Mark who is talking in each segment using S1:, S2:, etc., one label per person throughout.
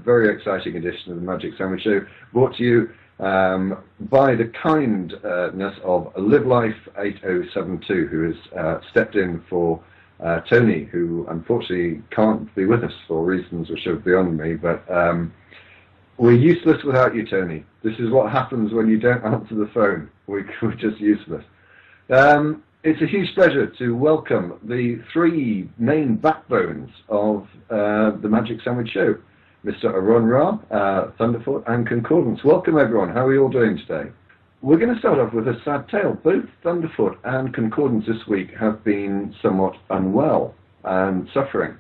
S1: very exciting edition of the Magic Sandwich Show, brought to you by the kindness of Live Life 8072, who has stepped in for Tony, who unfortunately can't be with us for reasons which are beyond me, but we're useless without you, Tony. This is what happens when you don't answer the phone. We're just useless. It's a huge pleasure to welcome the three main backbones of the Magic Sandwich Show, Mr. Aronra, Thunderfoot, and Concordance. Welcome, everyone. How are you all doing today? We're going to start off with a sad tale. Both Thunderfoot and Concordance this week have been somewhat unwell and suffering.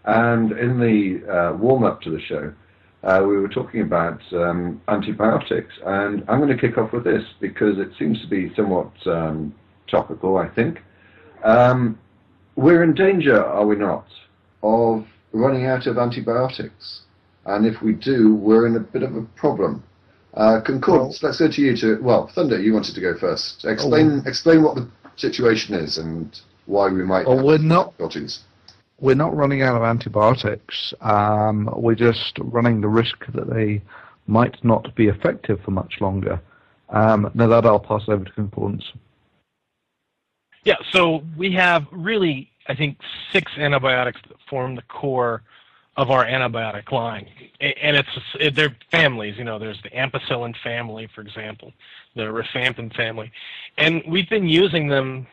S1: And in the warm-up to the show, we were talking about antibiotics. And I'm going to kick off with this because it seems to be somewhat topical, I think. We're in danger, are we not, of running out of antibiotics? And if we do, we're in a bit of a problem. Concordance, let's go to you well, Thunder, you wanted to go first. Explain what the situation is and why we might have difficulties.
S2: We're not running out of antibiotics. We're just running the risk that they might not be effective for much longer. Now that I'll pass over to Concordance.
S3: Yeah, so we have really, I think, 6 antibiotics that form the core of our antibiotic line. And they're families, there's the ampicillin family, for example, the rifampin family. And we've been using them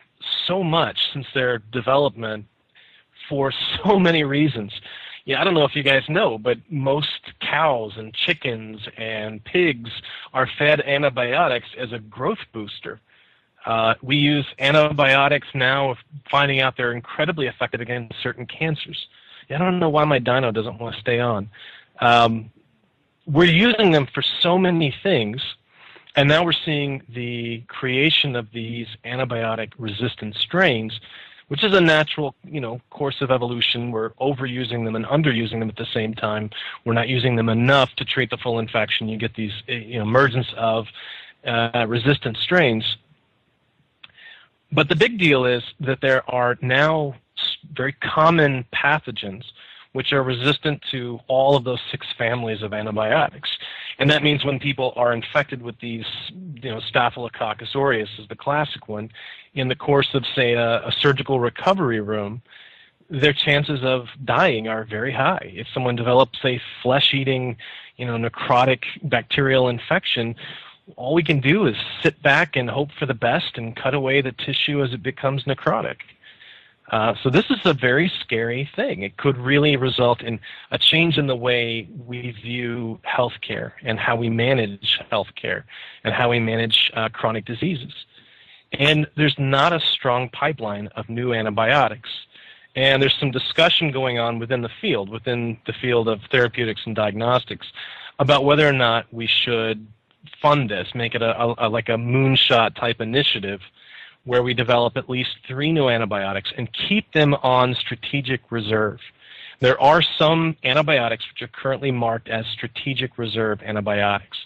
S3: so much since their development for so many reasons. Yeah, I don't know if you guys know, but most cows and chickens and pigs are fed antibiotics as a growth booster. We use antibiotics now, finding out they're incredibly effective against certain cancers. I don't know why my dyno doesn't want to stay on. We're using them for so many things, and now we're seeing the creation of these antibiotic-resistant strains, which is a natural, course of evolution. We're overusing them and underusing them at the same time. We're not using them enough to treat the full infection. You get these emergence of resistant strains. But the big deal is that there are now very common pathogens which are resistant to all of those 6 families of antibiotics. And that means when people are infected with these, Staphylococcus aureus is the classic one, in the course of, say, a surgical recovery room, their chances of dying are very high. If someone develops a flesh-eating, necrotic bacterial infection, all we can do is sit back and hope for the best and cut away the tissue as it becomes necrotic. So this is a very scary thing. It could really result in a change in the way we view healthcare and how we manage healthcare and how we manage chronic diseases. And there's not a strong pipeline of new antibiotics. And there's some discussion going on within the field of therapeutics and diagnostics, about whether or not we should fund this, make it like a moonshot type initiative where we develop at least 3 new antibiotics and keep them on strategic reserve. There are some antibiotics which are currently marked as strategic reserve antibiotics.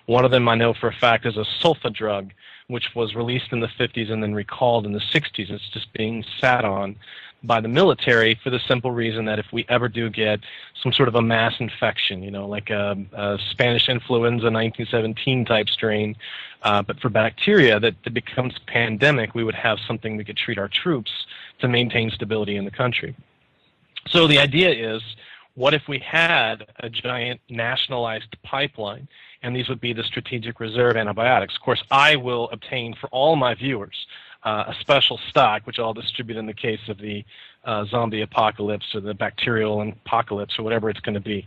S3: One of them I know for a fact is a sulfa drug, which was released in the 50s and then recalled in the 60s. It's just being sat on by the military for the simple reason that if we ever do get some sort of a mass infection, like a Spanish influenza 1917 type strain, but for bacteria that becomes pandemic, we would have something we could treat our troops to maintain stability in the country. So the idea is, what if we had a giant nationalized pipeline, and these would be the strategic reserve antibiotics? Of course, I will obtain for all my viewers a special stock, which I'll distribute in the case of the zombie apocalypse or the bacterial apocalypse or whatever it's going to be.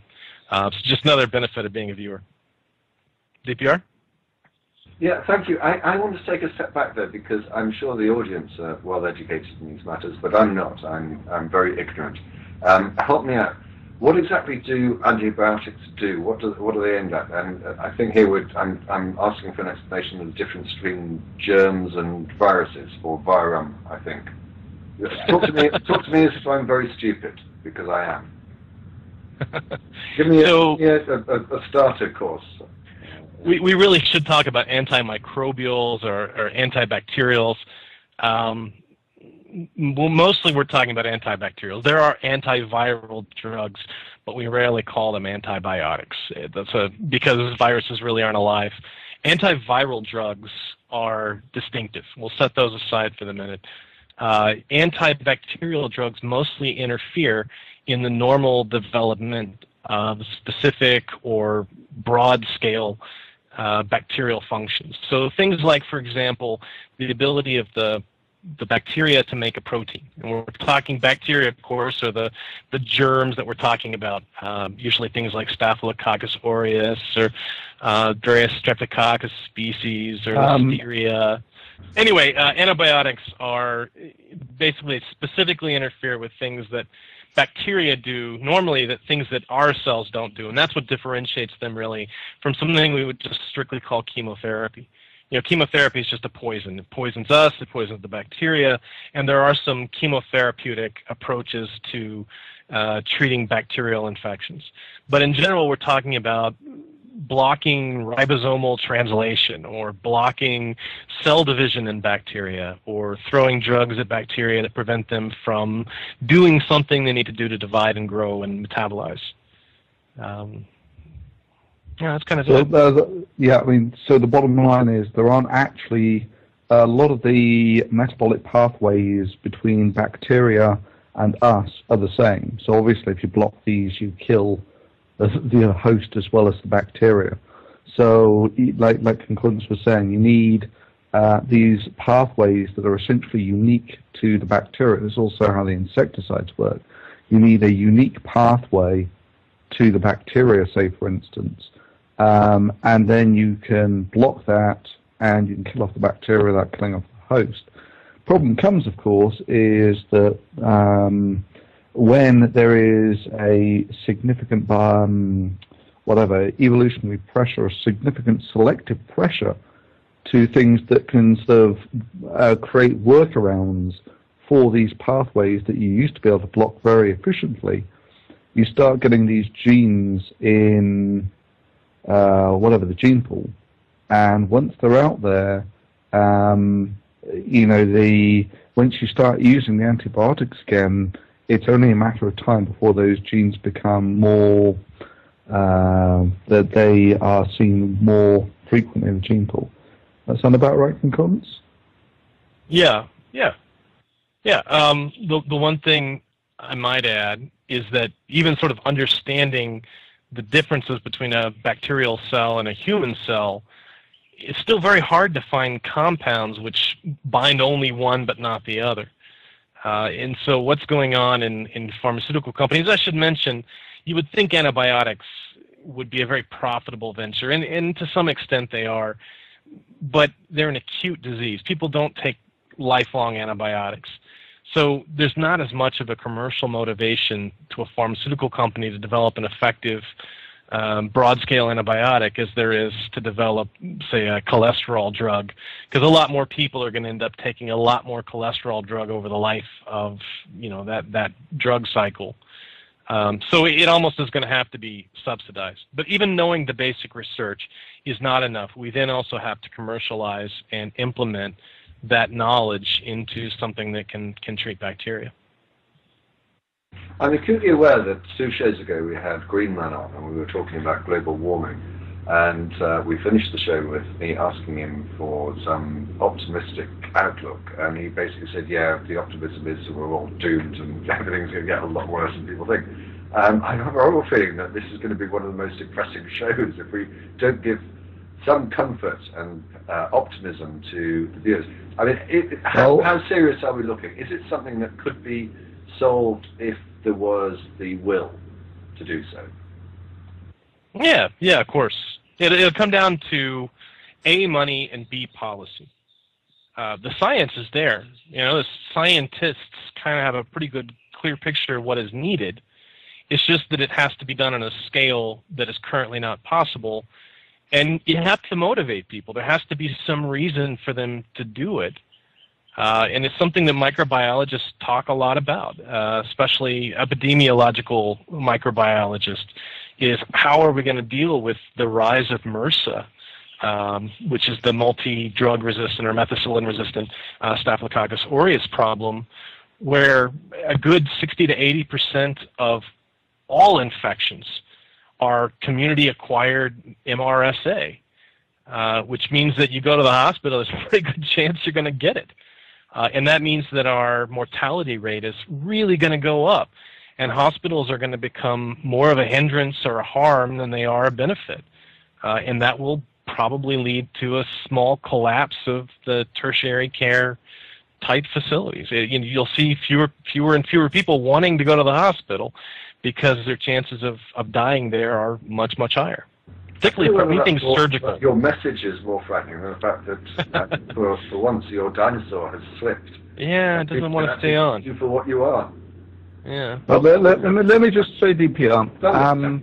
S3: It's just another benefit of being a viewer. DPR?
S1: Yeah, thank you. I want to take a step back there because I'm sure the audience are well educated in these matters, but I'm not. I'm very ignorant. Help me out. What exactly do antibiotics do? What are they aimed at? And I think here I'm asking for an explanation of the difference between germs and viruses, or virum, I think. Talk to me as if I'm very stupid, because I am. Give me a starter course.
S3: We really should talk about antimicrobials or antibacterials. well, mostly we're talking about antibacterials. There are antiviral drugs, but we rarely call them antibiotics. Because viruses really aren't alive. Antiviral drugs are distinctive. We'll set those aside for the minute. Antibacterial drugs mostly interfere in the normal development of specific or broad-scale bacterial functions. So things like, for example, the ability of the bacteria to make a protein. And we're talking bacteria, of course, are the germs that we're talking about, usually things like Staphylococcus aureus or various Streptococcus species or Listeria. Anyway, antibiotics are basically specifically interfere with things that bacteria do normally, that things that our cells don't do, and that's what differentiates them really from something we would just strictly call chemotherapy. You know, chemotherapy is just a poison. It poisons us, it poisons the bacteria, and there are some chemotherapeutic approaches to treating bacterial infections. But in general, we're talking about blocking ribosomal translation or blocking cell division in bacteria or throwing drugs at bacteria that prevent them from doing something they need to do to divide and grow and metabolize. Yeah, that's kind of it.
S2: Yeah, I mean, so the bottom line is there aren't actually a lot of the metabolic pathways between bacteria and us are the same. So obviously if you block these, you kill the host as well as the bacteria. So like Concordance was saying, you need these pathways that are essentially unique to the bacteria. This is also how the insecticides work. You need a unique pathway to the bacteria, say, for instance, and then you can block that and you can kill off the bacteria without killing off the host. Problem comes, of course, is that when there is a significant evolutionary pressure or significant selective pressure to things that can sort of create workarounds for these pathways that you used to be able to block very efficiently, you start getting these genes in the gene pool, and once they're out there, once you start using the antibiotics again, it's only a matter of time before those genes become more that they are seen more frequently in the gene pool. That sound about right, Concordance?
S3: Yeah. The one thing I might add is that even sort of understanding the differences between a bacterial cell and a human cell, it's still very hard to find compounds which bind only one but not the other. And so what's going on in pharmaceutical companies, I should mention, you would think antibiotics would be a very profitable venture, and to some extent they are, but they're an acute disease. People don't take lifelong antibiotics. So there's not as much of a commercial motivation to a pharmaceutical company to develop an effective broad-scale antibiotic as there is to develop, say, a cholesterol drug, because a lot more people are going to end up taking a lot more cholesterol drug over the life of that drug cycle. So it almost is going to have to be subsidized. But even knowing the basic research is not enough. We then also have to commercialize and implement that knowledge into something that can treat bacteria.
S1: I'm acutely aware that 2 shows ago we had Greenman on and we were talking about global warming, and we finished the show with me asking him for some optimistic outlook, and he basically said, yeah, the optimism is that we're all doomed and everything's going to get a lot worse than people think. I have a horrible feeling that this is going to be one of the most depressing shows if we don't give some comfort and optimism to the viewers. I mean, how serious are we looking? Is it something that could be solved if there was the will to do so?
S3: Yeah, of course. It'll come down to A, money, and B, policy. The science is there. The scientists kind of have a pretty good, clear picture of what is needed. It's just that it has to be done on a scale that is currently not possible. And you have to motivate people. There has to be some reason for them to do it. And it's something that microbiologists talk a lot about, especially epidemiological microbiologists, is how are we going to deal with the rise of MRSA which is the multi-drug resistant or methicillin resistant Staphylococcus aureus problem, where a good 60 to 80% of all infections are community-acquired MRSA, which means that you go to the hospital, there's a pretty good chance you're going to get it. And that means that our mortality rate is really going to go up, and hospitals are going to become more of a hindrance or a harm than they are a benefit. And that will probably lead to a small collapse of the tertiary care type facilities. You'll see fewer and fewer people wanting to go to the hospital because their chances of dying there are much, much higher. Particularly for anything surgical.
S1: Your message is more frightening than the fact that for once your dinosaur has slipped.
S3: Yeah, it doesn't want to stay on.
S1: You for what you are.
S3: Yeah.
S2: But let me just say, DPR.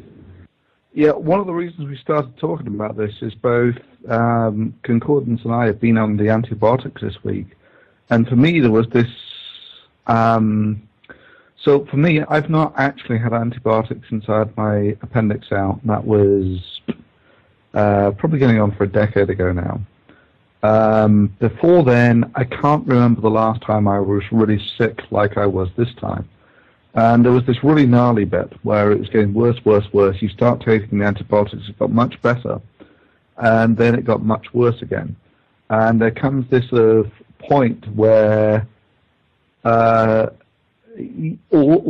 S2: Yeah, one of the reasons we started talking about this is both Concordance and I have been on the antibiotics this week, and for me there was this. So for me, I've not actually had antibiotics since I had my appendix out. That was probably going on for a decade ago now. Before then, I can't remember the last time I was really sick like I was this time. And there was this really gnarly bit where it was getting worse, worse, worse. You start taking the antibiotics, it got much better, and then it got much worse again. And there comes this point where all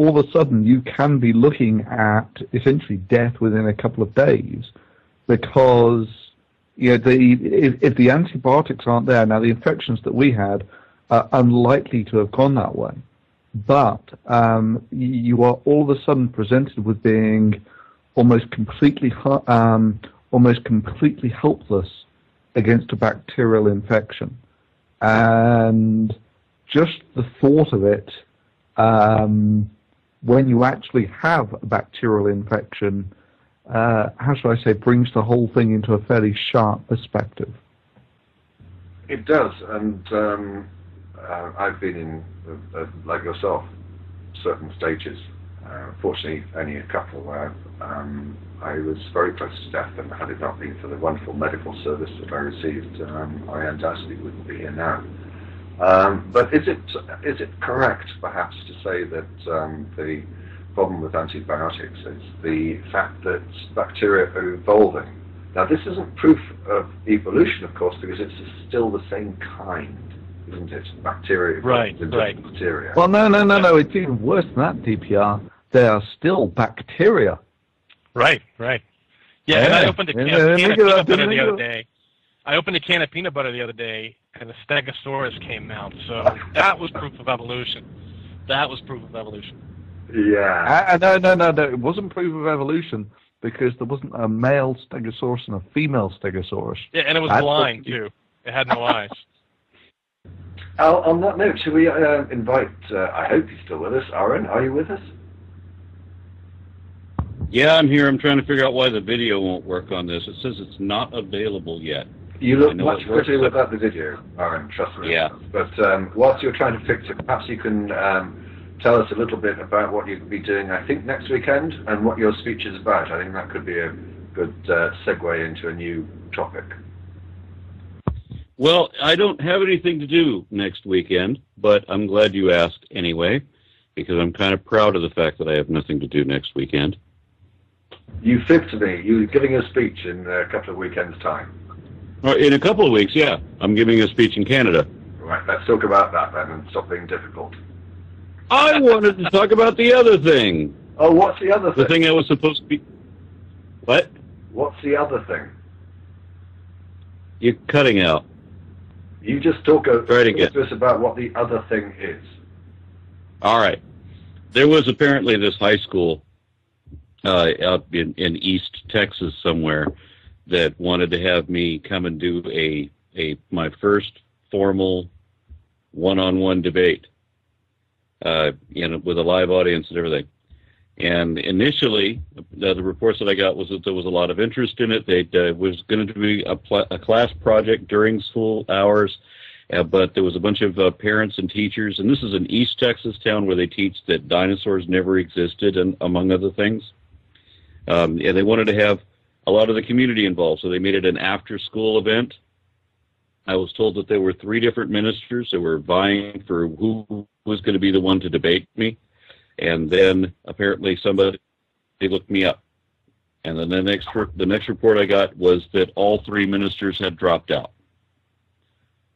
S2: of a sudden you can be looking at essentially death within a couple of days, because if the antibiotics aren't there, now the infections that we had are unlikely to have gone that way. But you are all of a sudden presented with being almost completely helpless against a bacterial infection, and just the thought of it, when you actually have a bacterial infection, how should I say, brings the whole thing into a fairly sharp perspective.
S1: It does, and I've been in, like yourself, certain stages. Fortunately, only a couple where I was very close to death, and had it not been for the wonderful medical service that I received, I undoubtedly wouldn't be here now. But is it correct, perhaps, to say that the problem with antibiotics is the fact that bacteria are evolving? Now, this isn't proof of evolution, of course, because it's still the same kind. Isn't it? Bacteria.
S3: Right.
S1: Bacteria.
S2: Well, no. It's even worse than that, DPR. They are still bacteria.
S3: Right. Yeah, and I opened a can of peanut butter the other day. I opened a can of peanut butter the other day, and a Stegosaurus came out. So that was proof of evolution.
S1: Yeah.
S2: No. It wasn't proof of evolution, because there wasn't a male Stegosaurus and a female Stegosaurus.
S3: Yeah, and it was blind, too. It had no eyes.
S1: On that note, shall we invite, I hope he's still with us, Aaron, are you with us?
S4: Yeah, I'm here. I'm trying to figure out why the video won't work on this. It says it's not available yet.
S1: You look much prettier without the video, Aaron, trust me.
S4: Yeah.
S1: But whilst you're trying to fix it, perhaps you can tell us a little bit about what you'll be doing, I think, next weekend, and what your speech is about. I think that could be a good segue into a new topic.
S4: Well, I don't have anything to do next weekend, but I'm glad you asked anyway, because I'm kind of proud of the fact that I have nothing to do next weekend.
S1: You fibbed to me. You're giving a speech in a couple of weekends' time.
S4: In a couple of weeks, yeah. I'm giving a speech in Canada.
S1: Right, let's talk about that then and stop being difficult.
S4: I wanted to talk about the other thing.
S1: Oh, what's the other thing?
S4: The thing I was supposed to be... What?
S1: What's the other thing?
S4: You're cutting out.
S1: You just talk to
S4: us
S1: about what the other thing is.
S4: All right. There was apparently this high school out in East Texas somewhere that wanted to have me come and do my first formal one-on-one debate, with a live audience and everything. And initially, the reports that I got was that there was a lot of interest in it. It was going to be a class project during school hours, but there was a bunch of parents and teachers. And this is an East Texas town where they teach that dinosaurs never existed, and among other things. And they wanted to have a lot of the community involved. So they made it an after-school event. I was told that there were 3 different ministers that were vying for who was going to be the one to debate me. And then apparently they looked me up. And then the next report I got was that all 3 ministers had dropped out.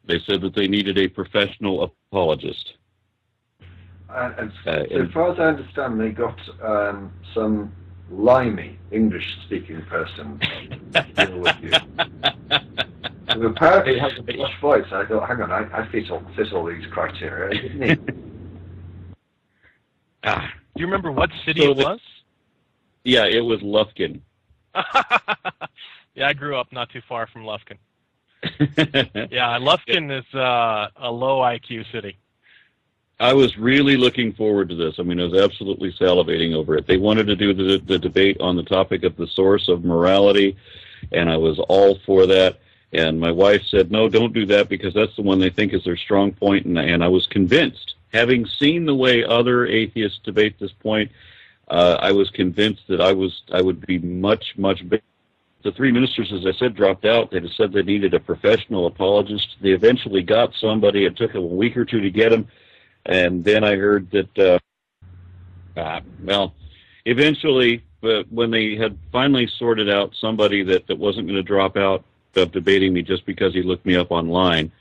S4: They said that they needed a professional apologist.
S1: And so far as I understand, they got some limey English-speaking person to deal with you. Who apparently has a posh voice. I thought, hang on, I fit all these criteria, didn't he?
S3: Do you remember what city it was?
S4: Yeah, it was Lufkin.
S3: Yeah, I grew up not too far from Lufkin. Yeah, Lufkin is a low IQ city.
S4: I was really looking forward to this. I mean, I was absolutely salivating over it. They wanted to do the debate on the topic of the source of morality, and I was all for that. And my wife said, no, don't do that because that's the one they think is their strong point. And I was convinced, having seen the way other atheists debate this point, I was convinced that I would be much better. The 3 ministers, as I said, dropped out. They just said they needed a professional apologist. They eventually got somebody. It took them a week or 2 to get him. And then I heard that, eventually, when they had finally sorted out somebody that wasn't going to drop out of debating me just because he looked me up online,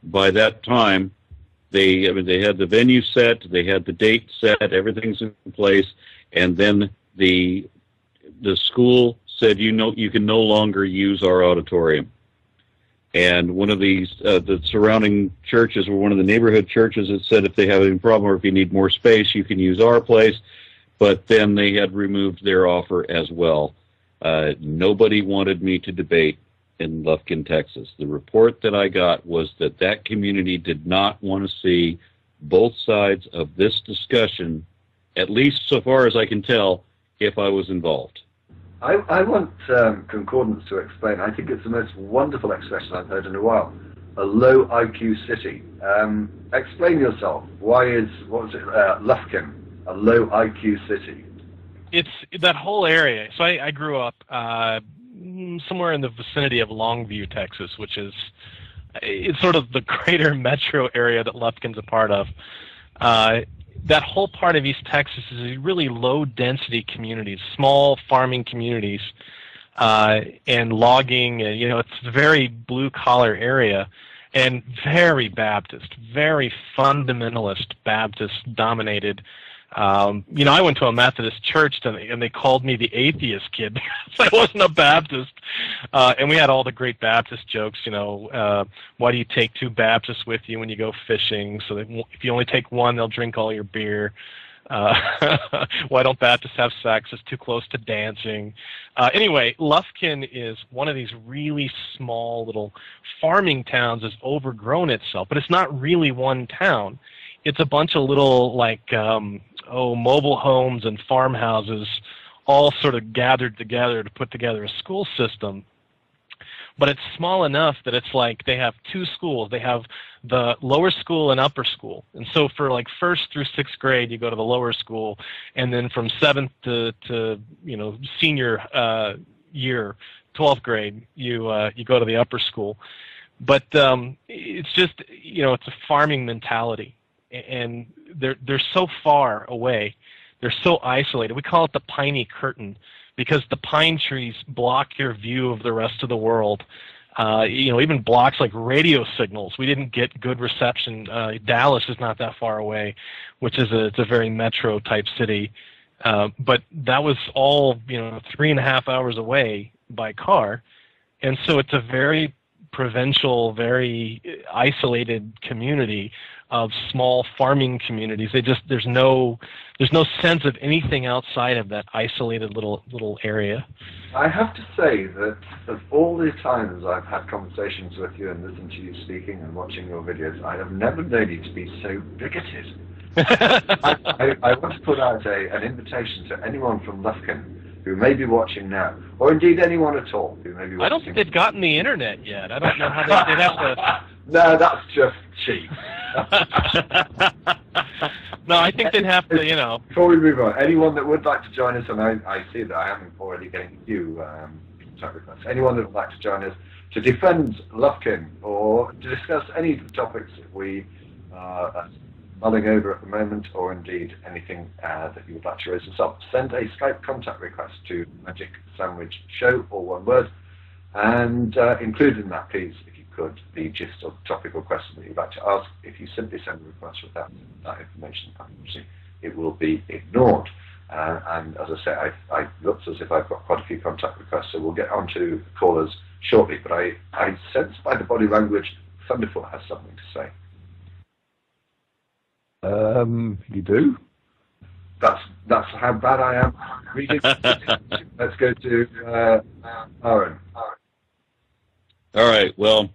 S4: by that time, they had the venue set, they had the date set, everything's in place, and then the school said, you can no longer use our auditorium. And one of these, the surrounding churches, or one of the neighborhood churches, that said if they have any problem or if you need more space, you can use our place. But then they had removed their offer as well. Nobody wanted me to debate in Lufkin, Texas. The report that I got was that community did not want to see both sides of this discussion, at least so far as I can tell, if I was involved.
S1: I want Concordance to explain. I think it's the most wonderful expression I've heard in a while. A low IQ city. Explain yourself. What was it, Lufkin, a low IQ city?
S3: It's that whole area. So I grew up somewhere in the vicinity of Longview, Texas, which is it's sort of the greater metro area that Lufkin's a part of. That whole part of East Texas is really low-density communities, small farming communities, and logging. It's a very blue-collar area, and very Baptist, very fundamentalist Baptist-dominated. I went to a Methodist church, and they called me the atheist kid because I wasn't a Baptist. And we had all the great Baptist jokes, why do you take 2 Baptists with you when you go fishing? So that if you only take one, they'll drink all your beer. Why don't Baptists have sex? It's too close to dancing. Anyway, Lufkin is one of these really small little farming towns that's overgrown itself, but it's not really one town. It's a bunch of little, mobile homes and farmhouses all sort of gathered together to put together a school system. But it's small enough that it's like they have 2 schools. They have the lower school and upper school. And so for 1st through 6th grade, you go to the lower school. And then from 7th to senior year, 12th grade, you go to the upper school. But it's just, it's a farming mentality. And they're so far away. They're so isolated. We call it the piney curtain because the pine trees block your view of the rest of the world. Even blocks like radio signals. We didn't get good reception. Dallas is not that far away, which is it's a very metro type city. But that was all 3.5 hours away by car, and so it's a very provincial, very isolated community of small farming communities. There's no sense of anything outside of that isolated little area.
S1: I have to say that of all the times I've had conversations with you and listened to you speaking and watching your videos, I have never known you to be so bigoted. I want to put out an invitation to anyone from Lufkin who may be watching now, or indeed anyone at all who may be watching.
S3: I don't think they've gotten the internet yet. I don't know how they'd have to...
S1: No, that's just cheap.
S3: No, I think they'd have to,
S1: Before we move on, anyone that would like to join us, and I see that I am already getting a few contact requests. Anyone that would like to join us to defend Lufkin or to discuss any of the topics that we are mulling over at the moment, or indeed anything that you would like to raise yourself, send a Skype contact request to Magic Sandwich Show, all one word, and include in that, please, if you could, the gist of topical question that you'd like to ask. If you simply send a request without that information, it will be ignored. And as I say, I looks as if I've got quite a few contact requests, so we'll get on to callers shortly. But I sense by the body language, Thunderfoot has something to say.
S2: You do?
S1: That's how bad I am reading. Let's go to Aaron.
S4: All right. Well,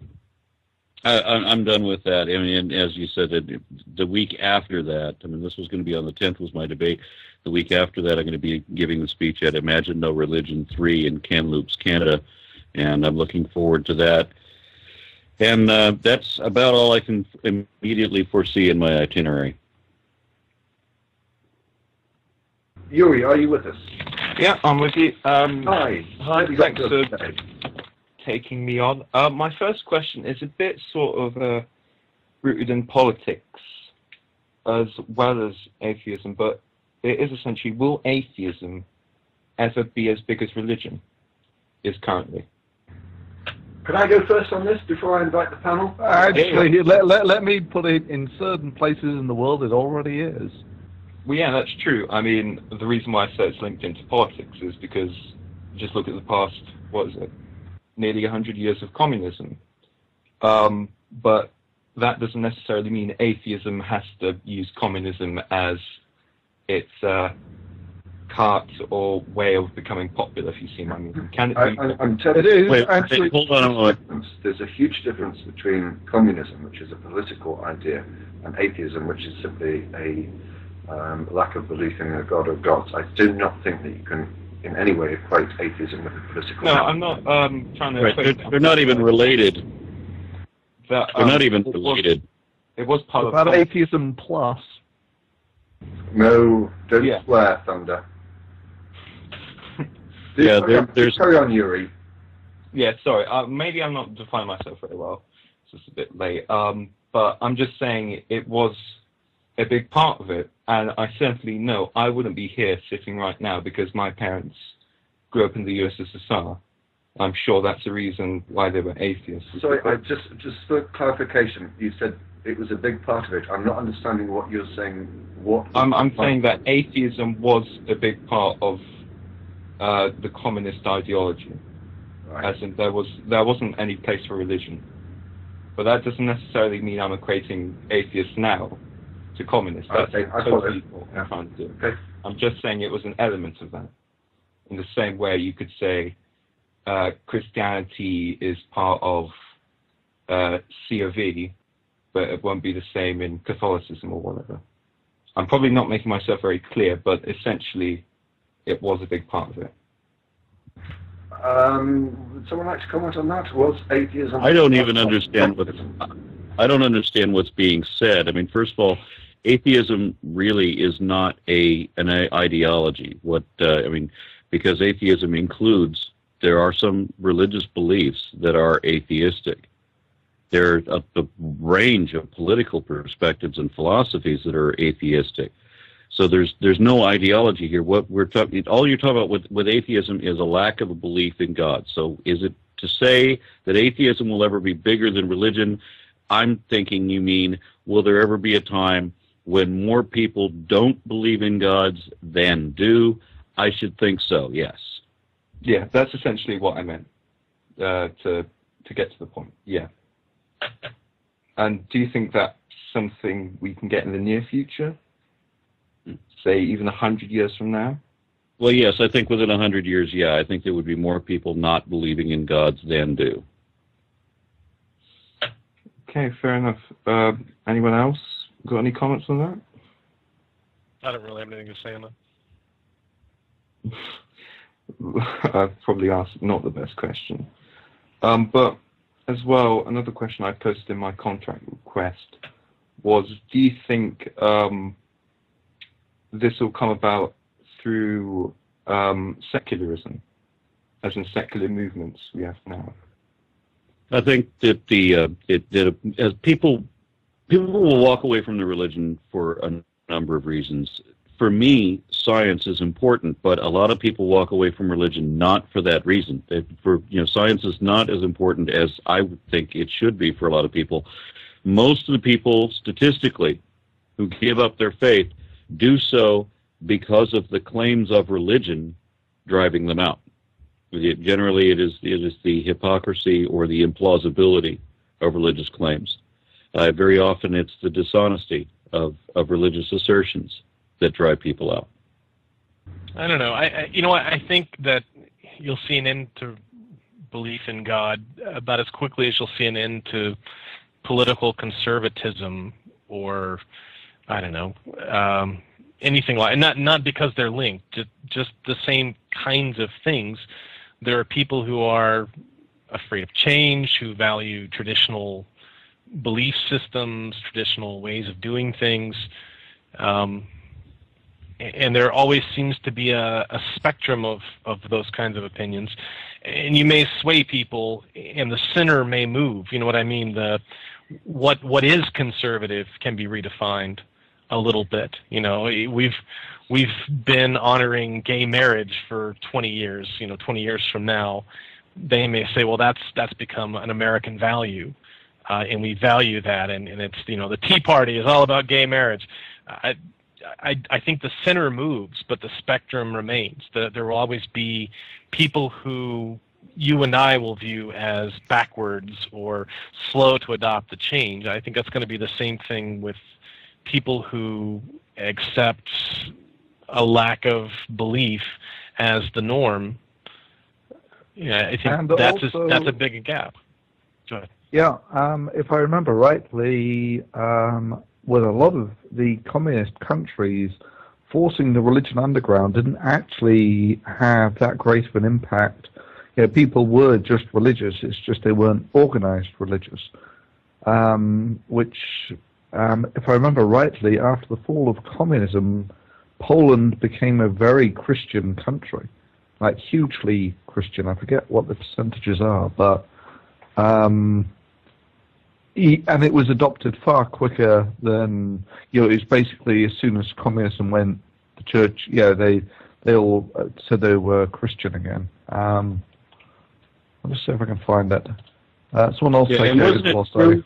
S4: I'm done with that. I mean, as you said, the week after that, I mean, this was going to be on the 10th was my debate. The week after that, I'm going to be giving the speech at Imagine No Religion 3 in Kamloops, Canada, and I'm looking forward to that. And that's about all I can immediately foresee in my itinerary.
S1: Yuri, are you with us?
S5: Yeah, I'm with you.
S1: Hi.
S5: Hi, thanks for taking me on. My first question is a bit sort of rooted in politics as well as atheism, but it is essentially, will atheism ever be as big as religion is currently?
S1: Can I go first on this before I invite the panel?
S2: Actually, let me put it, in certain places in the world it already is.
S5: Well, yeah, that's true. I mean, the reason why I say it's linked into politics is because just look at the past, what is it, nearly 100 years of communism. But that doesn't necessarily mean atheism has to use communism as its cart or way of becoming popular, if you see what I mean. Can it be?
S1: I'm telling you,
S4: Wait, hold on a moment.
S1: There's a huge difference between communism, which is a political idea, and atheism, which is simply a lack of belief in a god of gods. I do not think that you can in any way equate atheism with a political...
S5: No, I'm not trying to...
S4: Right, they're not even related. They're not even related.
S5: It was part
S2: about
S5: of...
S2: atheism plus.
S1: No, don't swear, Thunder.
S4: Yeah, there's...
S1: Carry on, Yuri.
S5: Yeah, sorry. Maybe I'm not defining myself very well. It's just a bit late. But I'm just saying it was a big part of it. And I certainly know I wouldn't be here sitting right now because my parents grew up in the USSR. I'm sure that's the reason why they were atheists.
S1: Sorry, just for clarification, you said it was a big part of it. I'm not understanding what you're saying.
S5: I'm saying that atheism was a big part of the communist ideology. Right. As in there wasn't any place for religion. But that doesn't necessarily mean I'm equating atheists now to communists. That's totally what I'm trying to do.
S1: Okay.
S5: I'm just saying it was an element of that. In the same way you could say Christianity is part of C of E, but it won't be the same in Catholicism or whatever. I'm probably not making myself very clear, but essentially it was a big part of it.
S1: Would someone like to comment on that? Was atheism...
S4: I don't even understand what's being said. I mean, first of all, atheism really is not an ideology. Because atheism includes, there are some religious beliefs that are atheistic. There are a range of political perspectives and philosophies that are atheistic. So there's no ideology here. What we're talking, all you're talking about with atheism is a lack of a belief in God. So is it to say that atheism will ever be bigger than religion? I'm thinking you mean, will there ever be a time when more people don't believe in gods than do? I should think so, yes.
S5: Yeah, that's essentially what I meant, to get to the point, yeah. And do you think that's something we can get in the near future? Say, even 100 years from now?
S4: Well, yes, I think within 100 years, yeah, I think there would be more people not believing in gods than do.
S5: Okay, fair enough. Anyone else got any comments on that?
S3: I don't really have anything to say on that.
S5: I've probably asked not the best question. But as well, another question I posted in my contract request was, do you think this will come about through secularism? as in secular movements we have now?
S4: I think that as people will walk away from the religion for a number of reasons. For me, science is important, but a lot of people walk away from religion not for that reason. Science is not as important as I would think it should be for a lot of people. Most of the people, statistically, who give up their faith do so because of the claims of religion driving them out. Generally, it is the hypocrisy or the implausibility of religious claims. Very often, it's the dishonesty of religious assertions that drive people out.
S3: I don't know. I think that you'll see an end to belief in God about as quickly as you'll see an end to political conservatism or, I don't know, anything like. Not because they're linked, just the same kinds of things. There are people who are afraid of change, who value traditional belief systems, traditional ways of doing things. And there always seems to be a spectrum of those kinds of opinions. And you may sway people, and the center may move. You know what I mean? What is conservative can be redefined a little bit. We've been honoring gay marriage for 20 years. 20 years from now, they may say, well, that's become an American value, and we value that. And it's the Tea Party is all about gay marriage. I think the center moves, but the spectrum remains. There will always be people who you and I will view as backwards or slow to adopt the change. I think that's going to be the same thing with people who accept a lack of belief as the norm. I think that's a big gap. Go ahead.
S2: Yeah, if I remember rightly, with a lot of the communist countries, forcing the religion underground didn't actually have that great of an impact. People were just religious, it's just they weren't organized religious. Which, if I remember rightly, after the fall of communism, Poland became a very Christian country, like hugely Christian. I forget what the percentages are, but and it was adopted far quicker than, it was basically as soon as communism went, the church, they all said they were Christian again. I'll just see if I can find that. Someone else take it.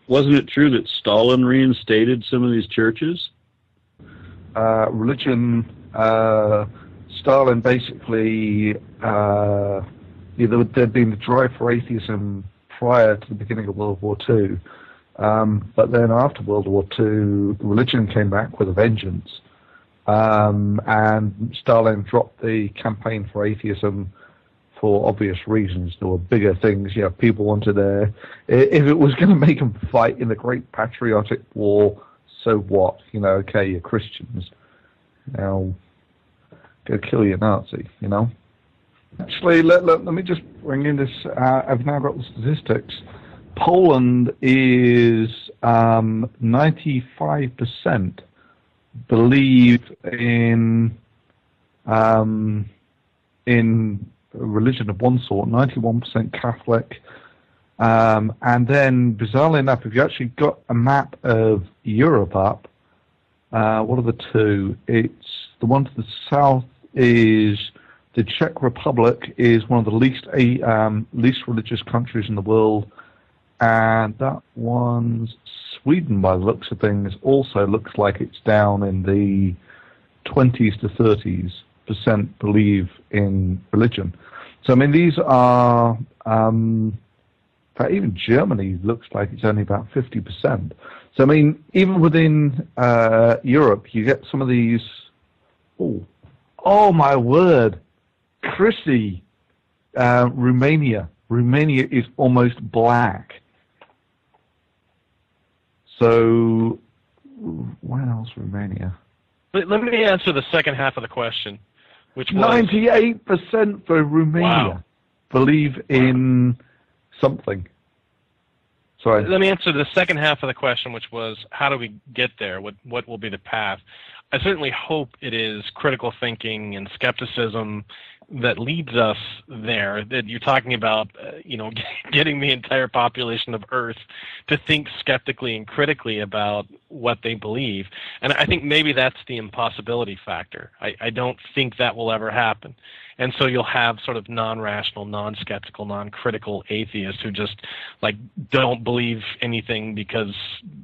S4: Wasn't it true that Stalin reinstated some of these churches?
S2: Religion, Stalin basically, there'd been the drive for atheism prior to the beginning of World War II. But then after World War II, religion came back with a vengeance. And Stalin dropped the campaign for atheism for obvious reasons. There were bigger things. People wanted if it was going to make them fight in the Great Patriotic War, so what? Okay, you're Christians. Now, go kill your Nazi, Actually, let me just bring in this. I've now got the statistics. Poland is 95% believe in religion of one sort, 91% Catholic, and then bizarrely enough, if you actually got a map of Europe up, what are the two? It's the one to the south is the Czech Republic, is one of the least religious countries in the world, and that one's Sweden, by the looks of things, also looks like it's down in the 20s to 30% believe in religion. So, these are, in fact, even Germany looks like it's only about 50%. So, even within Europe, you get some of these, oh my word, Chrissy, Romania. Romania is almost black. So, where else Romania?
S3: Let me answer the second half of the question, which was
S2: 98% for Romania believe in something. Sorry.
S3: Let me answer the second half of the question, which was, how do we get there? What will be the path? I certainly hope it is critical thinking and skepticism that leads us there, that you're talking about, getting the entire population of Earth to think skeptically and critically about what they believe. And I think maybe that's the impossibility factor. I don't think that will ever happen. And so you'll have sort of non-rational, non-skeptical, non-critical atheists who just don't believe anything because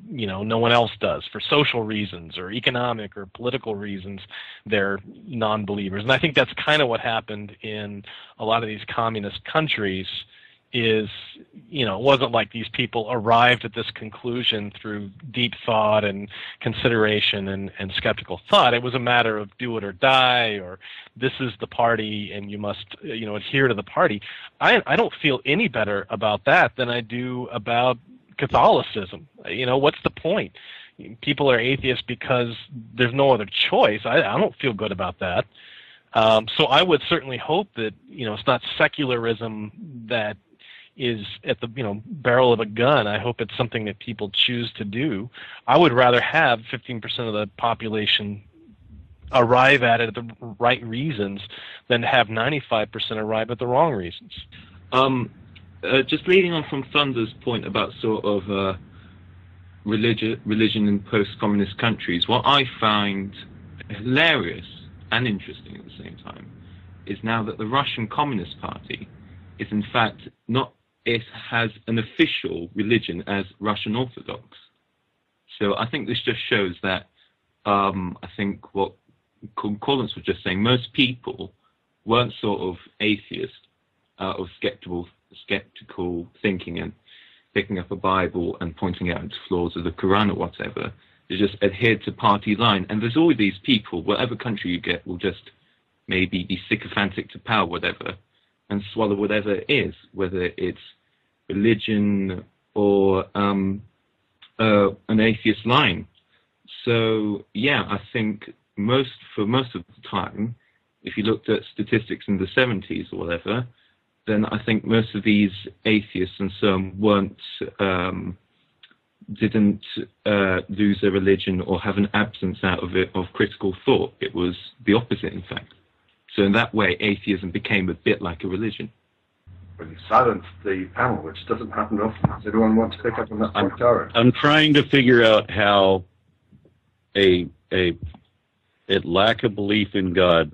S3: no one else does, for social reasons or economic or political reasons. They're non-believers. And I think that's kind of what happened in a lot of these communist countries. Is, it wasn't like these people arrived at this conclusion through deep thought and consideration and skeptical thought. It was a matter of do it or die, or this is the party and you must, adhere to the party. I don't feel any better about that than I do about Catholicism. What's the point? People are atheists because there's no other choice. I don't feel good about that. So I would certainly hope that, it's not secularism that is at the barrel of a gun. I hope it's something that people choose to do. I would rather have 15% of the population arrive at it at the right reasons than have 95% arrive at the wrong reasons.
S5: Just leading on from Thunder's point about sort of religion in post-communist countries, what I find hilarious and interesting at the same time is now that the Russian Communist Party is in fact it has an official religion as Russian Orthodox. So I think this just shows that I think what Collins was just saying, most people weren't sort of atheists out of skeptical thinking and picking up a Bible and pointing out its flaws of the Quran or whatever. They just adhered to party line. And there's always these people, whatever country you get, will just maybe be sycophantic to power, whatever, and swallow whatever it is, whether it's religion or an atheist line. So yeah, I think for most of the time, if you looked at statistics in the 70s or whatever, then I think most of these atheists and so on didn't lose their religion or have an absence out of it of critical thought. It was the opposite, in fact. So in that way, atheism became a bit like a religion.
S1: Well, you silenced the panel, which doesn't happen often. Does anyone want to pick up on that point, Tara?
S4: I'm trying to figure out how a lack of belief in God,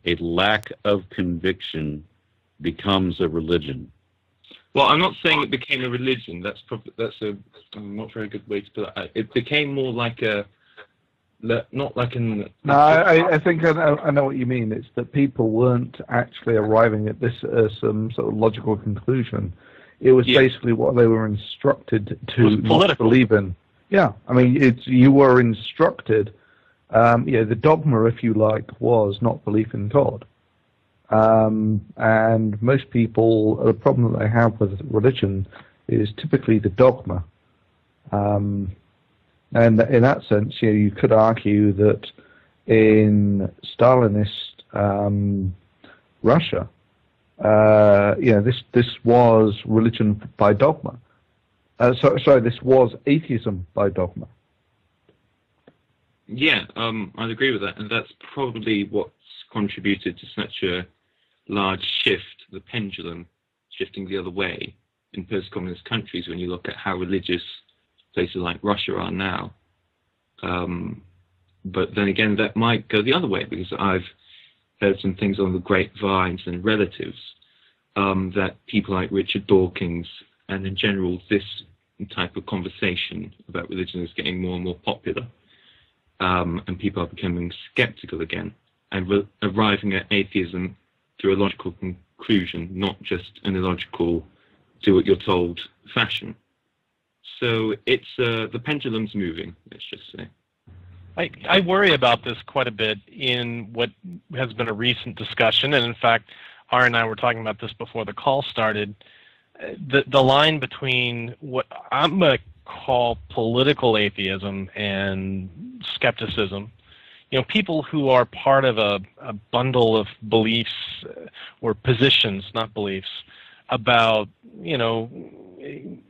S4: a lack of conviction, becomes a religion.
S5: Well, I'm not saying it became a religion. That's a not very good way to put it. It became more like not like an...
S2: No, I think I know what you mean. It's that people weren't actually arriving at this some sort of logical conclusion. It was basically what they were instructed to not believe in. Yeah, I mean, you were instructed. The dogma, if you like, was not belief in God. And most people, the problem that they have with religion is typically the dogma. And in that sense, you could argue that in Stalinist Russia, this was religion by dogma. This was atheism by dogma.
S5: Yeah, I'd agree with that, and that's probably what's contributed to such a large shift, the pendulum shifting the other way in post-communist countries when you look at how religious places like Russia are now. But then again, that might go the other way, because I've heard some things on the grapevines and relatives that people like Richard Dawkins and in general this type of conversation about religion is getting more and more popular, and people are becoming skeptical again and arriving at atheism through a logical conclusion, not just an illogical do what you're told fashion. So it's the pendulum's moving, let's just say.
S3: I worry about this quite a bit in what has been a recent discussion, and in fact, Aaron and I were talking about this before the call started. The line between what I'm going to call political atheism and skepticism. People who are part of a bundle of beliefs or positions, not beliefs, about,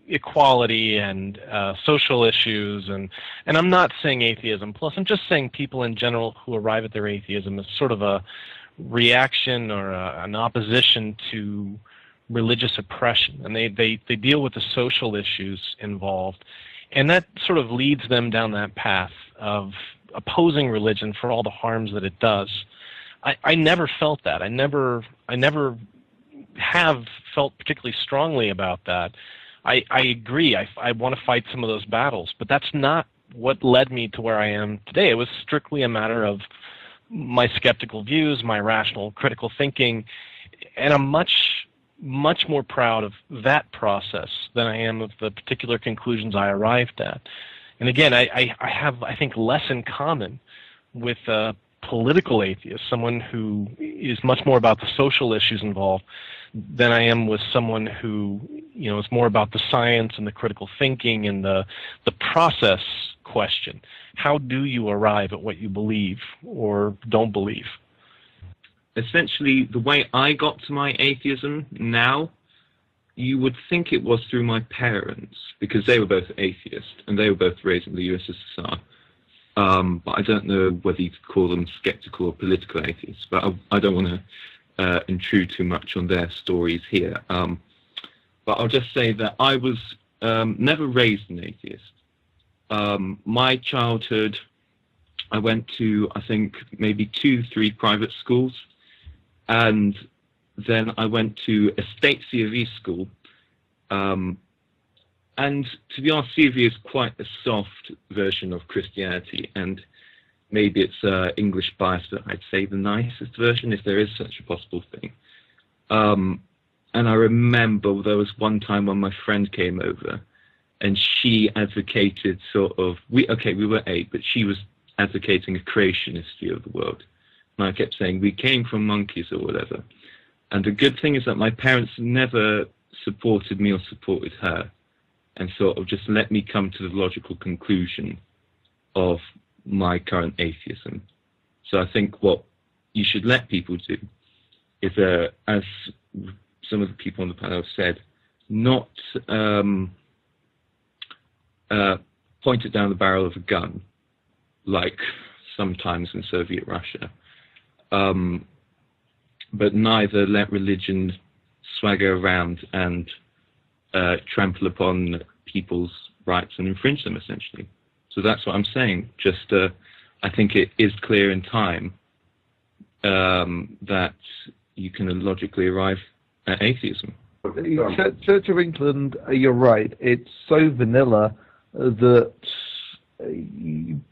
S3: equality and social issues, and I'm not saying atheism plus, I'm just saying people in general who arrive at their atheism as sort of a reaction or an opposition to religious oppression, and they deal with the social issues involved, and that sort of leads them down that path of opposing religion for all the harms that it does. I never felt that. I never have felt particularly strongly about that. I agree. I want to fight some of those battles, but that's not what led me to where I am today. It was strictly a matter of my skeptical views, my rational, critical thinking, and I'm much more proud of that process than I am of the particular conclusions I arrived at. And again, I have, I think, less in common with a political atheist, someone who is much more about the social issues involved, than I am with someone who, is more about the science and the critical thinking and the process question. How do you arrive at what you believe or don't believe?
S5: Essentially, the way I got to my atheism now, you would think it was through my parents, because they were both atheists, and they were both raised in the USSR. But I don't know whether you could call them skeptical or political atheists, but I don't want to intrude too much on their stories here. But I'll just say that I was never raised an atheist. My childhood, I went to, I think, maybe 2-3 private schools, and then I went to a state C of E school. And to be honest, C of E is quite a soft version of Christianity, and maybe it's English bias, but I'd say the nicest version, if there is such a possible thing. And I remember there was one time when my friend came over, and she advocated sort of, we were 8, but she was advocating a creationist view of the world. And I kept saying, we came from monkeys or whatever. And the good thing is that my parents never supported me or supported her, and sort of just let me come to the logical conclusion of my current atheism. So I think what you should let people do is, as some of the people on the panel said, not point it down the barrel of a gun, like sometimes in Soviet Russia, but neither let religion swagger around and trample upon people's rights and infringe them, essentially. So that's what I'm saying. Just, I think it is clear in time that you can logically arrive at atheism.
S2: Church of England, you're right. It's so vanilla that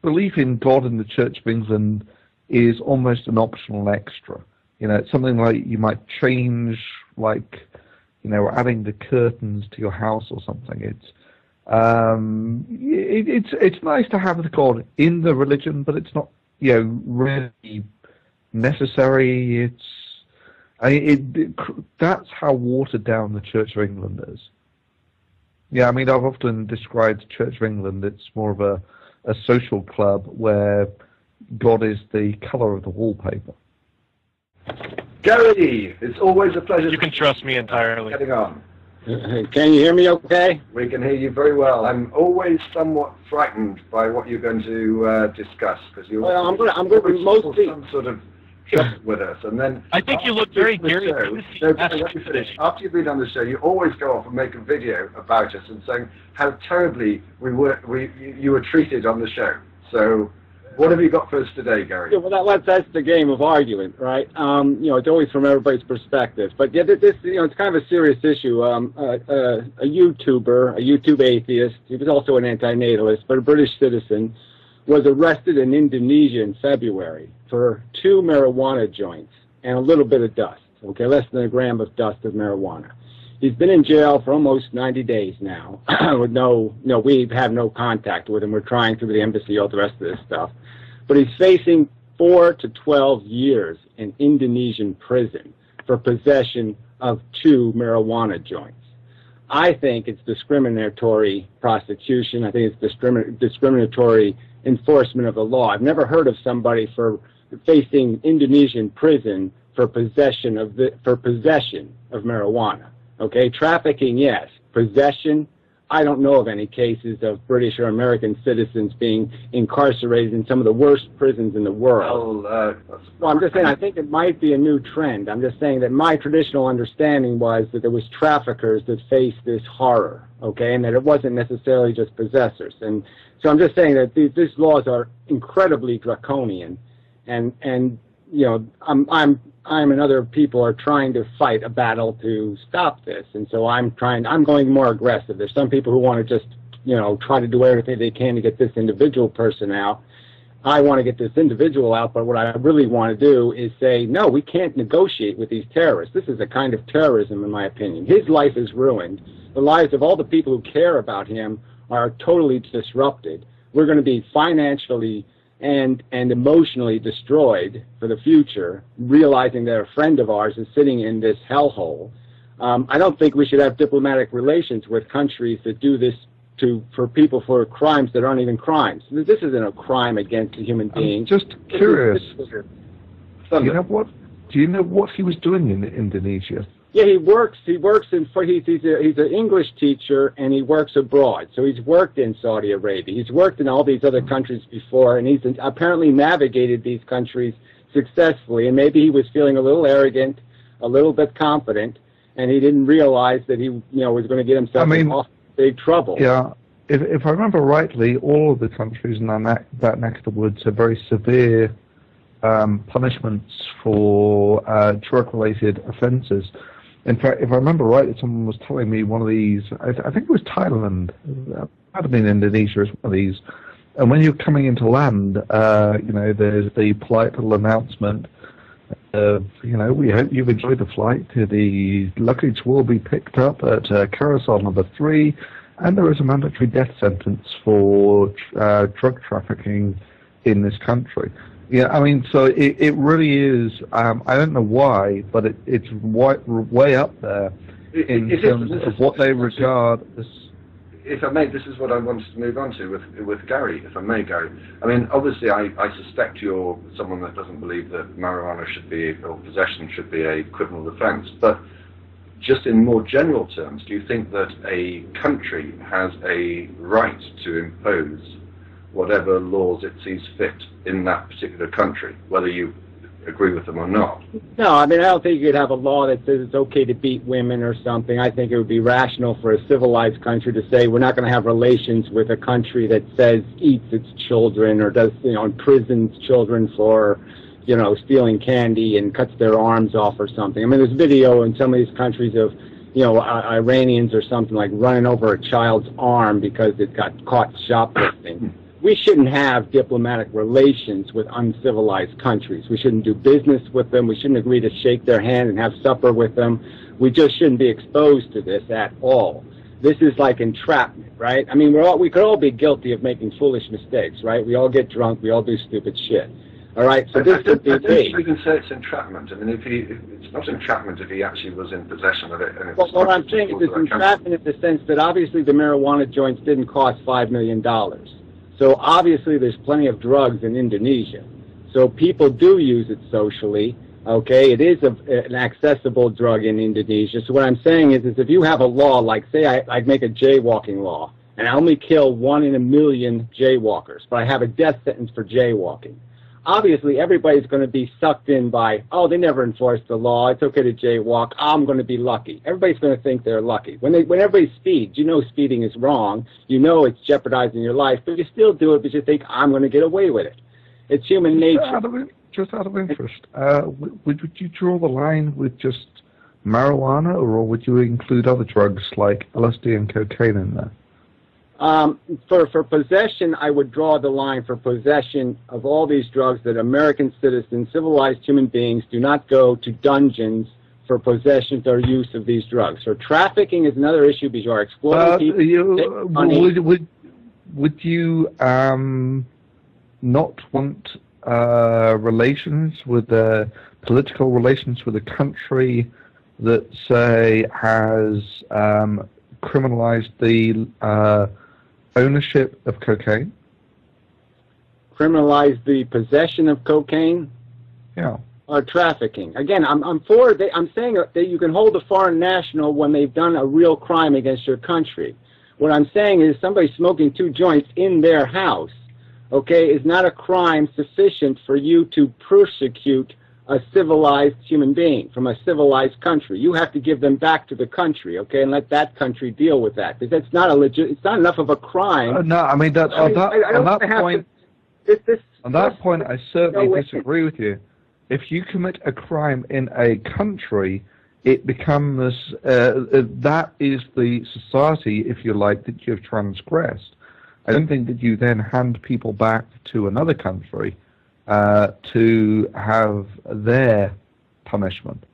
S2: belief in God in the Church of England is almost an optional extra. It's something like you might change, like, adding the curtains to your house or something. It's nice to have the God in the religion, but it's not, really necessary. That's how watered down the Church of England is. Yeah, I mean, I've often described Church of England, it's more of a social club where God is the colour of the wallpaper.
S1: Gary, it's always a pleasure.
S3: You can trust me entirely.
S1: Getting on.
S6: Can you hear me okay?
S1: We can hear you very well. I'm always somewhat frightened by what you're going to discuss, because you're
S6: I'm going to mostly
S1: some sort of trust with us, and then
S3: I think you look very curious.
S1: Let me finish. After you've been on the show, you always go off and make a video about us and saying how terribly you were treated on the show. So, what have you got for us today, Gary?
S6: Yeah, well, that's the game of argument, right? It's always from everybody's perspective. But yeah, this, it's kind of a serious issue. A YouTuber, a YouTube atheist, he was also an antinatalist, but a British citizen, was arrested in Indonesia in February for 2 marijuana joints and a little bit of dust. Okay, less than a gram of dust of marijuana. He's been in jail for almost 90 days now. With we have no contact with him. We're trying through the embassy, all the rest of this stuff. But he's facing 4 to 12 years in Indonesian prison for possession of 2 marijuana joints. I think it's discriminatory prosecution. I think it's discriminatory enforcement of the law. I've never heard of somebody for facing Indonesian prison for possession of marijuana. Okay, trafficking, yes. Possession, I don't know of any cases of British or American citizens being incarcerated in some of the worst prisons in the world. Well, I'm just saying, I think it might be a new trend. I'm just saying that my traditional understanding was that there was traffickers that faced this horror, okay, and that it wasn't necessarily just possessors. And so I'm just saying that these laws are incredibly draconian, and you know, I'm and other people are trying to fight a battle to stop this, and so I'm going more aggressive. There's some people who want to just, you know, try to do everything they can to get this individual person out. I want to get this individual out, but what I really want to do is say, no, we can't negotiate with these terrorists. This is a kind of terrorism, in my opinion. His life is ruined. The lives of all the people who care about him are totally disrupted. We're going to be financially and emotionally destroyed for the future, realizing that a friend of ours is sitting in this hellhole. I don't think we should have diplomatic relations with countries that do this for people for crimes that aren't even crimes. This isn't a crime against a human being.
S2: I'm just curious. Do you know what he was doing in Indonesia?
S6: Yeah, he works he's an English teacher, and he works abroad. So he's worked in Saudi Arabia. He's worked in all these other countries before, and he's apparently navigated these countries successfully. And maybe he was feeling a little arrogant, a little bit confident, and he didn't realize that he, you know, was going to get himself in big trouble.
S2: Yeah, if I remember rightly, all of the countries in that neck of the woods have very severe punishments for drug-related offences. In fact, if I remember rightly, someone was telling me one of these, I think it was Thailand, it might have been Indonesia as one of these, and when you're coming into land, you know, there's the polite little announcement of, you know, we hope you've enjoyed the flight. The luggage will be picked up at carousel number 3, and there is a mandatory death sentence for drug trafficking in this country. Yeah, I mean, so it really is, I don't know why, but it's way up there in terms of what they regard as...
S1: If I may, this is what I wanted to move on to with Gary, if I may, Gary. I mean, obviously, I suspect you're someone that doesn't believe that marijuana should be, or possession should be, a criminal offence, but just in more general terms, do you think that a country has a right to impose whatever laws it sees fit in that particular country, whether you agree with them or not?
S6: No, I mean, I don't think you could have a law that says it's okay to beat women or something. I think it would be rational for a civilized country to say we're not going to have relations with a country that says eats its children or does, you know, imprisons children for, you know, stealing candy and cuts their arms off or something. I mean, there's video in some of these countries of, you know, Iranians or something, like running over a child's arm because it got caught shoplifting. We shouldn't have diplomatic relations with uncivilized countries. We shouldn't do business with them. We shouldn't agree to shake their hand and have supper with them. We just shouldn't be exposed to this at all. This is like entrapment, right? I mean, we could all be guilty of making foolish mistakes, right? We all get drunk. We all do stupid shit. All right, so this could be
S1: I don't think you can say it's entrapment. I mean, it's not entrapment if he actually was in possession of it. And
S6: well, what I'm saying is it's entrapment in the sense that obviously the marijuana joints didn't cost $5 million. So obviously there's plenty of drugs in Indonesia. So people do use it socially, okay? It is an accessible drug in Indonesia. So what I'm saying is if you have a law, like say I'd make a jaywalking law, and I only kill 1 in a million jaywalkers, but I have a death sentence for jaywalking. Obviously everybody's going to be sucked in by, oh, they never enforced the law, it's okay to jaywalk, I'm going to be lucky. Everybody's going to think they're lucky. When everybody speeds, you know speeding is wrong, you know it's jeopardizing your life, but you still do it because you think, I'm going to get away with it. It's human nature.
S2: Just out of interest, would you draw the line with just marijuana, or would you include other drugs like LSD and cocaine in there?
S6: For possession, I would draw the line for possession of all these drugs that American citizens, civilized human beings, do not go to dungeons for possession or use of these drugs. So trafficking is another issue because you are exploiting people.
S2: Would you not want relations with political relations with a country that, say, has criminalized the ownership of cocaine?
S6: Criminalize the possession of cocaine?
S2: Yeah.
S6: Or trafficking. Again, I'm for it. I'm saying that you can hold a foreign national when they've done a real crime against your country. What I'm saying is somebody smoking 2 joints in their house, okay, is not a crime sufficient for you to persecute a civilized human being from a civilized country. You have to give them back to the country, okay, and let that country deal with that. Because that's not it's not enough of a crime.
S2: No, I mean, on that point, I certainly disagree with you. If you commit a crime in a country, it becomes, that is the society, if you like, that you've transgressed. I don't think that you then hand people back to another country to have their punishment.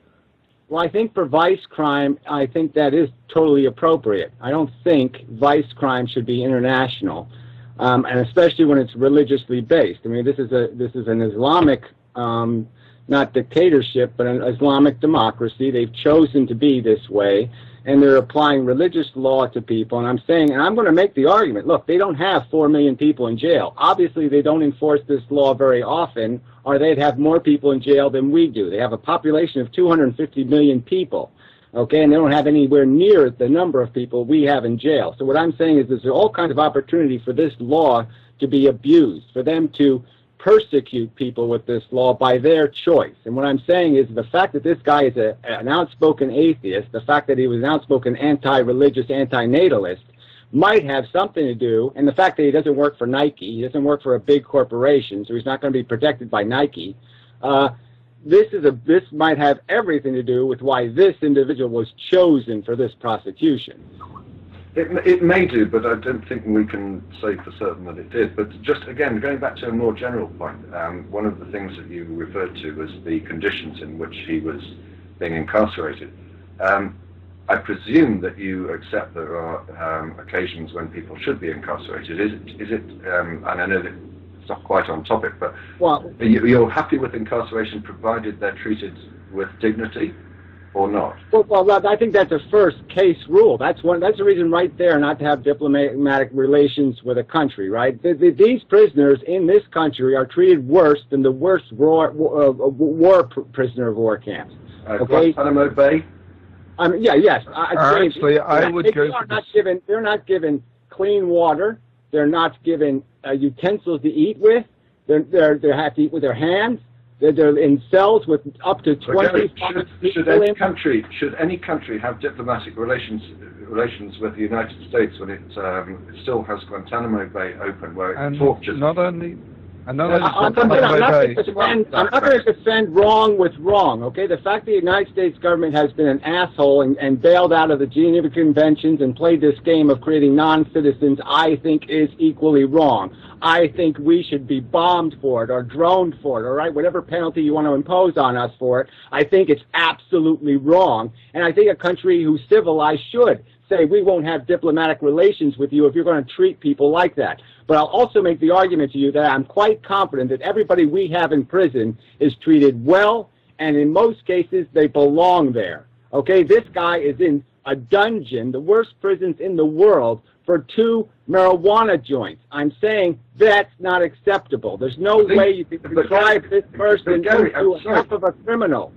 S6: Well, I think for vice crime, I think that is totally appropriate. I don't think vice crime should be international, and especially when it's religiously based. I mean, this is an Islamic, not dictatorship, but an Islamic democracy. They've chosen to be this way, and they're applying religious law to people. And I'm saying, and I'm going to make the argument, look, they don't have 4 million people in jail. Obviously, they don't enforce this law very often, or they'd have more people in jail than we do. They have a population of 250 million people, okay, and they don't have anywhere near the number of people we have in jail. So what I'm saying is there's all kinds of opportunity for this law to be abused, for them to persecute people with this law by their choice. And what I'm saying is the fact that this guy is an outspoken atheist, the fact that he was an outspoken anti-religious, anti-natalist, might have something to do, and the fact that he doesn't work for Nike, he doesn't work for a big corporation, so he's not going to be protected by Nike, this might have everything to do with why this individual was chosen for this prosecution.
S1: It may do, but I don't think we can say for certain that it did. But just again, going back to a more general point, one of the things that you referred to was the conditions in which he was being incarcerated. I presume that you accept there are occasions when people should be incarcerated. Is it? And I know that it's not quite on topic, but you're happy with incarceration provided they're treated with dignity? Or not?
S6: Well, I think that's a first case rule. That's the reason right there not to have diplomatic relations with a country, right? These prisoners in this country are treated worse than the worst prisoner of war camps. Okay?
S1: Guantanamo Bay?
S6: Yes.
S2: Actually, I would go.
S6: They're not given clean water. They're not given utensils to eat with. They have to eat with their hands. They're in cells with up to 20.
S1: Should any country have diplomatic relations with the United States when it still has Guantanamo Bay open, where it tortures?
S2: Not only. I'm not
S6: going to defend wrong with wrong, okay? The fact that the United States government has been an asshole and bailed out of the Geneva Conventions and played this game of creating non-citizens, I think is equally wrong. I think we should be bombed for it or droned for it, all right? Whatever penalty you want to impose on us for it, I think it's absolutely wrong. And I think a country who's civilized should say, we won't have diplomatic relations with you if you're going to treat people like that. But I'll also make the argument to you that I'm quite confident that everybody we have in prison is treated well, and in most cases, they belong there. Okay, this guy is in a dungeon, the worst prisons in the world, for 2 marijuana joints. I'm saying that's not acceptable. There's no way you can describe this person into half of a criminal.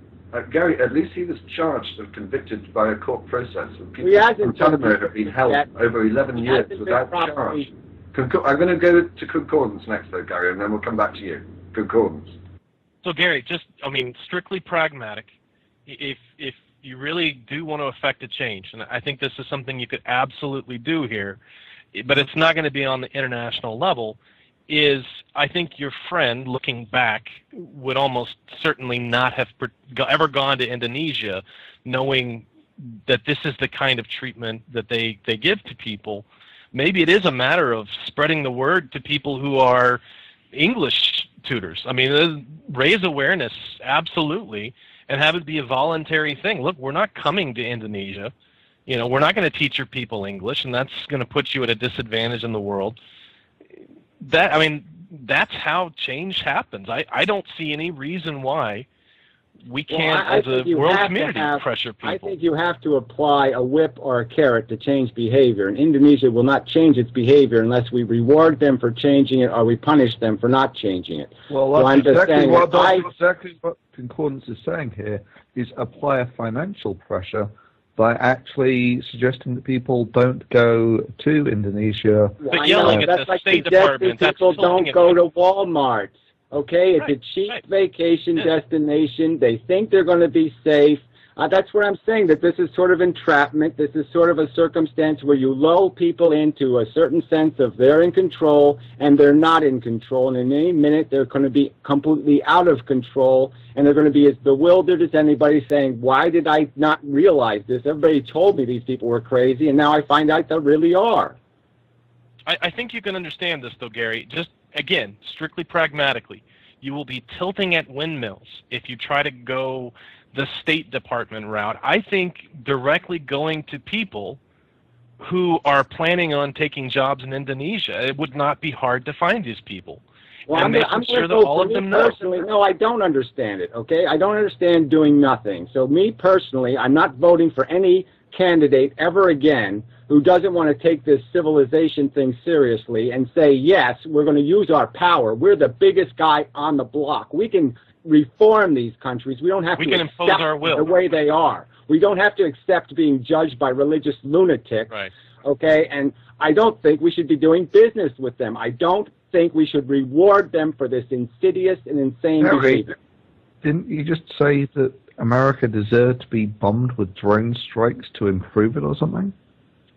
S1: Gary, at least he was charged and convicted by a court process.
S6: He hasn't
S1: been held over 11 years without charge. I'm going to go to concordance next, though, Gary, and then we'll come back to you. Concordance.
S3: So, Gary, strictly pragmatic. If you really do want to affect a change, and I think this is something you could absolutely do here, but it's not going to be on the international level, is I think your friend, looking back, would almost certainly not have ever gone to Indonesia knowing that this is the kind of treatment that they give to people. Maybe it is a matter of spreading the word to people who are English tutors. I mean, raise awareness, absolutely, and have it be a voluntary thing. Look, we're not coming to Indonesia. You know, we're not going to teach your people English, and that's going to put you at a disadvantage in the world. That's how change happens. I don't see any reason why we can't, as a world community, pressure people.
S6: I think you have to apply a whip or a carrot to change behavior, and Indonesia will not change its behavior unless we reward them for changing it or we punish them for not changing it.
S2: Well, that's exactly what Concordance is saying here, is apply a financial pressure by actually suggesting that people don't go to Indonesia.
S3: But yelling at the State Department, that's
S6: people don't go to Walmart. Okay, it's
S3: Right,
S6: a cheap
S3: right.
S6: vacation
S3: Yeah.
S6: destination. They think they're going to be safe. That's where I'm saying that this is sort of entrapment. This is sort of a circumstance where you lull people into a certain sense of they're in control and they're not in control. And in any minute, they're going to be completely out of control. And they're going to be as bewildered as anybody saying, why did I not realize this? Everybody told me these people were crazy. And now I find out they really are.
S3: I think you can understand this, though, Gary. Just, again, strictly pragmatically, you will be tilting at windmills if you try to go the State Department route. I think directly going to people who are planning on taking jobs in Indonesia, it would not be hard to find these people.
S6: Well,
S3: and
S6: I'm
S3: making sure that
S6: go
S3: all
S6: for
S3: of
S6: me
S3: them know.
S6: personally. No, I don't understand it, okay? I don't understand doing nothing. So me personally, I'm not voting for any candidate ever again who doesn't want to take this civilization thing seriously and say, yes, we're going to use our power. We're the biggest guy on the block. We can reform these countries. We don't have
S3: We
S6: to
S3: can
S6: accept
S3: impose our will.
S6: the way they are. We don't have to accept being judged by religious lunatics,
S3: Right.
S6: okay? And I don't think we should be doing business with them. I don't think we should reward them for this insidious and insane
S2: Harry,
S6: behavior.
S2: didn't you just say that America deserved to be bombed with drone strikes to improve it or something?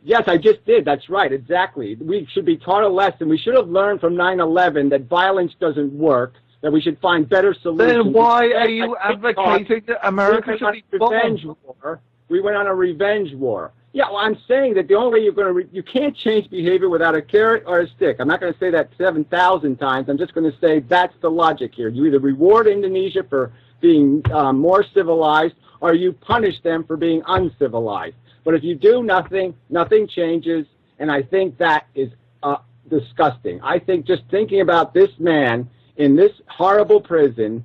S6: Yes, I just did. That's right, exactly. We should be taught a lesson. We should have learned from 9/11 that violence doesn't work, that we should find better solutions.
S2: Then why are you advocating that America should be bombed?
S6: We went on a revenge war. Yeah, well, I'm saying that the only way you're going to, you can't change behavior without a carrot or a stick. I'm not going to say that 7,000 times. I'm just going to say that's the logic here. You either reward Indonesia for being more civilized, or you punish them for being uncivilized. But if you do nothing, nothing changes, and I think that is disgusting. I think just thinking about this man in this horrible prison,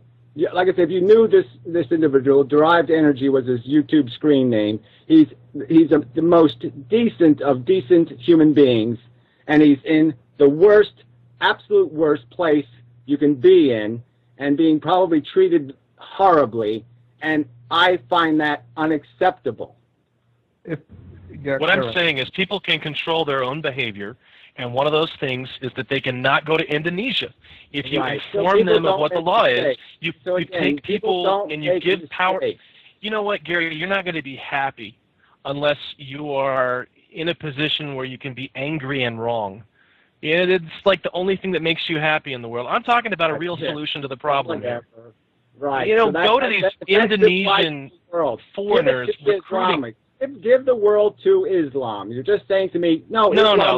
S6: like I said, if you knew this individual, Derived Energy was his YouTube screen name. He's the most decent of decent human beings, and he's in the worst, absolute worst place you can be in, and being probably treated horribly, and I find that unacceptable.
S3: What I'm saying is people can control their own behavior, and one of those things is that they cannot go to Indonesia. If you inform them of what the law is, you take people and you give power. You know what, Gary, you're not going to be happy unless you are in a position where you can be angry and wrong. It's like the only thing that makes you happy in the world. I'm talking about a real solution to the problem here.
S6: Right.
S3: You know,
S6: So
S3: go to these Indonesian foreigners recruiting.
S6: Give the world to Islam. You're just saying to me, no.
S3: No,
S6: Islam,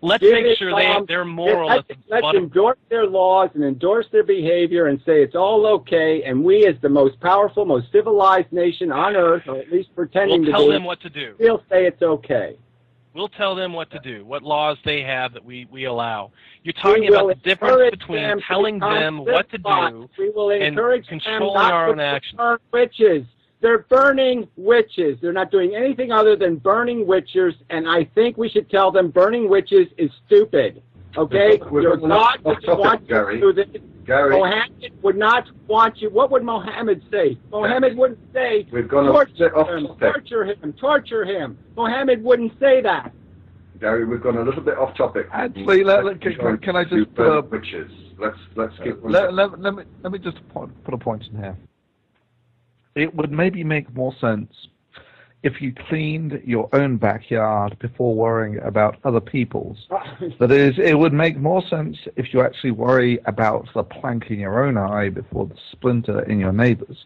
S3: let's make sure they're moral.
S6: Let's endorse their laws and endorse their behavior and say it's all okay. And we, as the most powerful, most civilized nation on earth, or at least pretending to be,
S3: we'll tell them what to do.
S6: We'll say it's okay.
S3: We'll tell them what to do, what laws they have that we allow. You're talking about the difference between telling them what to do and controlling our own actions.
S6: Witches. They're burning witches. They're not doing anything other than burning witches, and I think we should tell them burning witches is stupid. Okay? Your God doesn't want you to do this. Mohammed would not want you. What would Mohammed say? Mohammed wouldn't say, torture him. Mohammed wouldn't say that.
S1: Gary, we've gone a little bit off topic.
S2: Actually, can I just
S1: witches? Let's keep.
S2: Let me just put a point in here. It would maybe make more sense if you cleaned your own backyard before worrying about other people's. That is, it would make more sense if you actually worry about the plank in your own eye before the splinter in your neighbor's.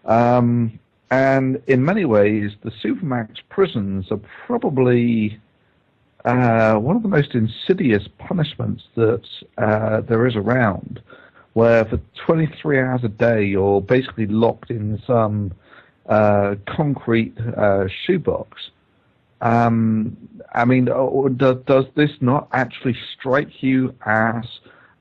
S2: And in many ways, the Supermax prisons are probably one of the most insidious punishments that there is around, where for 23 hours a day you're basically locked in some concrete shoebox. I mean, does this not actually strike you as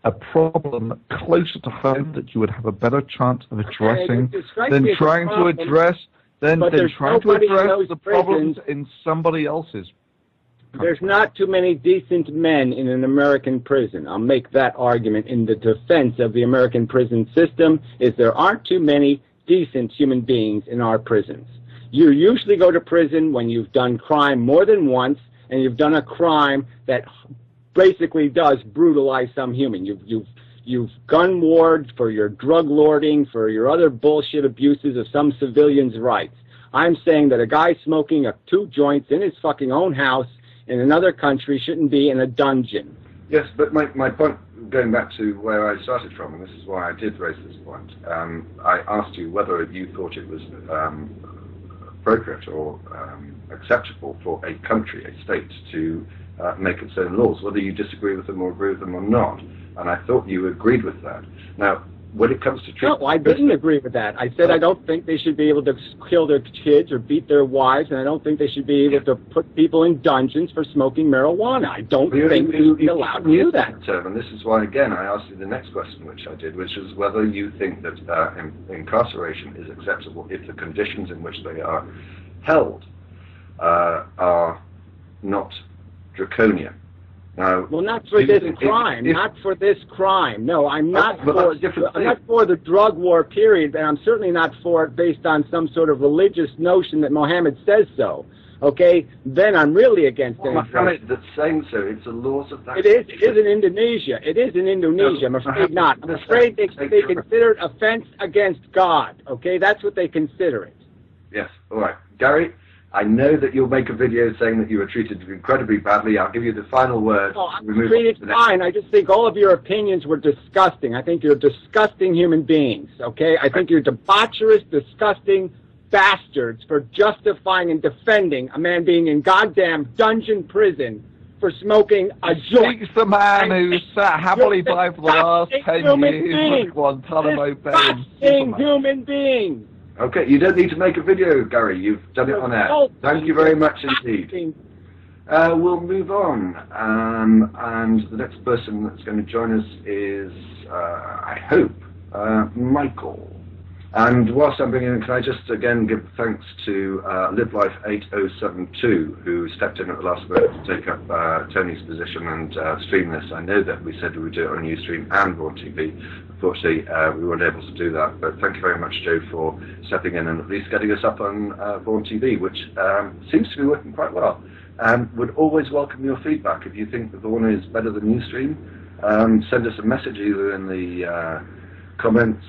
S2: a problem closer to home that you would have a better chance of addressing than trying to address the problems in somebody else's?
S6: There's not too many decent men in an American prison. I'll make that argument in the defense of the American prison system, is there aren't too many decent human beings in our prisons. You usually go to prison when you've done crime more than once, and you've done a crime that basically does brutalize some human. You've gun warred for your drug lording, for your other bullshit abuses of some civilians' rights. I'm saying that a guy smoking 2 joints in his fucking own house in another country shouldn't be in a dungeon.
S1: Yes, but my point, going back to where I started from, and this is why I did raise this point, I asked you whether you thought it was appropriate or acceptable for a country, a state, to make its own laws, whether you disagree with them or agree with them or not. And I thought you agreed with that. Now, when it comes to treatment...
S6: No, I didn't agree with that. I said I don't think they should be able to kill their kids or beat their wives, and I don't think they should be able to put people in dungeons for smoking marijuana. I don't think they should be allowed to do that.
S1: Term, and this is why, again, I asked you the next question, which I did, which is whether you think that incarceration is acceptable if the conditions in which they are held are not draconian. Now,
S6: well, not for this crime. Not for this crime. No, I'm not for. I'm not for the drug war period, and I'm certainly not for it based on some sort of religious notion that Mohammed says so. Okay, then I'm really against it.
S1: Mohammed that's saying so. It's the laws of that.
S6: It is. It is in Indonesia. It is in Indonesia. I'm afraid not. I'm afraid they consider it offense against God. Okay, that's what they consider it.
S1: Yes. All right, Gary. I know that you'll make a video saying that you were treated incredibly badly. I'll give you the final word.
S6: Oh, I'm treated fine. I just think all of your opinions were disgusting. I think you're disgusting human beings, okay? I think you're debaucherous, disgusting bastards for justifying and defending a man being in goddamn dungeon prison for smoking a joint.
S2: Speaks the man who's sat happily by for the last 10 years with Guantanamo Bay.
S6: Disgusting human beings.
S1: Okay, you don't need to make a video, Gary. You've done it on air. Thank you very much indeed. We'll move on. And the next person that's going to join us is, I hope, Michael. And whilst I'm bringing in, can I just again give thanks to LiveLife8072, who stepped in at the last minute to take up Tony's position and stream this. I know that we said we would do it on Ustream and Vaughan TV. Unfortunately, we weren't able to do that. But thank you very much, Joe, for stepping in and at least getting us up on Vaughan TV, which seems to be working quite well. Would always welcome your feedback. If you think that Vaughan is better than Ustream, send us a message either in the comments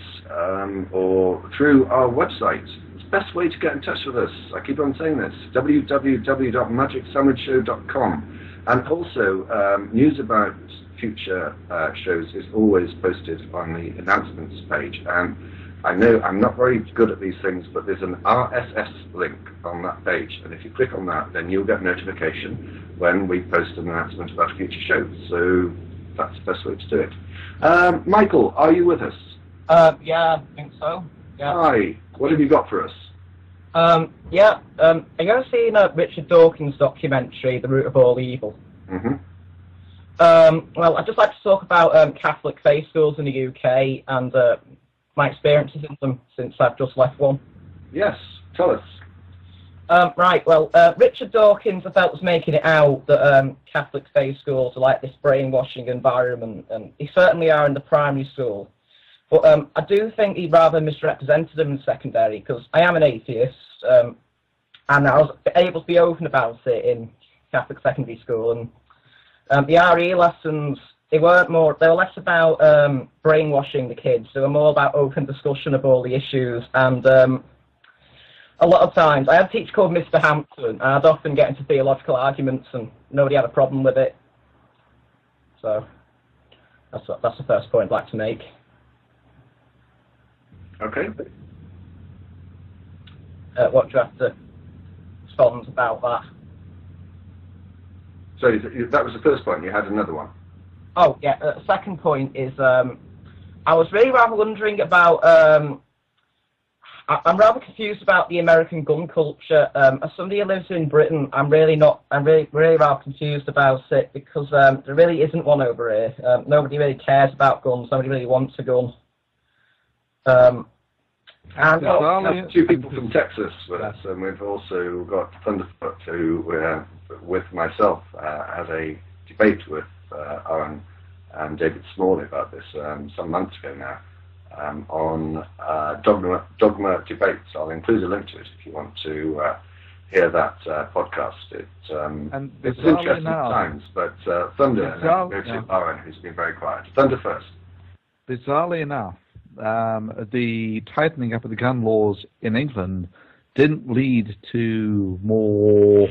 S1: or through our website. It's the best way to get in touch with us. I keep on saying this, www.magicsandwichshow.com. And also, news about future shows is always posted on the announcements page. And I know I'm not very good at these things, but there's an RSS link on that page. And if you click on that, then you'll get notification when we post an announcement about future shows. So that's the best way to do it. Michael, are you with us?
S7: Yeah, I think so. Yeah.
S1: Hi. What have you got for us?
S7: Yeah. Have you ever seen Richard Dawkins' documentary, The Root of All Evil?
S1: Mm-hmm.
S7: Well, I'd just like to talk about Catholic faith schools in the UK and my experiences in them since I've just left one.
S1: Yes. Tell us.
S7: Right, well, Richard Dawkins, I felt, was making it out that Catholic faith schools are like this brainwashing environment, and they certainly are in the primary school. But I do think he rather misrepresented them in secondary, because I am an atheist, and I was able to be open about it in Catholic secondary school. And the RE lessons, they were less about brainwashing the kids. They were more about open discussion of all the issues. And a lot of times, I had a teacher called Mr. Hampton, and I'd often get into theological arguments, and nobody had a problem with it. So that's the first point I'd like to make.
S1: Okay.
S7: What do you have to respond about that?
S1: So that was the first point. You had another one.
S7: Oh, yeah. The second point is I was really rather wondering about... I'm rather confused about the American gun culture. As somebody who lives in Britain, I'm really rather confused about it, because there really isn't one over here. Nobody really cares about guns. Nobody really wants a gun.
S1: And two people from Texas with us, and we've also got Thunderfoot, who, with myself, had a debate with Aaron and David Smalley about this some months ago now. on dogma debates. I'll include a link to it if you want to hear that podcast. It's interesting times, but Thunder, and then go to Aaron, who's been very quiet. Thunder first.
S2: Bizarrely enough, the tightening up of the gun laws in England didn't lead to more,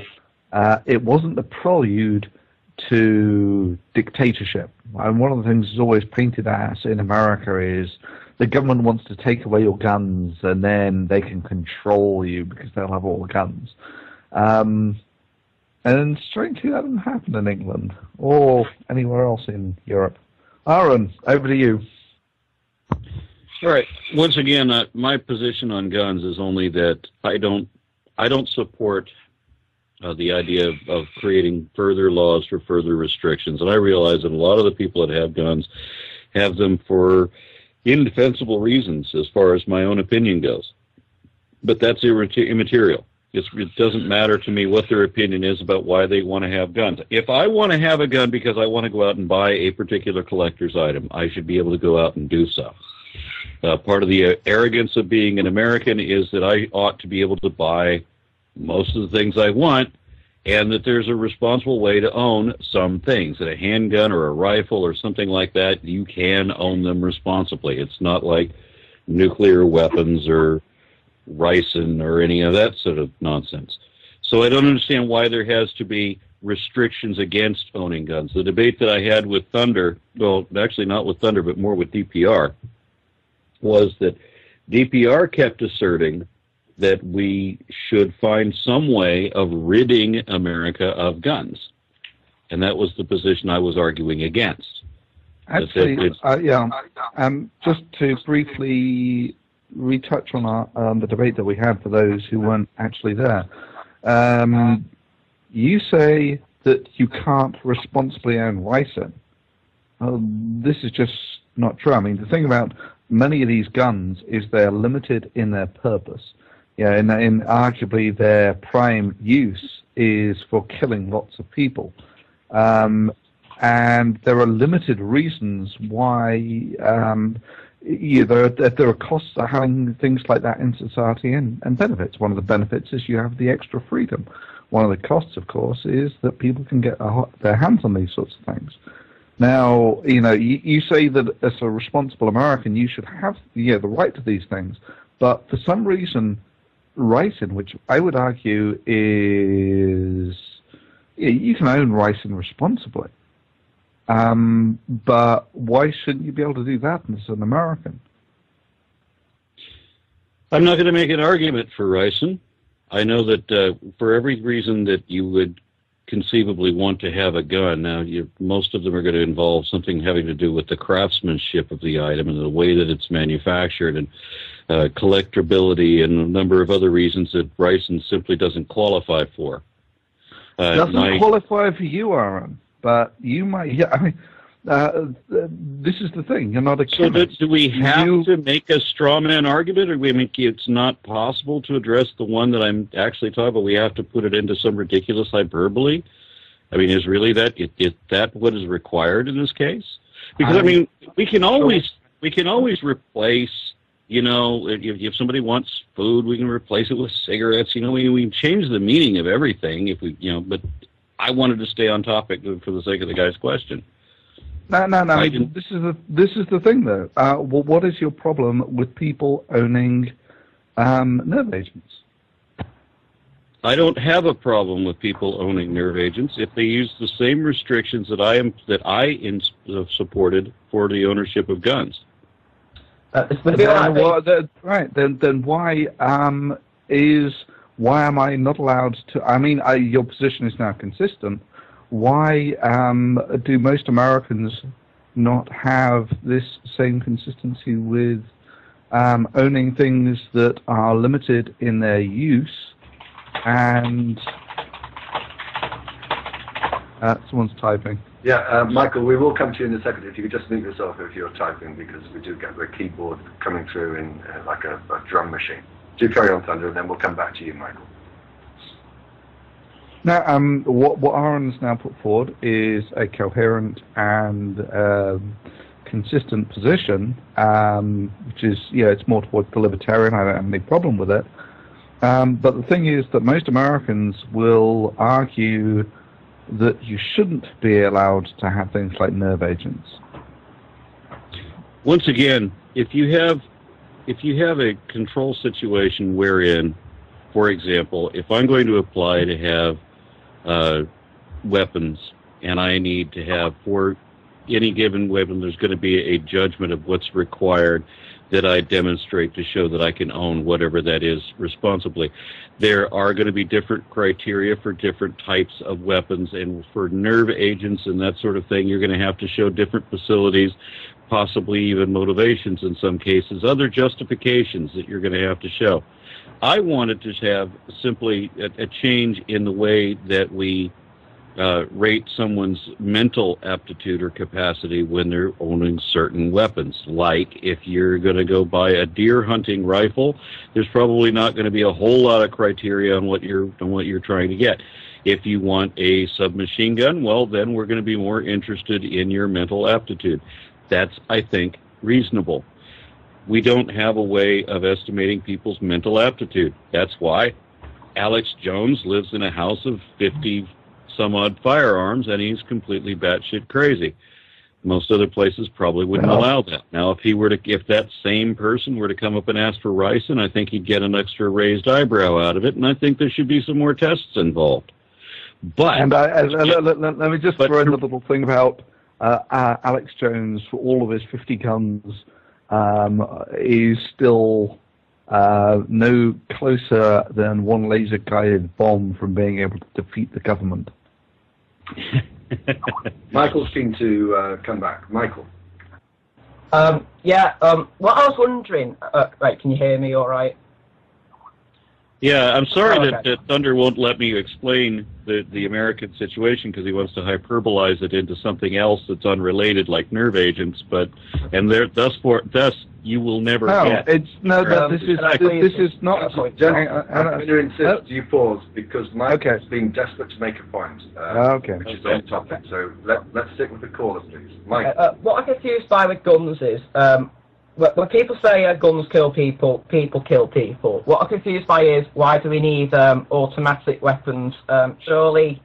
S2: it wasn't the prelude to dictatorship. And one of the things that's always painted as in America is the government wants to take away your guns and then they can control you because they'll have all the guns. And strangely, that didn't happen in England or anywhere else in Europe. Aaron, over to you.
S4: All right. Once again, my position on guns is only that I don't support the idea of creating further laws for further restrictions. And I realize that a lot of the people that have guns have them for indefensible reasons, as far as my own opinion goes. But that's immaterial. It doesn't matter to me what their opinion is about why they want to have guns. If I want to have a gun because I want to go out and buy a particular collector's item, I should be able to go out and do so. Part of the arrogance of being an American is that I ought to be able to buy most of the things I want, and that there's a responsible way to own some things. That a handgun or a rifle or something like that, you can own them responsibly. It's not like nuclear weapons or ricin or any of that sort of nonsense. So I don't understand why there has to be restrictions against owning guns. The debate that I had with Thunder, well, actually not with Thunder, but more with DPR, was that DPR kept asserting that we should find some way of ridding America of guns. And that was the position I was arguing against.
S2: Actually, just to briefly retouch on the debate that we had for those who weren't actually there. You say that you can't responsibly own ricin. This is just not true. I mean, the thing about many of these guns is they're limited in their purpose. Yeah, in arguably their prime use is for killing lots of people. And there are limited reasons why there are costs of having things like that in society and benefits. One of the benefits is you have the extra freedom. One of the costs, of course, is that people can get their hands on these sorts of things. Now, you say that as a responsible American, you should have the right to these things, but for some reason, ricin, which I would argue is you can own ricin responsibly, but why shouldn't you be able to do that as an American?
S4: I'm not going to make an argument for ricin. I know that for every reason that you would conceivably want to have a gun, now most of them are going to involve something having to do with the craftsmanship of the item and the way that it's manufactured and collectability and a number of other reasons that ricin simply doesn't qualify for.
S2: Doesn't qualify for you, Aaron, but you might. Yeah, I mean, this is the thing. You're not a chemist.
S4: So do we have to make a straw man argument, or we make it's not possible to address the one that I'm actually talking about? We have to put it into some ridiculous hyperbole. I mean, is really that what is required in this case? Because I mean, we can always replace. If somebody wants food, we can replace it with cigarettes. We can change the meaning of everything if we, but I wanted to stay on topic for the sake of the guy's question.
S2: No. I mean, this is the thing, though. Well, what is your problem with people owning nerve agents?
S4: I don't have a problem with people owning nerve agents if they use the same restrictions that I supported for the ownership of guns.
S2: Right. Then why am I not allowed to? I mean, your position is now consistent. Why do most Americans not have this same consistency with owning things that are limited in their use? And someone's typing.
S1: Yeah, Michael, we will come to you in a second. If you could just mute yourself if you're typing, because we do get the keyboard coming through in like a drum machine. Do carry on, Thunder, and then we'll come back to you, Michael.
S2: Now, what Aaron's now put forward is a coherent and consistent position, which is, it's more towards the libertarian. I don't have any problem with it. But the thing is that most Americans will argue that you shouldn't be allowed to have things like nerve agents.
S4: Once again, if you have a control situation wherein, for example, if I'm going to apply to have weapons, and I need to have, for any given weapon, there's going to be a judgment of what's required that I demonstrate to show that I can own whatever that is responsibly. There are going to be different criteria for different types of weapons, and for nerve agents and that sort of thing, you're going to have to show different facilities, possibly even motivations in some cases, other justifications that you're going to have to show. I wanted to have simply a change in the way that we rate someone's mental aptitude or capacity when they're owning certain weapons. Like, if you're going to go buy a deer hunting rifle, there's probably not going to be a whole lot of criteria on what you're trying to get. If you want a submachine gun, well, then we're going to be more interested in your mental aptitude. That's, I think, reasonable. We don't have a way of estimating people's mental aptitude. That's why Alex Jones lives in a house of 50 some odd firearms, and he's completely batshit crazy. Most other places probably wouldn't allow that. Now, if that same person were to come up and ask for ricin, I think he'd get an extra raised eyebrow out of it, and I think there should be some more tests involved. But
S2: let me just throw in a little thing about Alex Jones. For all of his 50 guns, is still no closer than one laser-guided bomb from being able to defeat the government.
S1: Michael's keen to come back. Michael.
S7: What I was wondering, right, can you hear me all right?
S4: Yeah, I'm sorry that Thunder won't let me explain the American situation because he wants to hyperbolize it into something else that's unrelated, like nerve agents. Thus you will never get.
S2: This is not.
S1: I'm going to insist you pause because Michael's being desperate to make a point, which is on topic. So let's stick with the caller, please. Mike.
S7: What I'm confused by with guns is. When people say guns kill people, people kill people. What I'm confused by is why do we need automatic weapons? Surely,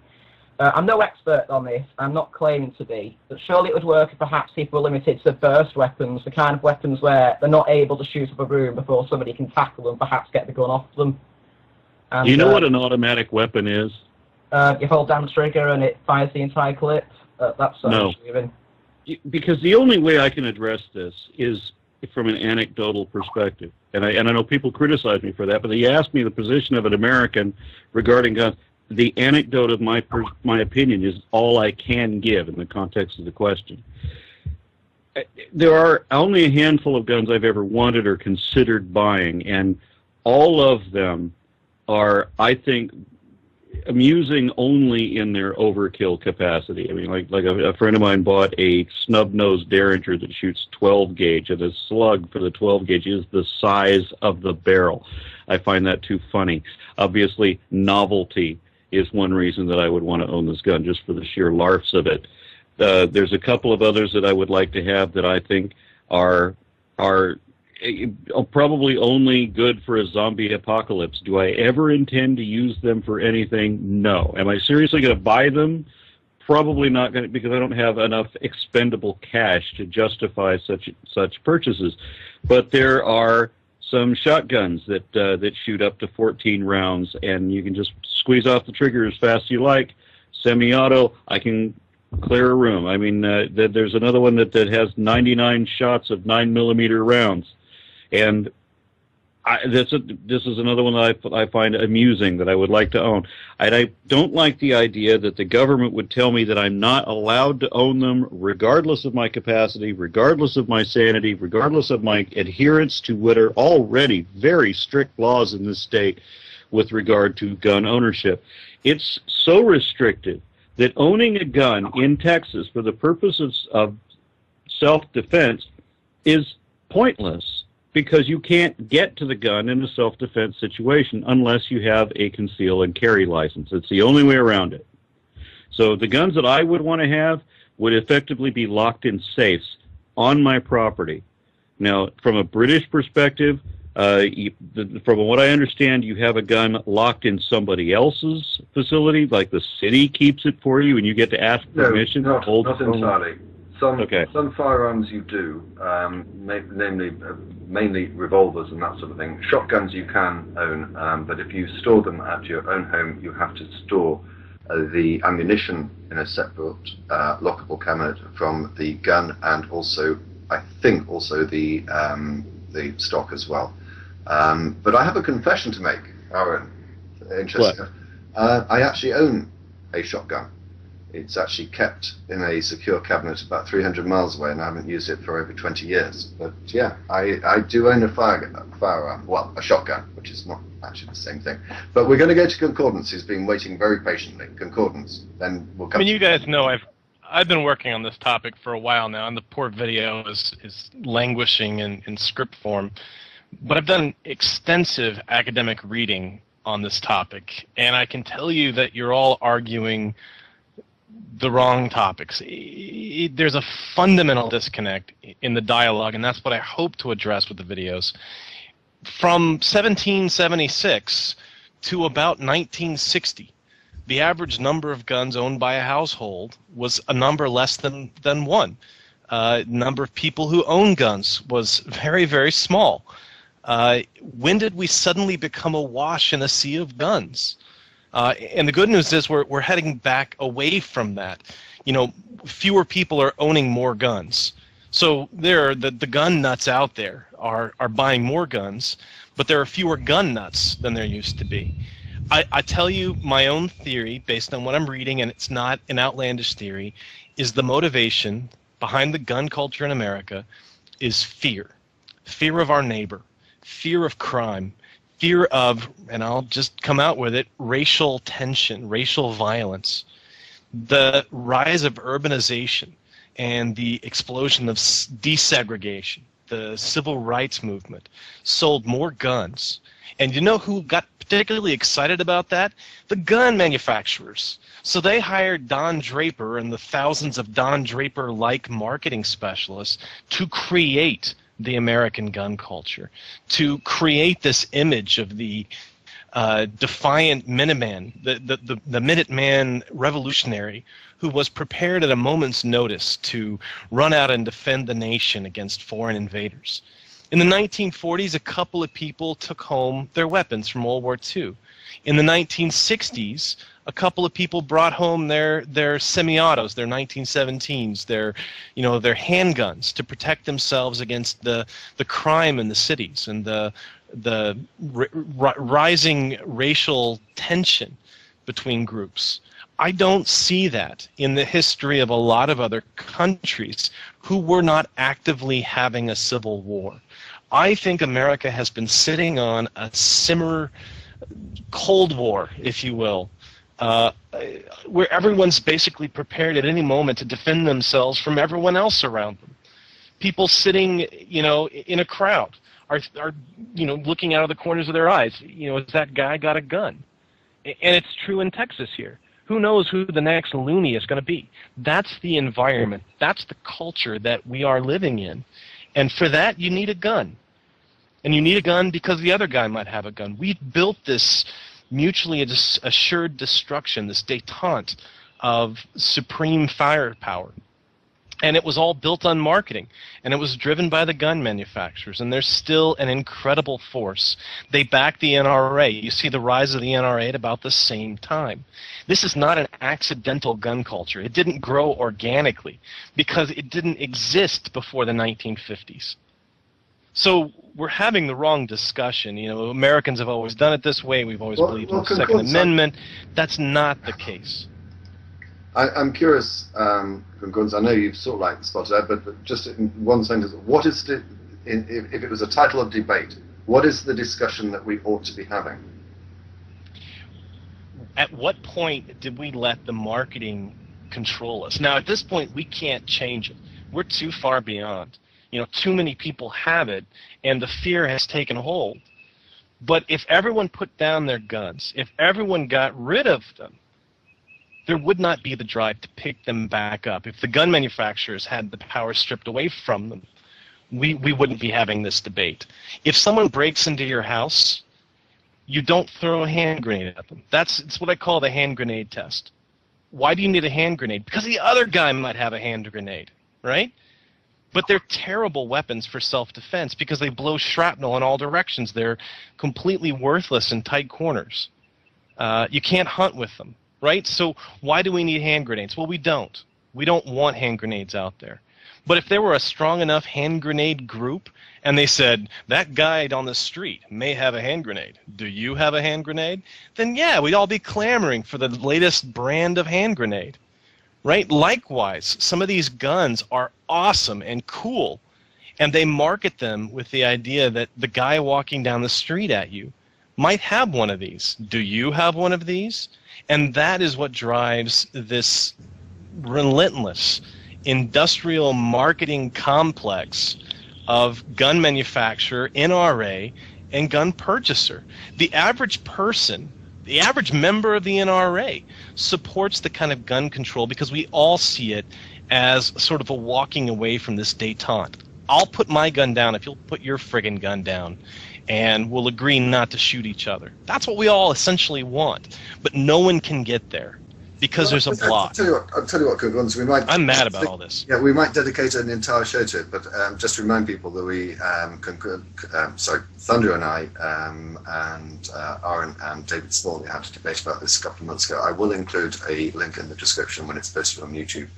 S7: I'm no expert on this, I'm not claiming to be, but surely it would work if perhaps people were limited to burst weapons, the kind of weapons where they're not able to shoot up a room before somebody can tackle them, perhaps get the gun off them. And,
S4: do you know what an automatic weapon is?
S7: You hold down the trigger and it fires the entire clip. That's
S4: no. Because the only way I can address this is from an anecdotal perspective. And I know people criticize me for that, but they ask me the position of an American regarding guns. The anecdote of my opinion is all I can give in the context of the question. There are only a handful of guns I've ever wanted or considered buying, and all of them are, I think, amusing only in their overkill capacity. I mean, like a friend of mine bought a snub-nosed Derringer that shoots 12 gauge, and the slug for the 12 gauge is the size of the barrel. I find that too funny. Obviously, novelty is one reason that I would want to own this gun, just for the sheer larfs of it. There's a couple of others that I would like to have that I think are probably only good for a zombie apocalypse. Do I ever intend to use them for anything? No. Am I seriously going to buy them? Probably not going to, because I don't have enough expendable cash to justify such purchases. But there are some shotguns that shoot up to 14 rounds, and you can just squeeze off the trigger as fast as you like. Semi-auto, I can clear a room. I mean, there's another one that has 99 shots of 9mm rounds. And this is another one that I find amusing that I would like to own. And I don't like the idea that the government would tell me that I'm not allowed to own them regardless of my capacity, regardless of my sanity, regardless of my adherence to what are already very strict laws in this state with regard to gun ownership. It's so restricted that owning a gun in Texas for the purpose of self-defense is pointless, because you can't get to the gun in a self-defense situation unless you have a conceal and carry license. It's the only way around it. So the guns that I would want to have would effectively be locked in safes on my property. Now, from a British perspective, from what I understand, you have a gun locked in somebody else's facility, like the city keeps it for you, and you get to ask permission
S1: no,
S4: to hold
S1: not entirely.
S4: Okay.
S1: Some firearms you do, namely mainly revolvers and that sort of thing. Shotguns you can own, but if you store them at your own home, you have to store the ammunition in a separate lockable cabinet from the gun, and also, I think, also the stock as well. But I have a confession to make, Aaron. Interesting. I actually own a shotgun. It's actually kept in a secure cabinet about 300 miles away, and I haven't used it for over 20 years. But yeah, I do own a firearm, well, a shotgun, which is not actually the same thing. But we're going to go to concordance. He's been waiting very patiently. Concordance. Then we'll come.
S3: I mean, you guys know I've been working on this topic for a while now, and the poor video is languishing in script form. But I've done extensive academic reading on this topic, and I can tell you that you're all arguing the wrong topics. There's a fundamental disconnect in the dialogue, and that's what I hope to address with the videos. From 1776 to about 1960, the average number of guns owned by a household was a number less than one. Number of people who own guns was very, very small. When did we suddenly become awash in a sea of guns? And the good news is we're heading back away from that. You know, fewer people are owning more guns. So the gun nuts out there are buying more guns, but there are fewer gun nuts than there used to be. I tell you my own theory, based on what I'm reading, and it's not an outlandish theory, is the motivation behind the gun culture in America is fear. Fear of our neighbor, fear of crime, fear of, and I'll just come out with it, racial tension, racial violence. The rise of urbanization and the explosion of desegregation, the civil rights movement, sold more guns. And you know who got particularly excited about that? The gun manufacturers. So they hired Don Draper and the thousands of Don Draper-like marketing specialists to create the American gun culture, to create this image of the defiant Minuteman, the Minuteman revolutionary who was prepared at a moment's notice to run out and defend the nation against foreign invaders. In the 1940s, a couple of people took home their weapons from World War II. In the 1960s, a couple of people brought home their semi-autos, their 1917s, their handguns to protect themselves against the crime in the cities and the rising racial tension between groups. I don't see that in the history of a lot of other countries who were not actively having a civil war. I think America has been sitting on a simmer Cold War, if you will, where everyone's basically prepared at any moment to defend themselves from everyone else around them. People sitting, in a crowd are looking out of the corners of their eyes. Has that guy got a gun? And it's true in Texas here. Who knows who the next loony is going to be? That's the environment. That's the culture that we are living in. And for that, you need a gun. And you need a gun because the other guy might have a gun. We've built this mutually assured destruction, this détente of supreme firepower. And it was all built on marketing. And it was driven by the gun manufacturers. And they're still an incredible force. They back the NRA. You see the rise of the NRA at about the same time. This is not an accidental gun culture. It didn't grow organically because it didn't exist before the 1950s. So we're having the wrong discussion. Americans have always done it this way. We've always believed in the Second Amendment. That's not the case.
S1: I'm curious, Concordance, I know you've sort of like spotted that, but just in one sentence, what is if it was a title of debate, what is the discussion that we ought to be having?
S3: At what point did we let the marketing control us? Now, at this point, we can't change it. We're too far beyond. Too many people have it, and the fear has taken hold. But if everyone put down their guns, if everyone got rid of them, there would not be the drive to pick them back up. If the gun manufacturers had the power stripped away from them, we wouldn't be having this debate. If someone breaks into your house, you don't throw a hand grenade at them. It's what I call the hand grenade test. Why do you need a hand grenade? Because the other guy might have a hand grenade, right? But they're terrible weapons for self-defense because they blow shrapnel in all directions. They're completely worthless in tight corners. You can't hunt with them, right? So why do we need hand grenades? Well, we don't. We don't want hand grenades out there. But if there were a strong enough hand grenade group and they said, that guy on the street may have a hand grenade, do you have a hand grenade? Then yeah, we'd all be clamoring for the latest brand of hand grenade, right? Likewise, some of these guns are awesome and cool, and they market them with the idea that the guy walking down the street at you might have one of these. Do you have one of these? And that is what drives this relentless industrial marketing complex of gun manufacturer, NRA, and gun purchaser. The average person, the average member of the NRA supports the kind of gun control because we all see it as sort of a walking away from this détente. I'll put my gun down if you'll put your friggin' gun down, and we'll agree not to shoot each other. That's what we all essentially want, but no one can get there because there's a block.
S1: I'll tell you what, Kunguns, we might.
S3: I'm mad about all this.
S1: Yeah, we might dedicate an entire show to it, but just to remind people that we, Thunder and I, and Aaron and David Small had a debate about this a couple of months ago. I will include a link in the description when it's posted on YouTube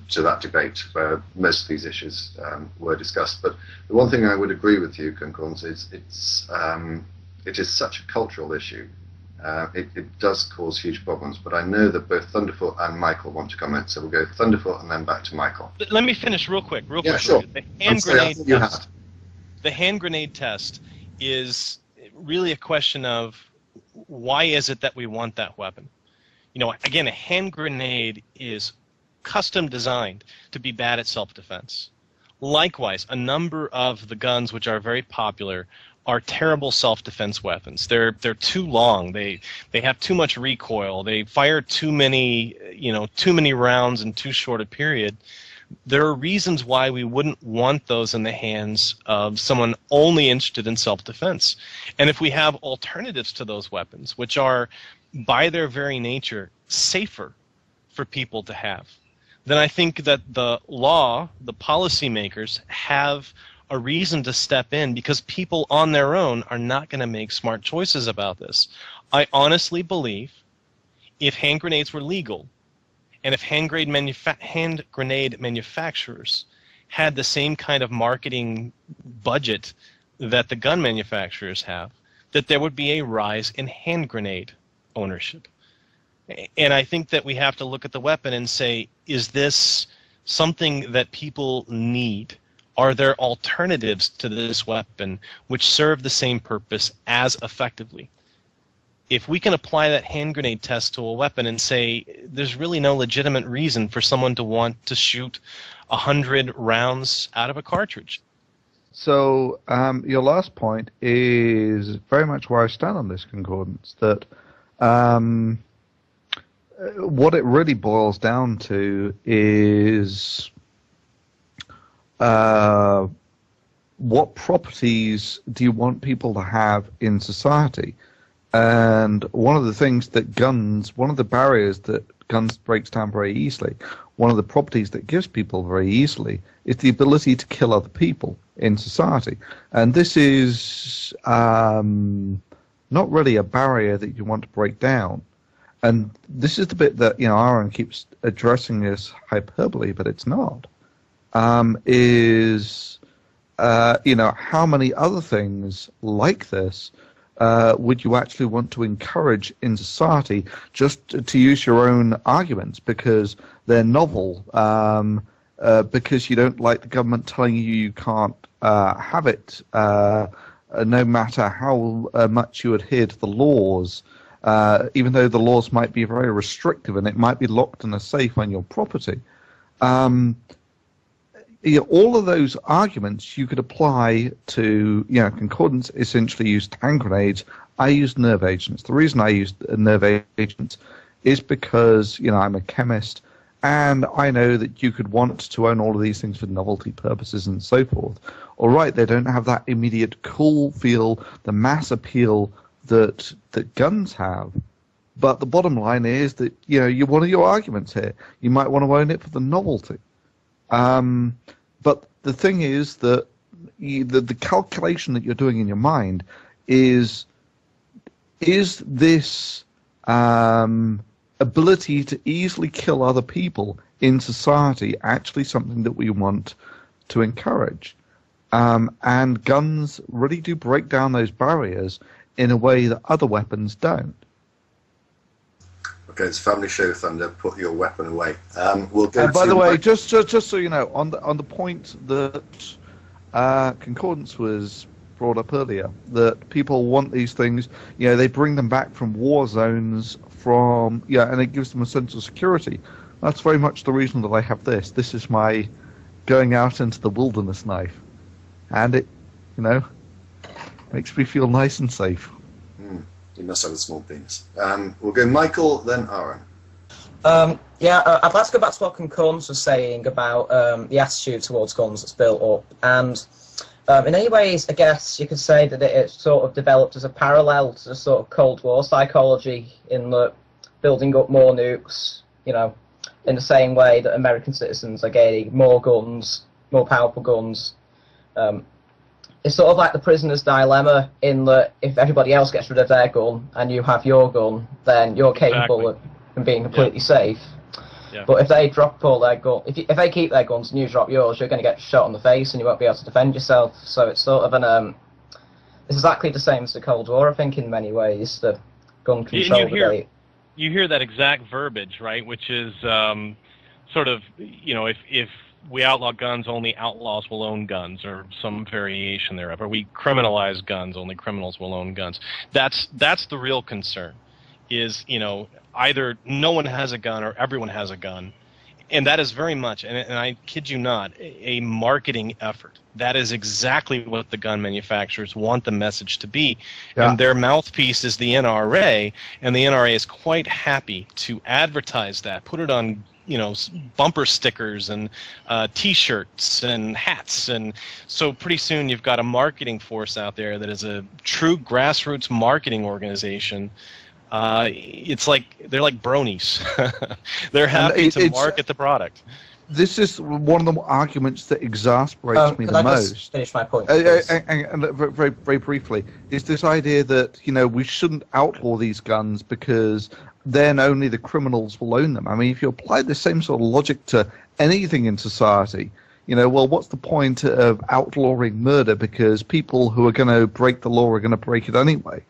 S1: to that debate where most of these issues were discussed. But the one thing I would agree with you, Kunguns, is it is such a cultural issue. It does cause huge problems, but I know that both Thunderfoot and Michael want to comment, so we'll go Thunderfoot and then back to Michael.
S3: Let me finish real quick.
S1: Yeah, sure.
S3: The hand grenade test is really a question of why is it that we want that weapon? You know, again, a hand grenade is custom designed to be bad at self-defense. Likewise, a number of the guns which are very popular are terrible self-defense weapons. They're too long. They have too much recoil. They fire too many rounds in too short a period. There are reasons why we wouldn't want those in the hands of someone only interested in self-defense. And if we have alternatives to those weapons, which are by their very nature safer for people to have, then I think that the law, the policymakers have a reason to step in because people on their own are not going to make smart choices about this. I honestly believe if hand grenades were legal and if hand grenade manufacturers had the same kind of marketing budget that the gun manufacturers have, that there would be a rise in hand grenade ownership. And I think that we have to look at the weapon and say, is this something that people need? Are there alternatives to this weapon which serve the same purpose as effectively? If we can apply that hand grenade test to a weapon and say there's really no legitimate reason for someone to want to shoot 100 rounds out of a cartridge.
S2: So your last point is very much where I stand on this, Concordance, that what it really boils down to is what properties do you want people to have in society? And one of the things that one of the barriers that guns breaks down very easily, one of the properties that gives people very easily is the ability to kill other people in society. And this is not really a barrier that you want to break down. And this is the bit that, Aaron keeps addressing this hyperbole, but it's not. How many other things like this would you actually want to encourage in society just to use your own arguments because they're novel, because you don't like the government telling you can't have it, no matter how much you adhere to the laws, even though the laws might be very restrictive and it might be locked in a safe on your property. All of those arguments you could apply to, Concordance essentially used hand grenades I use nerve agents. The reason I use nerve agents is because, I'm a chemist, and I know that you could want to own all of these things for novelty purposes and so forth. All right, they don't have that immediate cool feel, the mass appeal that guns have. But the bottom line is that, one of your arguments here, you might want to own it for the novelty. But the thing is that the calculation that you're doing in your mind is this ability to easily kill other people in society actually something that we want to encourage? And guns really do break down those barriers in a way that other weapons don't.
S1: Okay, it's Family Show Thunder. Put your weapon away. We'll go.
S2: By the way, just so you know, on the point that concordance was brought up earlier, that people want these things. They bring them back from war zones, and it gives them a sense of security. That's very much the reason that I have this. This is my going out into the wilderness knife, and it, makes me feel nice and safe.
S1: You must have a small penis. We'll go Michael, then Aaron.
S7: I'd like to go back to what Concordance was saying about the attitude towards guns that's built up. And in any ways, I guess you could say that it sort of developed as a parallel to the sort of Cold War psychology in the building up more nukes, in the same way that American citizens are gaining more guns, more powerful guns. It's sort of like the prisoner's dilemma in that if everybody else gets rid of their gun and you have your gun, then you're capable of being completely safe.
S3: Yeah.
S7: But if they drop all their gun, if they keep their guns and you drop yours, you're going to get shot in the face and you won't be able to defend yourself. So it's sort of it's exactly the same as the Cold War, I think, in many ways. The gun control debate.
S3: You hear that exact verbiage, right? Which is sort of, if we outlaw guns, only outlaws will own guns, or some variation thereof. Or we criminalize guns, only criminals will own guns. That's the real concern. Is either no one has a gun or everyone has a gun, and that is very much, and I kid you not, a marketing effort. That is exactly what the gun manufacturers want the message to be, and their mouthpiece is the NRA, and the NRA is quite happy to advertise that, put it on bumper stickers and T-shirts and hats, and so pretty soon you've got a marketing force out there that is a true grassroots marketing organization. It's like they're like bronies. They're happy to market the product.
S2: This is one of the arguments that exasperates me the most.
S7: Just finish my point?
S2: And very, very briefly, is this idea that we shouldn't outlaw these guns because then only the criminals will own them. I mean, if you apply the same sort of logic to anything in society, what's the point of outlawing murder because people who are going to break the law are going to break it anyway?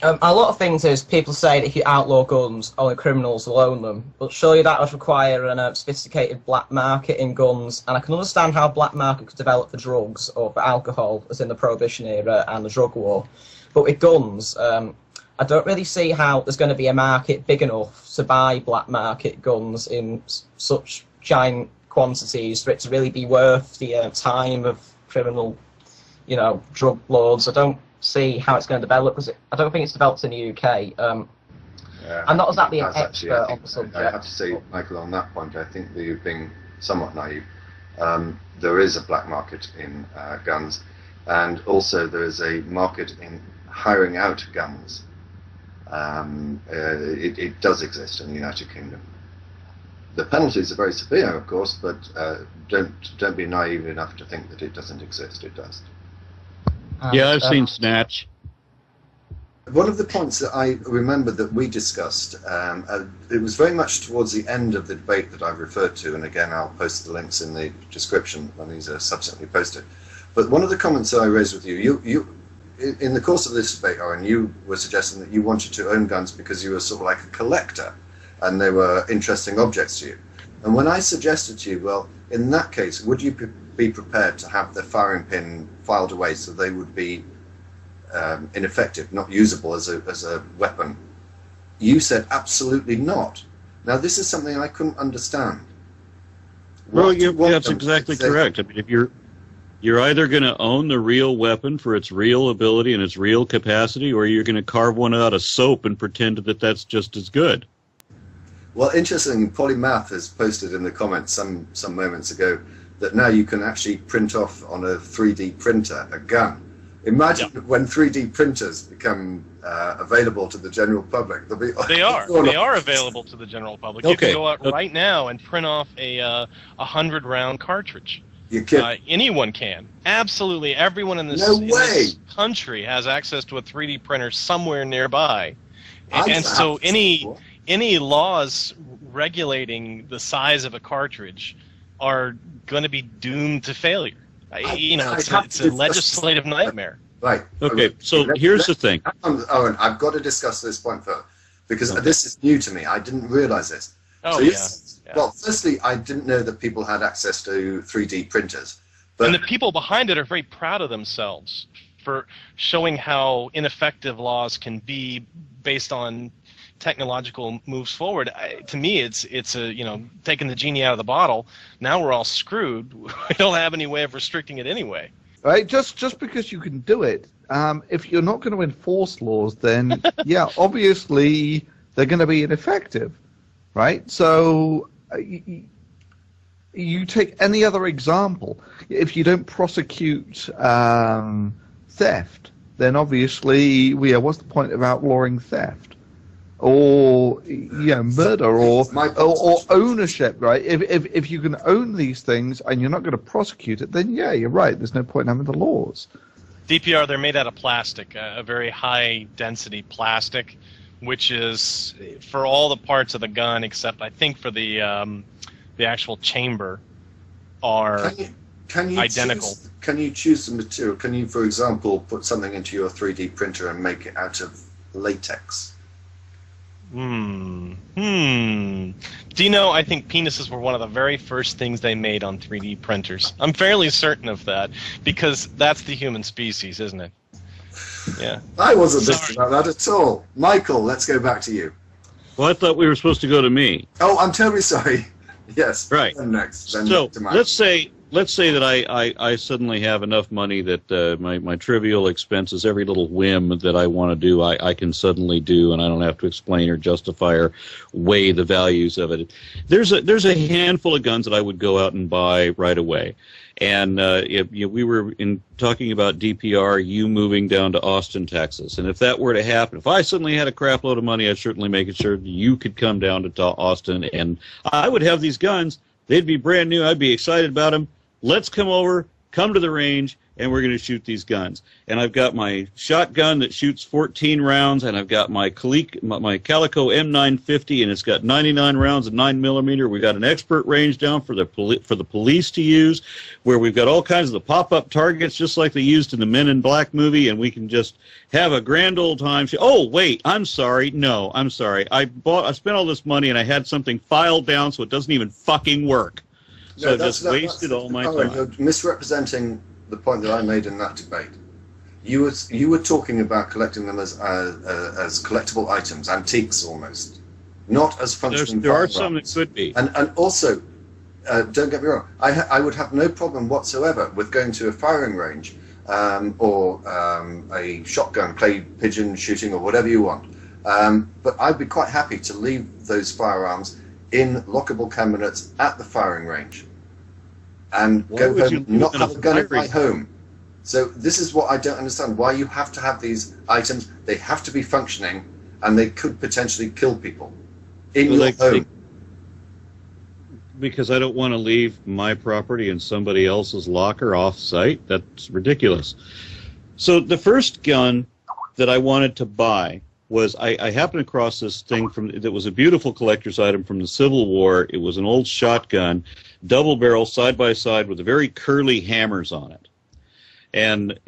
S7: A lot of things is people say that if you outlaw guns, only criminals will own them. But surely that would require a sophisticated black market in guns. And I can understand how black market could develop for drugs or for alcohol, as in the Prohibition era and the drug war. But with guns, I don't really see how there's going to be a market big enough to buy black market guns in such giant quantities for it to really be worth the time of criminal, drug lords. I don't see how it's going to develop because I don't think it's developed in the UK. I'm not exactly an expert on the subject.
S1: I have to say, Michael, on that point, I think that you've been somewhat naive. There is a black market in guns, and also there is a market in hiring out guns. It does exist in the United Kingdom. The penalties are very severe, of course, but don't be naive enough to think that it doesn't exist. It does.
S4: I've seen Snatch.
S1: One of the points that I remember that we discussed, it was very much towards the end of the debate that I've referred to, and again I'll post the links in the description when these are subsequently posted. But one of the comments that I raised with you in the course of this debate, Aaron, you were suggesting that you wanted to own guns because you were sort of like a collector, and they were interesting objects to you. And when I suggested to you, well, in that case, would you be prepared to have the firing pin filed away so they would be ineffective, not usable as a weapon? You said absolutely not. Now, this is something I couldn't understand.
S4: Well, that's exactly correct. I mean, You're either going to own the real weapon for its real ability and its real capacity, or you're going to carve one out of soap and pretend that that's just as good.
S1: Well, interesting, Polymath has posted in the comments some moments ago that now you can actually print off on a 3D printer a gun. Imagine when 3D printers become available to the general public.
S3: They are available to the general public. You can go out right now and print off a 100-round cartridge.
S1: You can.
S3: Anyone can. Absolutely, everyone in this country has access to a 3D printer somewhere nearby. And so any laws regulating the size of a cartridge are going to be doomed to failure. It's a legislative nightmare.
S1: Right.
S4: Okay, so here's the thing.
S1: Owen, I've got to discuss this point further, because this is new to me. I didn't realize this.
S3: Oh,
S1: yeah. Well, firstly, I didn't know that people had access to 3D printers. But
S3: and the people behind it are very proud of themselves for showing how ineffective laws can be based on technological moves forward. To me, it's taking the genie out of the bottle. Now we're all screwed. We don't have any way of restricting it anyway.
S2: Right? Just because you can do it, if you're not going to enforce laws, then yeah, obviously they're going to be ineffective, right? So you take any other example. If you don't prosecute theft, then obviously, what's the point of outlawing theft? Or murder, or ownership, right? If you can own these things and you're not going to prosecute it, then yeah, you're right. There's no point in having the laws.
S3: DPR, they're made out of plastic, a very high density plastic, which is for all the parts of the gun except I think for the actual chamber are identical.
S1: Can you choose the material? Can you, for example, put something into your 3D printer and make it out of latex?
S3: Do you know, I think penises were one of the very first things they made on 3D printers. I'm fairly certain of that, because that's the human species, isn't it? Yeah.
S1: I wasn't thinking about that at all. Michael, let's go back to you.
S4: Well, I thought we were supposed to go to me.
S1: Oh, I'm terribly sorry. Yes.
S4: Right.
S1: Then next. Then
S4: so
S1: to Michael.
S4: let's say that I suddenly have enough money that my trivial expenses, every little whim that I want to do, I can suddenly do, and I don't have to explain or justify or weigh the values of it. There's a handful of guns that I would go out and buy right away. And we were talking about DPR, you moving down to Austin, Texas. And if that were to happen, if I suddenly had a crap load of money, I'd certainly make it sure you could come down to Austin, and I would have these guns. They'd be brand new. I'd be excited about them. Let's come over, come to the range, and we're going to shoot these guns. And I've got my shotgun that shoots 14 rounds, and I've got my Calico M950, and it's got 99 rounds of 9mm. We've got an expert range down for the police to use, where we've got all kinds of the pop-up targets, just like they used in the Men in Black movie, and we can just have a grand old time. Oh, wait, I'm sorry. No, I'm sorry. I spent all this money, and I had something filed down, so it doesn't even fucking work. So I just wasted all my time.
S1: You're misrepresenting the point that I made in that debate. You were talking about collecting them as collectible items, antiques almost, not as functioning.
S4: There are some that could be.
S1: And also, don't get me wrong, I would have no problem whatsoever with going to a firing range or a shotgun, clay pigeon shooting, or whatever you want. But I'd be quite happy to leave those firearms in lockable cabinets at the firing range and go home, not have a gun at my home. So this is what I don't understand, why you have to have these items. They have to be functioning, and they could potentially kill people in your home.
S4: Because I don't want to leave my property in somebody else's locker off-site? That's ridiculous. So the first gun that I wanted to buy was I happened across this thing that was a beautiful collector's item from the Civil War. It was an old shotgun, double barrel, side by side, with the very curly hammers on it. And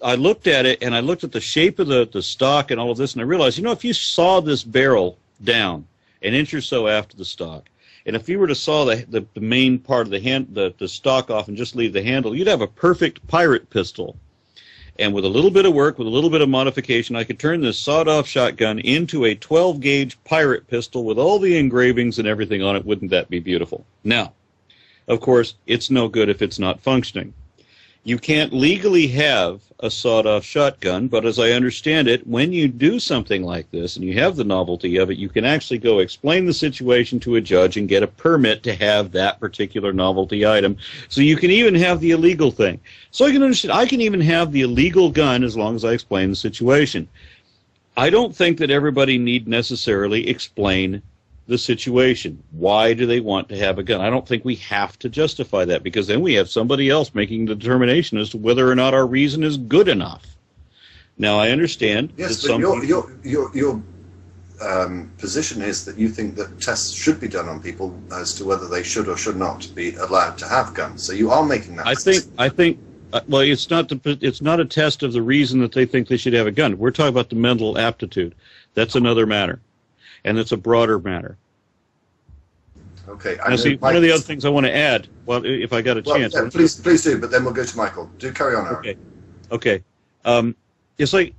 S4: I looked at it, and I looked at the shape of the stock and all of this, and I realized, if you saw this barrel down an inch or so after the stock, and if you were to saw the main part of the stock off and just leave the handle, you'd have a perfect pirate pistol. And with a little bit of work, with a little bit of modification, I could turn this sawed-off shotgun into a 12-gauge pirate pistol with all the engravings and everything on it. Wouldn't that be beautiful? Now, of course, it's no good if it's not functioning. You can't legally have a sawed-off shotgun, but as I understand it, when you do something like this and you have the novelty of it, you can actually go explain the situation to a judge and get a permit to have that particular novelty item. So you can even have the illegal thing. So I can understand, I can even have the illegal gun as long as I explain the situation. I don't think that everybody need necessarily explain the situation. Why do they want to have a gun? I don't think we have to justify that, because then we have somebody else making the determination as to whether or not our reason is good enough. Now, I understand.
S1: Yes,
S4: that
S1: but your position is that you think that tests should be done on people as to whether they should or should not be allowed to have guns. So you are making that.
S4: I think. Well, it's not a test of the reason that they think they should have a gun. We're talking about the mental aptitude. That's another matter. And it's a broader matter.
S1: Okay.
S4: Now, see, one of the other things I want to add, well, if I got a chance.
S1: Yeah, please do, but then we'll go to Michael. Do carry on, Aaron.
S4: Okay. It's like,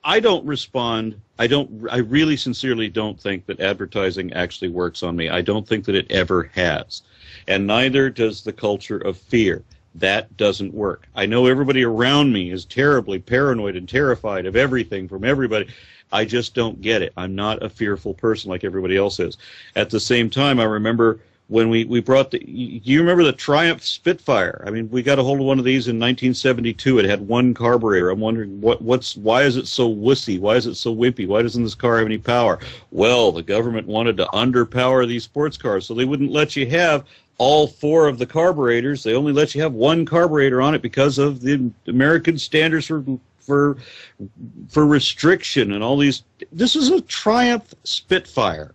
S4: I don't respond. I really sincerely don't think that advertising actually works on me. I don't think that it ever has. And neither does the culture of fear. That doesn't work. I know everybody around me is terribly paranoid and terrified of everything from everybody. I just don't get it. I'm not a fearful person like everybody else is. At the same time, I remember when we brought do you remember the Triumph Spitfire? I mean, we got a hold of one of these in 1972. It had one carburetor. I'm wondering why is it so wussy? Why is it so wimpy? Why doesn't this car have any power? Well, the government wanted to underpower these sports cars, so they wouldn't let you have all four of the carburetors. They only let you have one carburetor on it because of the American standards for restriction and all these. This is a Triumph Spitfire.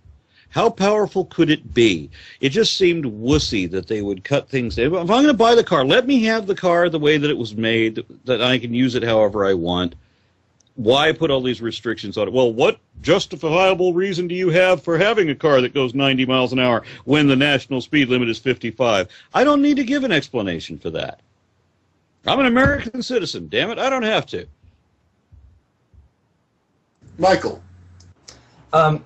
S4: How powerful could it be? It just seemed wussy that they would cut things. If I'm going to buy the car, let me have the car the way that it was made, that I can use it however I want. Why put all these restrictions on it? Well, what justifiable reason do you have for having a car that goes 90 miles an hour when the national speed limit is 55? I don't need to give an explanation for that. I'm an American citizen, damn it, I don't have to.
S1: Michael.
S7: I'd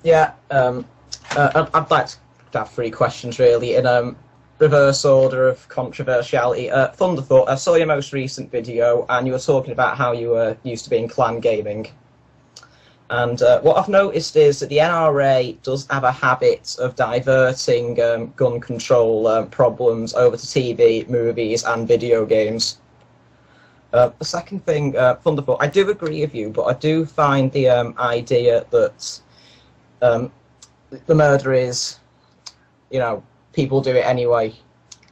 S7: like to have three questions, really, in reverse order of controversiality. Thunderthought, I saw your most recent video, and you were talking about how you were used to being clan gaming. And what I've noticed is that the NRA does have a habit of diverting gun control problems over to TV, movies, and video games. The second thing, Thunderthought, I do agree with you, but I do find the idea that the murder is, people do it anyway.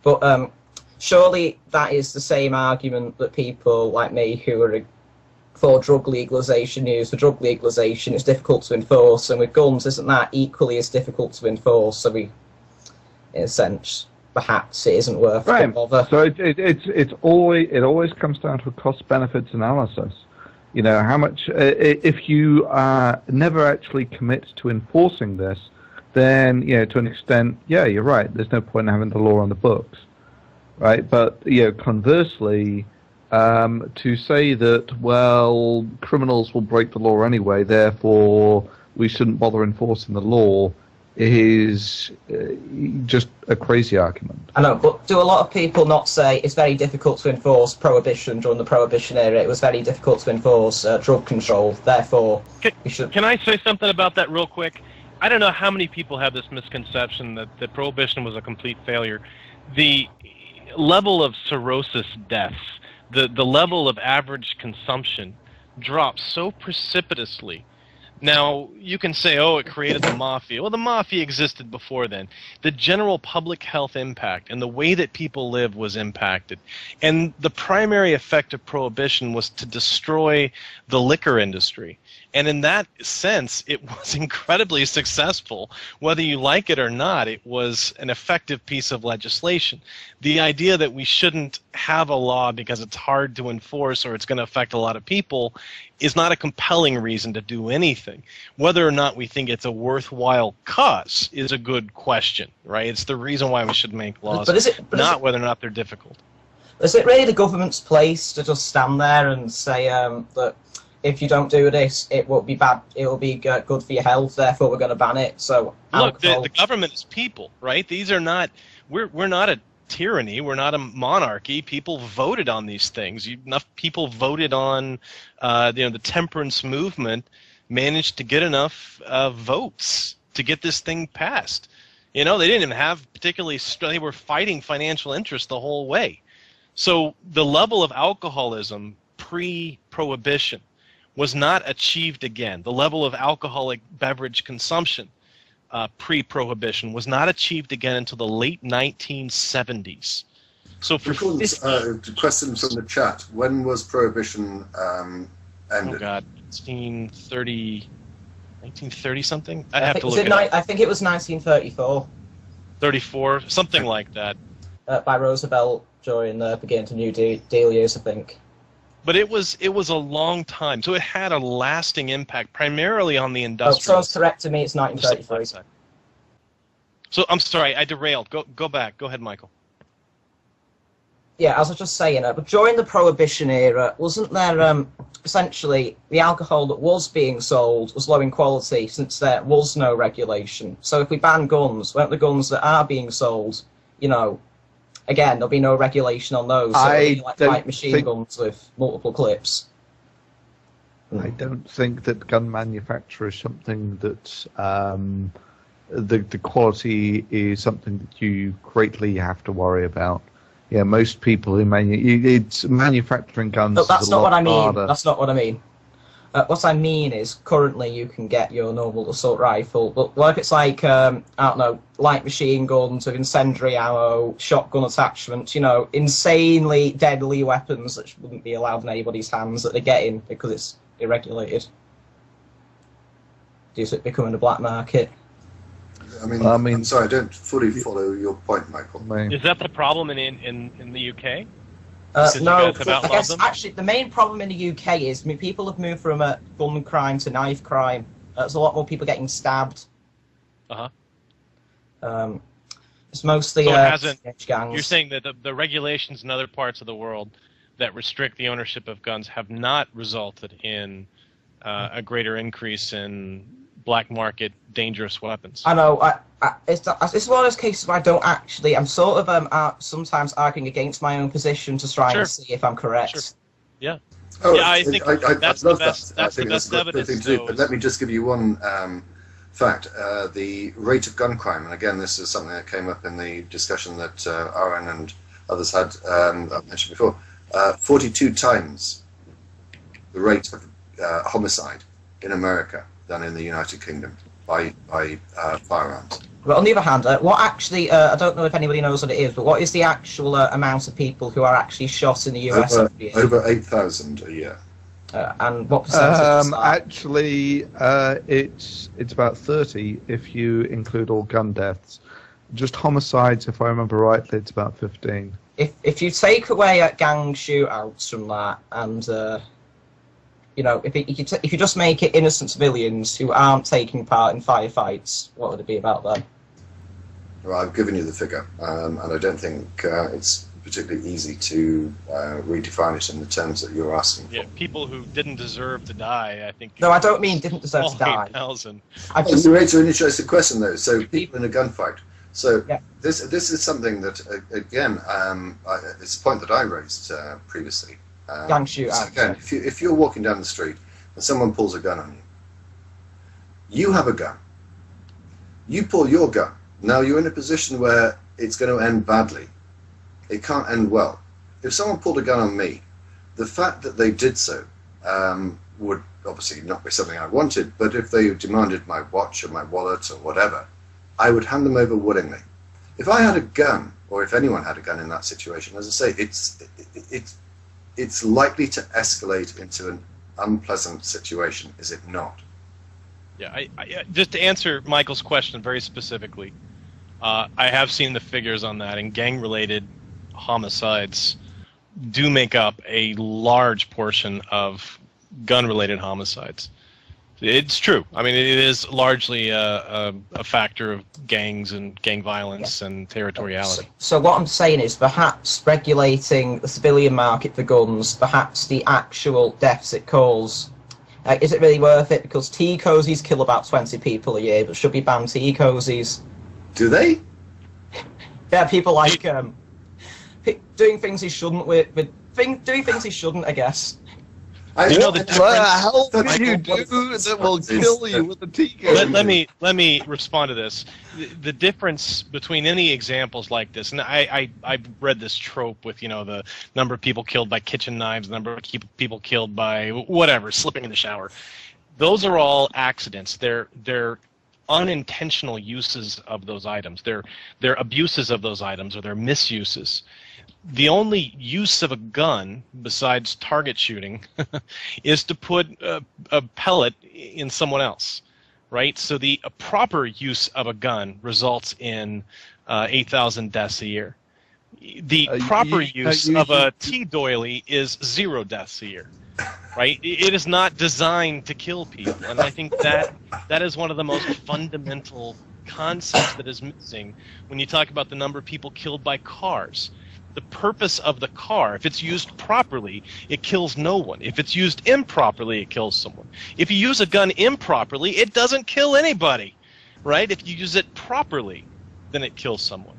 S7: But surely that is the same argument that people like me who are for drug legalization use. For drug legalization, it's difficult to enforce, and with guns, isn't that equally as difficult to enforce? So in a sense, perhaps it isn't worth the bother.
S2: So it always comes down to a cost benefits analysis. How much if you never actually commit to enforcing this, then to an extent, you're right. There's no point in having the law on the books, right? But conversely, to say that criminals will break the law anyway, therefore we shouldn't bother enforcing the law, is just a crazy argument.
S7: I know, but do a lot of people not say it's very difficult to enforce prohibition during the prohibition era? It was very difficult to enforce drug control, therefore we should...
S3: Can I say something about that real quick? I don't know how many people have this misconception that prohibition was a complete failure. The level of cirrhosis deaths, the level of average consumption dropped so precipitously. Now, you can say, oh, it created the mafia. Well, the mafia existed before then. The general public health impact and the way that people live was impacted. And the primary effect of prohibition was to destroy the liquor industry. And in that sense, it was incredibly successful. Whether you like it or not, it was an effective piece of legislation. The idea that we shouldn't have a law because it's hard to enforce or it's going to affect a lot of people is not a compelling reason to do anything. Whether or not we think it's a worthwhile cause is a good question, right? It's the reason why we should make laws, not whether or not they're difficult.
S7: Is it really the government's place to just stand there and say that if you don't do this, it will be bad, it will be good for your health, therefore we're going to ban it? So
S3: look, the government is people, right? These are not, we're not a tyranny. We're not a monarchy. People voted on these things. Enough people voted on, the temperance movement managed to get enough votes to get this thing passed. They didn't even have particularly. They were fighting financial interests the whole way. So the level of alcoholism pre-prohibition was not achieved again. The level of alcoholic beverage consumption pre-prohibition was not achieved again until the late 1970s. So for
S1: question from the chat: when was prohibition ended?
S3: Oh God, 1930 something. I have to look it up.
S7: I think it was 1934.
S3: 34, something like that.
S7: By Roosevelt during the beginning of the New Deal years, I think.
S3: But it was a long time, so it had a lasting impact, primarily on the industrial.
S7: Oh, so correct to me, it's 1933.
S3: So I'm sorry, I derailed. Go back. Go ahead, Michael.
S7: Yeah, as I was just saying, but during the Prohibition era, wasn't there essentially the alcohol that was being sold was low in quality since there was no regulation? So if we ban guns, won't the guns that are being sold, again, there'll be no regulation on those. So it'll be like light machine guns with multiple clips.
S2: I don't think that gun manufacture is something that the quality is something that you greatly have to worry about. Yeah, most people who it's manufacturing guns.
S7: No, that's
S2: is a
S7: not
S2: lot
S7: what I mean.
S2: harder.
S7: That's not what I mean. What I mean is, currently you can get your normal assault rifle, but what if it's like, I don't know, light machine guns with incendiary ammo, shotgun attachments, insanely deadly weapons that wouldn't be allowed in anybody's hands that they're getting because it's irregulated. Do you see it becoming a black market?
S1: I mean, I'm sorry, I don't fully follow your point, Michael.
S3: Is that the problem in the UK?
S7: No, I guess actually the main problem in the UK is people have moved from gun crime to knife crime. There's a lot more people getting stabbed. It's mostly gangs.
S3: You're saying that the regulations in other parts of the world that restrict the ownership of guns have not resulted in a greater increase in black market dangerous weapons.
S7: I know. It's one of those cases where I don't actually. I'm sort of sometimes arguing against my own position to try and see if I'm correct.
S3: Sure. Yeah.
S1: Oh,
S3: yeah, I think that's the best. That's the best evidence.
S1: Thing to do. But let me just give you one fact: the rate of gun crime, and again, this is something that came up in the discussion that Aaron and others had I've mentioned before. 42 times the rate of homicide in America than in the United Kingdom by firearms.
S7: But on the other hand, what actually, I don't know if anybody knows what it is, but what is the actual amount of people who are actually shot in the US every year?
S1: Over 8,000 a year.
S7: And what percentage is that?
S2: Actually, it's about 30 if you include all gun deaths. Just homicides, if I remember rightly, it's about 15.
S7: If you take away gang shootouts from that, and if you just make it innocent civilians who aren't taking part in firefights, what would it be about then?
S1: Well, I've given you the figure, and I don't think it's particularly easy to redefine it in the terms that you're asking for.
S3: Yeah, people who didn't deserve to die, I think.
S7: No, I don't mean didn't deserve to die.
S3: 8,000.
S1: You raised an interesting question, though. So people in a gunfight. So this is something that, again, it's a point that I raised previously.
S7: Gang shootout.
S1: So again, if you're walking down the street and someone pulls a gun on you, you have a gun. You pull your gun. Now you're in a position where it's going to end badly. It can't end well. If someone pulled a gun on me, the fact that they did so would obviously not be something I wanted, but if they demanded my watch or my wallet or whatever, I would hand them over willingly. If I had a gun, or if anyone had a gun in that situation, as I say, it's likely to escalate into an unpleasant situation, is it not?
S3: Yeah, I just to answer Michael's question very specifically, I have seen the figures on that, and gang-related homicides do make up a large portion of gun-related homicides. It's true. I mean, it is largely a factor of gangs and gang violence and territoriality.
S7: So what I'm saying is perhaps regulating the civilian market for guns, perhaps the actual deaths it causes, is it really worth it? Because tea cozies kill about 20 people a year, but should we ban tea cozies?
S1: Do they?
S7: Yeah, people like doing things he shouldn't doing things he shouldn't, I guess.
S3: You know the
S2: What the hell
S1: Michael,
S2: can you do that will kill you with a gun?
S3: let me respond to this. The difference between any examples like this, and I've read this trope with, you know, the number of people killed by kitchen knives, the number of people killed by whatever, slipping in the shower. Those are all accidents. They're unintentional uses of those items. They're abuses of those items, or they're misuses. The only use of a gun, besides target shooting, is to put a pellet in someone else, right? So the proper use of a gun results in 8,000 deaths a year. The proper use of a tea doily is 0 deaths a year, right? It is not designed to kill people, and I think that is one of the most fundamental concepts that is missing when you talk about the number of people killed by cars. The purpose of the car, if it's used properly, it kills no one. If it's used improperly, it kills someone. If you use a gun improperly, it doesn't kill anybody, right? If you use it properly, then it kills someone.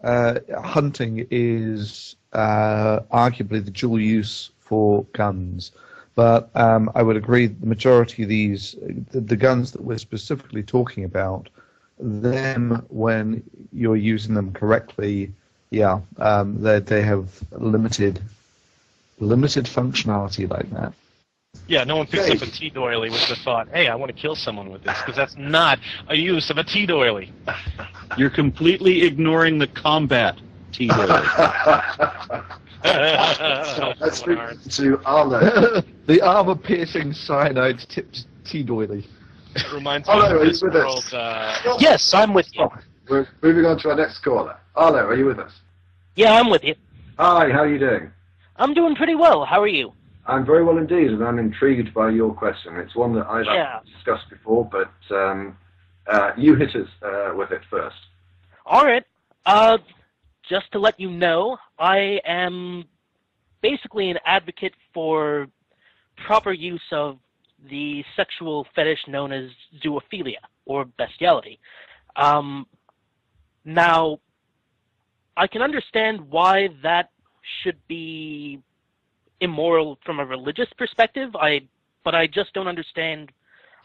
S2: Hunting is arguably the dual use for guns, but I would agree that the majority of these, the guns that we're specifically talking about, them, when you're using them correctly, yeah, they have limited functionality like that.
S3: Yeah, no one picks up a tea doily with the thought, hey, I want to kill someone with this, because that's not a use of a tea doily.
S4: You're completely ignoring the combat tea doily.
S1: Let's speak to Arlo.
S2: The armor-piercing cyanide-tipped tea doily.
S3: It reminds me
S1: Arlo,
S3: of
S1: are you
S3: this
S1: with
S3: world.
S1: us?
S8: Yes, I'm with you.
S1: We're moving on to our next caller. Arlo, are you with us?
S8: Yeah, I'm with you.
S1: Hi, how are you doing?
S8: I'm doing pretty well. How are you?
S1: I'm very well indeed, and I'm intrigued by your question. It's one that I've discussed before, but you hit us with it first.
S8: All right. Just to let you know, I am basically an advocate for proper use of the sexual fetish known as zoophilia, or bestiality. Now, I can understand why that should be immoral from a religious perspective, but I just don't understand.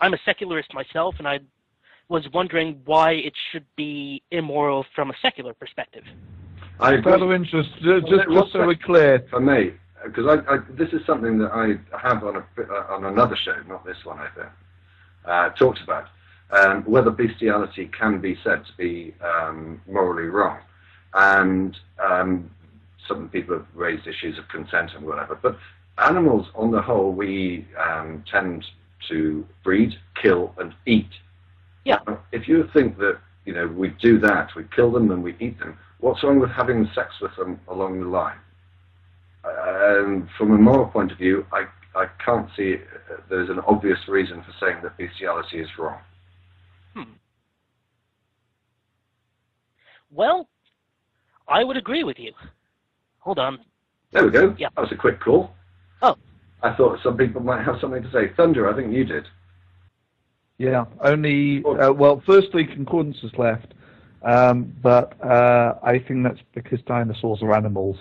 S8: I'm a secularist myself, and I was wondering why it should be immoral from a secular perspective.
S2: Out of interest, just so we're clear.
S1: For me, because this is something that I have on another show, not this one, I think, talked about, whether bestiality can be said to be morally wrong. And some people have raised issues of consent and whatever, but animals on the whole, we tend to breed, kill, and eat.
S8: Yeah.
S1: If you think that, you know, we do that, we kill them and we eat them, what's wrong with having sex with them along the line? From a moral point of view, I can't see there's an obvious reason for saying that bestiality is wrong.
S8: Well, I would agree with you. Hold on.
S1: There we go.
S8: Yeah.
S1: That was a quick call.
S8: Oh.
S1: I thought some people might have something to say. Thunder, I think you did.
S2: Yeah, only, well, firstly, concordance is left, but I think that's because dinosaurs are animals.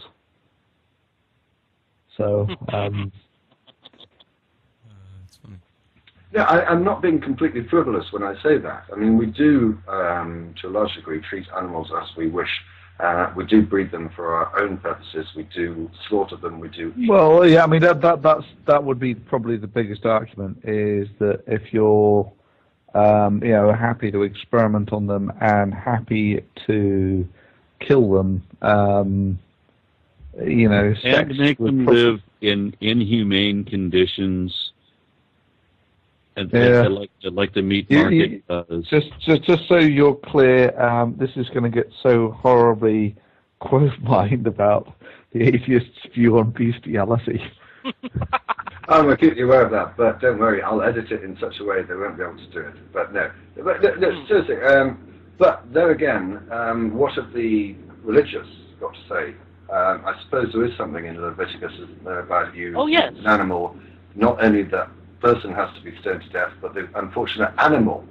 S2: So,
S9: That's funny.
S1: Yeah, I'm not being completely frivolous when I say that. I mean, we do, to a large degree, treat animals as we wish. We do breed them for our own purposes. We do slaughter them. We do.
S2: Well, yeah, I mean that would be probably the biggest argument, is that if you're you know, happy to experiment on them and happy to kill them, you know,
S4: and make them live in inhumane conditions. And like the meat market does.
S2: Just so you're clear, this is going to get so horribly quote-mined about the atheist's view on bestiality.
S1: I'm acutely aware of that, but don't worry, I'll edit it in such a way they won't be able to do it. But no, seriously. But there again, what have the religious got to say? I suppose there is something in Leviticus about you, an animal, not only that person has to be stoned to death, but the unfortunate animal,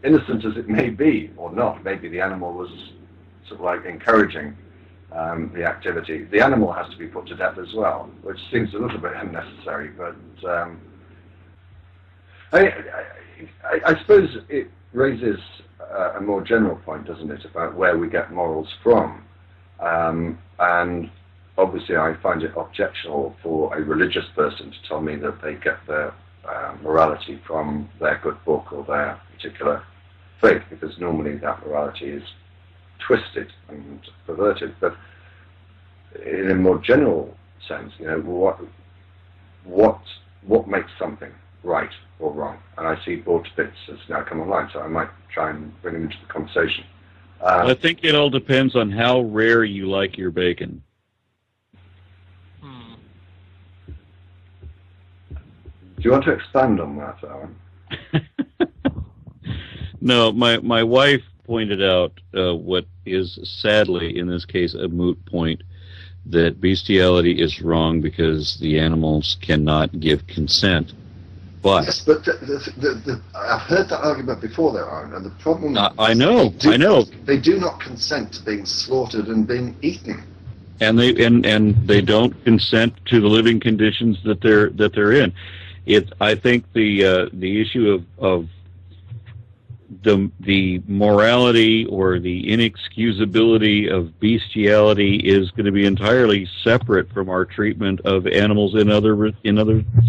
S1: innocent as it may be or not, maybe the animal was sort of like encouraging the activity. The animal has to be put to death as well, which seems a little bit unnecessary, but I suppose it raises a more general point, doesn't it, about where we get morals from. And obviously I find it objectionable for a religious person to tell me that they get their morality from their good book or their particular faith, because normally that morality is twisted and perverted. But in a more general sense, you know, what makes something right or wrong? And I see Bored to Bits has now come online, so I might try and bring him into the conversation.
S4: I think it all depends on how rare you like your bacon.
S1: Do you want to expand on that, Alan?
S4: No, my wife pointed out what is sadly, in this case, a moot point, that bestiality is wrong because the animals cannot give consent. But
S1: yes, but I've heard that argument before there, Aaron, and the problem
S4: I know.
S1: They do not consent to being slaughtered and being eaten.
S4: And they don't consent to the living conditions that they're in. I think the issue of the morality or the inexcusability of bestiality is going to be entirely separate from our treatment of animals in other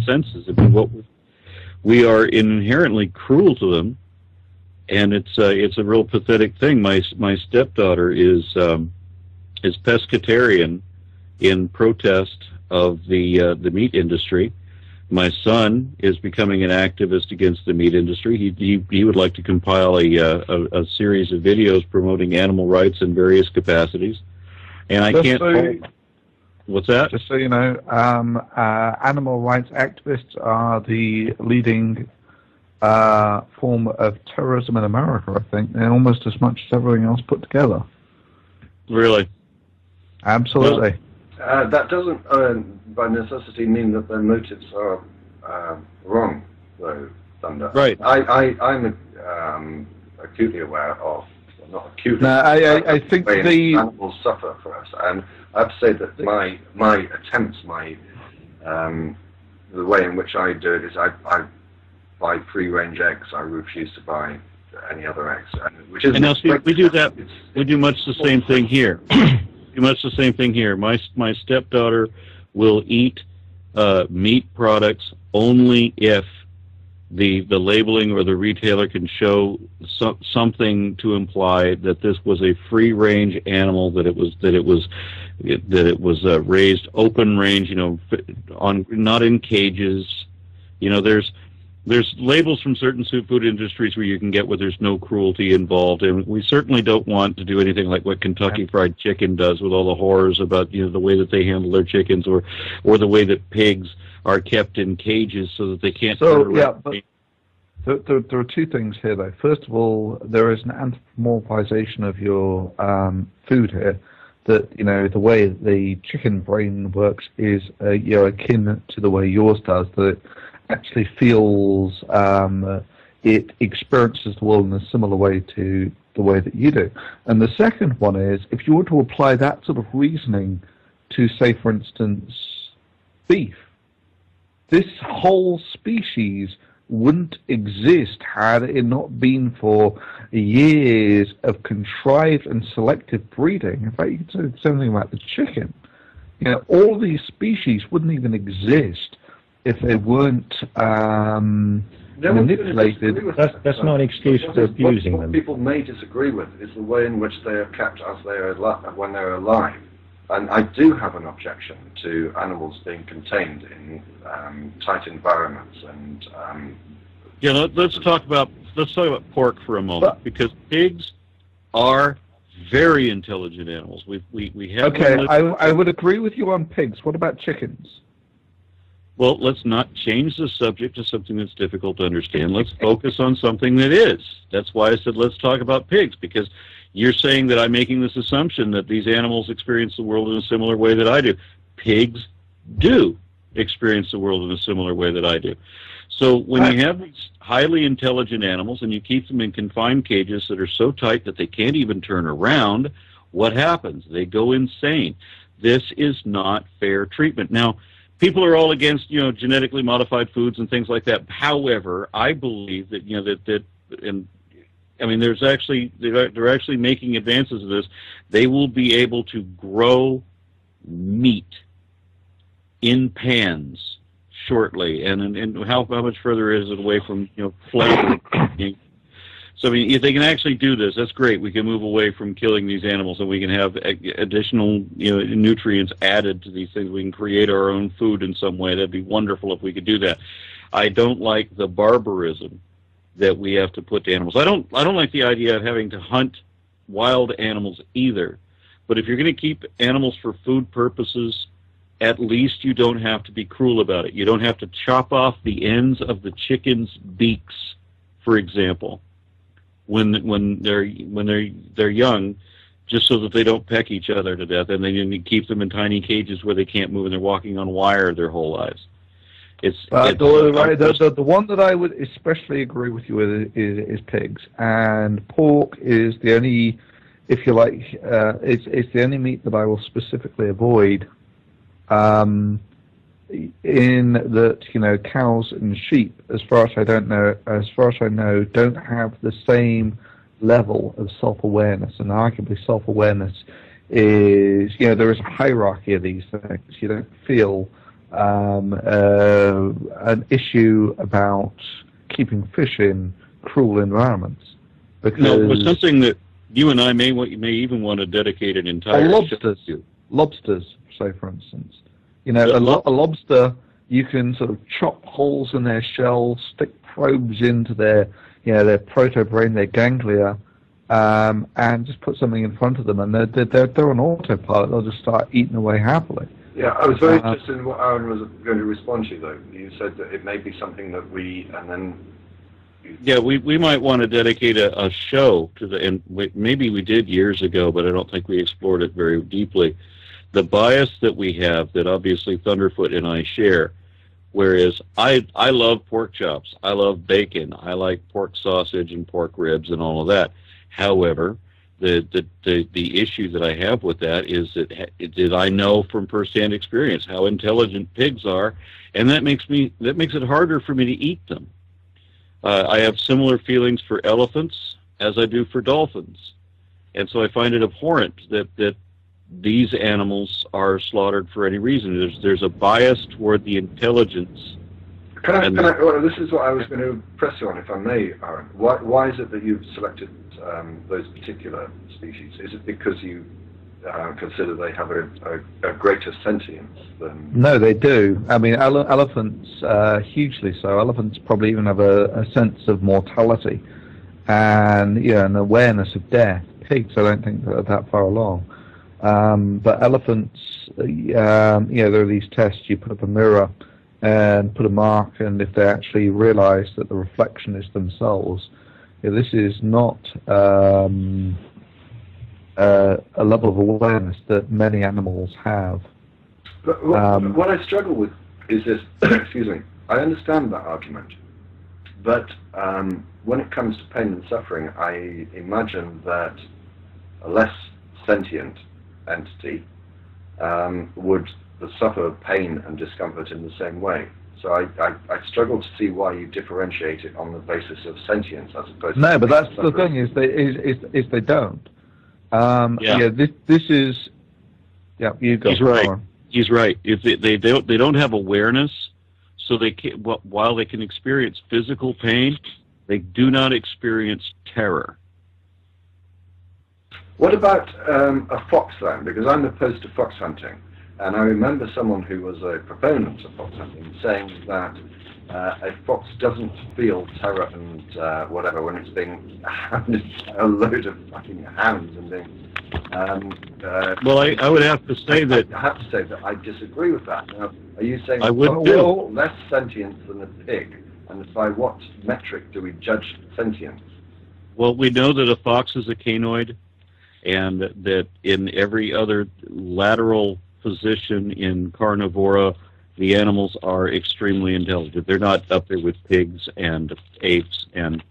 S4: senses. I mean, we are inherently cruel to them, and it's a real pathetic thing. My stepdaughter is pescatarian in protest of the meat industry. My son is becoming an activist against the meat industry. He would like to compile a series of videos promoting animal rights in various capacities. And I can't... What's that?
S2: Just so you know, animal rights activists are the leading form of terrorism in America, I think. They're almost as much as everything else put together.
S4: Really?
S2: Absolutely.
S1: Well, that doesn't, by necessity, mean that their motives are wrong, though, Thunder.
S4: Right.
S1: I'm acutely aware of, well, not acutely.
S2: No, I think the
S1: animals suffer for us, and I have to say that my attempts, the way in which I do it is I buy free-range eggs. I refuse to buy any other eggs, which is.
S4: And now, see, we do that. We do much the same thing here. My stepdaughter will eat meat products only if the labeling or the retailer can show something to imply that this was a free-range animal, that it was raised open range, you know, not in cages. You know, there's labels from certain food industries where you can get where there's no cruelty involved, and we certainly don't want to do anything like what Kentucky Fried Chicken does with all the horrors about, you know, the way that they handle their chickens, or the way that pigs are kept in cages so that they can't.
S2: So yeah, but there are two things here, though. First of all, there is an anthropomorphization of your food here. That, you know, the way the chicken brain works is akin to the way yours does. That it actually feels, it experiences the world in a similar way to the way that you do. And the second one is, if you were to apply that sort of reasoning to, say, for instance, beef, this whole species wouldn't exist had it not been for years of contrived and selective breeding. In fact, you could say the same thing about the chicken. You know, all these species wouldn't even exist if they weren't manipulated.
S9: That's not an excuse for abusing them.
S1: What people may disagree with is the way in which they are kept as they are when they're alive. And I do have an objection to animals being contained in tight environments. And
S4: yeah, let's talk about pork for a moment, because pigs are very intelligent animals. We have.
S2: Okay, I would agree with you on pigs. What about chickens?
S4: Well, let's not change the subject to something that's difficult to understand. Let's focus on something that is. That's why I said let's talk about pigs, because you're saying that I'm making this assumption that these animals experience the world in a similar way that I do. Pigs do experience the world in a similar way that I do. So when you have these highly intelligent animals and you keep them in confined cages that are so tight that they can't even turn around, What happens? They go insane. This is not fair treatment. Now, people are all against, genetically modified foods and things like that. However, I believe that, they're actually making advances in this. They will be able to grow meat in pans shortly, and how much further is it away from flesh? So if they can actually do this, that's great. We can move away from killing these animals, and we can have additional nutrients added to these things. We can create our own food in some way. That'd be wonderful if we could do that. I don't like the barbarism that we have to put to animals. I don't like the idea of having to hunt wild animals either. But if you're going to keep animals for food purposes, at least you don't have to be cruel about it. You don't have to chop off the ends of the chickens' beaks, for example, when they're young, just so that they don't peck each other to death, and then you keep them in tiny cages where they can't move and they're walking on wire their whole lives.
S2: The one that I would especially agree with you with is pigs, and pork is the only, if you like, it's the only meat that I will specifically avoid. In that cows and sheep, as far as I know, don't have the same level of self-awareness, and arguably self-awareness is there is a hierarchy of these things. You don't feel an issue about keeping fish in cruel environments.
S4: No, but something that you and I may even want to dedicate an entire
S2: lobsters, say for instance. A lobster, you can sort of chop holes in their shell, stick probes into their protobrain, their ganglia, and just put something in front of them, and they're on autopilot. They'll just start eating away happily.
S1: Yeah, I was very interested in what Aaron was going to respond to, though. You said that it may be something that we
S4: might want to dedicate a show to and maybe we did years ago, but I don't think we explored it very deeply. The bias that we have, that obviously Thunderfoot and I share, whereas I love pork chops, I love bacon, I like pork sausage and pork ribs and all of that. However, the issue that I have with that is that I know from firsthand experience how intelligent pigs are, and that makes it harder for me to eat them. I have similar feelings for elephants as I do for dolphins, and so I find it abhorrent that these animals are slaughtered for any reason. There's a bias toward the intelligence.
S1: This is what I was going to press you on, if I may, Aaron. Why is it that you've selected those particular species? Is it because you consider they have a greater sentience than...
S2: No, they do. I mean, elephants, hugely so. Elephants probably even have a sense of mortality and an awareness of death. Pigs, I don't think are that far along. But elephants, there are these tests. You put up a mirror and put a mark, and if they actually realize that the reflection is themselves, this is not a level of awareness that many animals have.
S1: But what I struggle with is this, excuse me, I understand that argument, but when it comes to pain and suffering, I imagine that a less sentient entity would suffer pain and discomfort in the same way. So I struggle to see why you differentiate it on the basis of sentience as opposed to...
S2: No, but that's the thing, is they don't. This is... Yeah, you go.
S4: He's right. He's right. If they don't have awareness, so they can, while they can experience physical pain, they do not experience terror.
S1: What about a fox then? Because I'm opposed to fox hunting, and I remember someone who was a proponent of fox hunting saying that a fox doesn't feel terror and whatever when it's being handed a load of fucking hounds and being...
S4: well, I would have to say that...
S1: I have to say that I disagree with that. Now, are you saying
S4: I would do
S1: less sentience than a pig? And by what metric do we judge sentience?
S4: Well, we know that a fox is a canoid, and that in every other lateral position in carnivora, the animals are extremely intelligent. They're not up there with pigs and apes and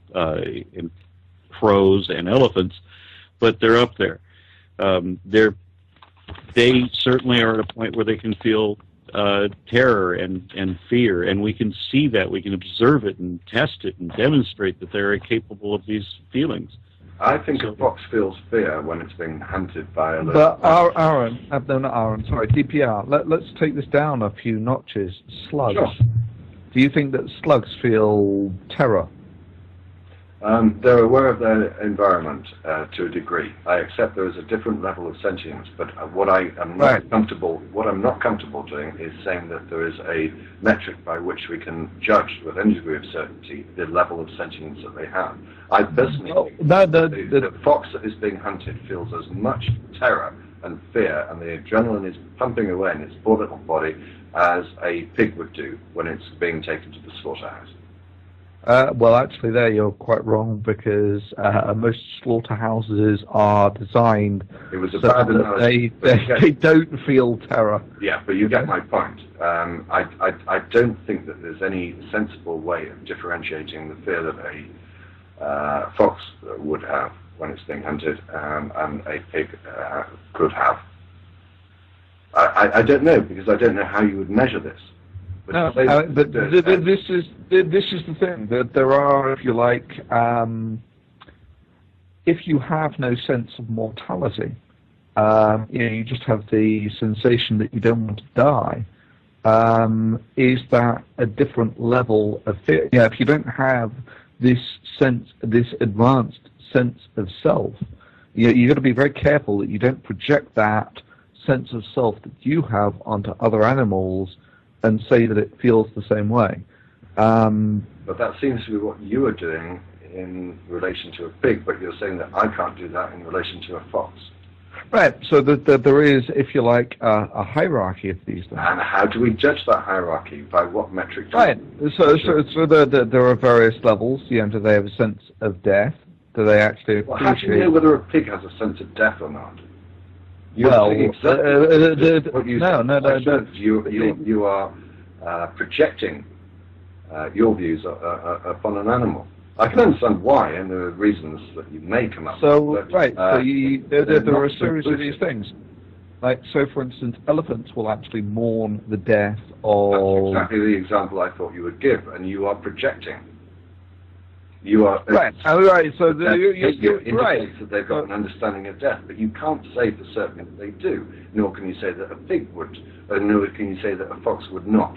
S4: crows and elephants, but they're up there. they certainly are at a point where they can feel terror and fear, and we can see that, we can observe it and test it and demonstrate that they're capable of these feelings.
S1: I think a fox feels fear when it's being hunted by a...
S2: But Aaron, no, not Aaron, sorry, DPR, let's take this down a few notches. Slugs.
S1: Sure.
S2: Do you think that slugs feel terror?
S1: They're aware of their environment to a degree. I accept there is a different level of sentience, but what I'm not comfortable doing is saying that there is a metric by which we can judge with any degree of certainty the level of sentience that they have. I personally think the fox that is being hunted feels as much terror and fear, and the adrenaline is pumping away in its poor little body as a pig would do when it's being taken to the slaughterhouse.
S2: Well, actually, there you're quite wrong, because most slaughterhouses are designed so that they don't feel terror.
S1: Yeah, but you get my point. I don't think that there's any sensible way of differentiating the fear that a fox would have when it's being hunted and a pig could have. I don't know, because I don't know how you would measure this.
S2: But this is the thing, that there are, if you like, if you have no sense of mortality, you just have the sensation that you don't want to die. Is that a different level of fear? Yeah, if you don't have this sense, this advanced sense of self, you've got to be very careful that you don't project that sense of self that you have onto other animals and say that it feels the same way.
S1: But that seems to be what you are doing in relation to a pig, but you're saying that I can't do that in relation to a fox.
S2: Right, so there is, if you like, a hierarchy of these things.
S1: And how do we judge that hierarchy? By what metric?
S2: Right, so there are various levels. Do they have a sense of death? Do they actually appreciate...
S1: Well, how do you know whether a pig has a sense of death or not? You are projecting your views upon an animal. I can understand why, and there are reasons that you may come up with.
S2: There are a series of these things. Like, so for instance, elephants will actually mourn the death of...
S1: That's exactly the example I thought you would give, and you are projecting. You are
S2: right. Right. So
S1: you're right. That they've got an understanding of death, but you can't say for certain that they do. Nor can you say that a pig would, nor can you say that a fox would not.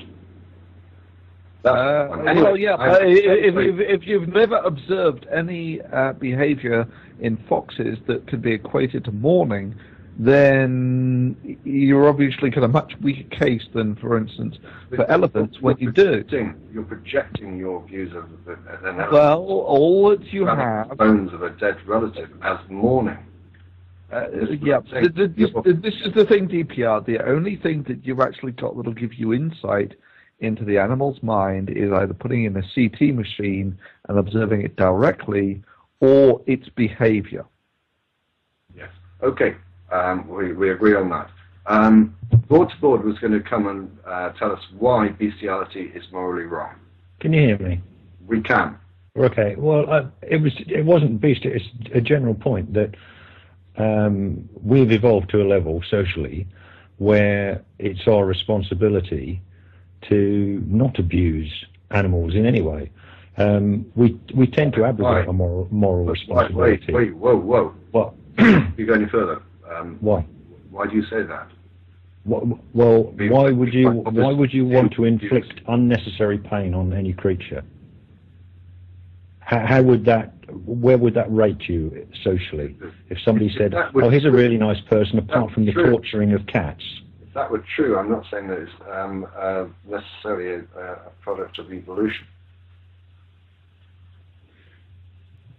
S2: Well, yeah. If you've never observed any behaviour in foxes that could be equated to mourning, then you're obviously got a much weaker case than, for instance, for elephants when you do.
S1: You're projecting your views of an elephant.
S2: Well, all that you have...
S1: bones of a dead relative as mourning.
S2: Yeah, this is the thing, DPR. The only thing that you've actually got that'll give you insight into the animal's mind is either putting in a CT machine and observing it directly, or its behaviour.
S1: Yes. Okay. We agree on that. Board to Board was going to come and tell us why bestiality is morally wrong.
S9: Can you hear me?
S1: We can.
S9: Okay. Well, it wasn't bestiality. It's a general point that we've evolved to a level socially where it's our responsibility to not abuse animals in any way. We tend to abrogate a moral responsibility.
S1: Wait, whoa.
S9: What?
S1: You go any further?
S9: Why?
S1: Why do you say that?
S9: Well, why would you want to inflict unnecessary pain on any creature? How would that? Where would that rate you socially? If somebody said, "Oh, he's a really nice person," apart from the torturing of cats.
S1: If that were true, I'm not saying that it's necessarily a product of evolution.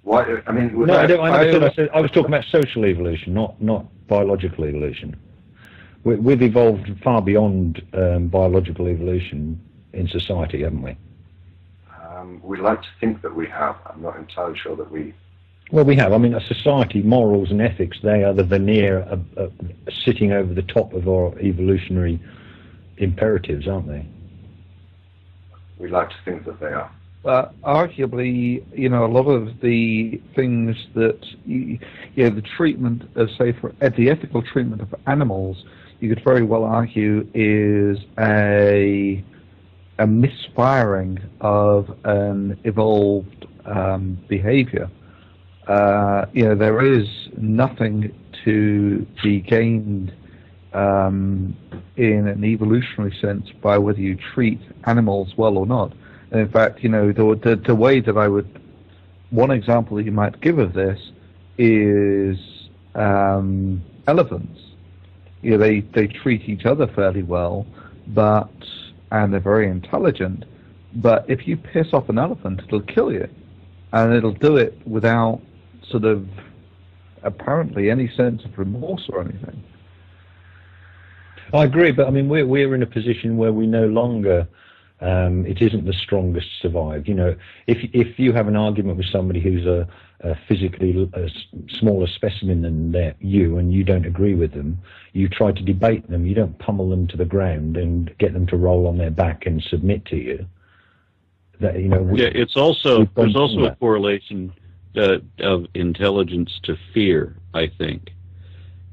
S1: Why? I mean,
S9: no, I was talking about social evolution, not biological evolution. We've evolved far beyond biological evolution in society, haven't we?
S1: We like to think that we have. I'm not entirely sure that we...
S9: Well, we have. I mean, a society, morals and ethics, they are the veneer sitting over the top of our evolutionary imperatives, aren't they?
S1: We like to think that they are.
S2: arguably, a lot of the things that, the treatment of, say, the ethical treatment of animals, you could very well argue is a misfiring of an evolved behavior. There is nothing to be gained in an evolutionary sense by whether you treat animals well or not. And in fact, the way that one example that you might give of this is elephants. They treat each other fairly well, and they're very intelligent. But if you piss off an elephant, it'll kill you, and it'll do it without sort of apparently any sense of remorse or anything.
S9: I agree, but I mean, we're in a position where we no longer. It isn't the strongest survive. If you have an argument with somebody who's a physically smaller specimen than you, and you don't agree with them, you try to debate them. You don't pummel them to the ground and get them to roll on their back and submit to you.
S4: There's also a correlation of intelligence to fear, I think,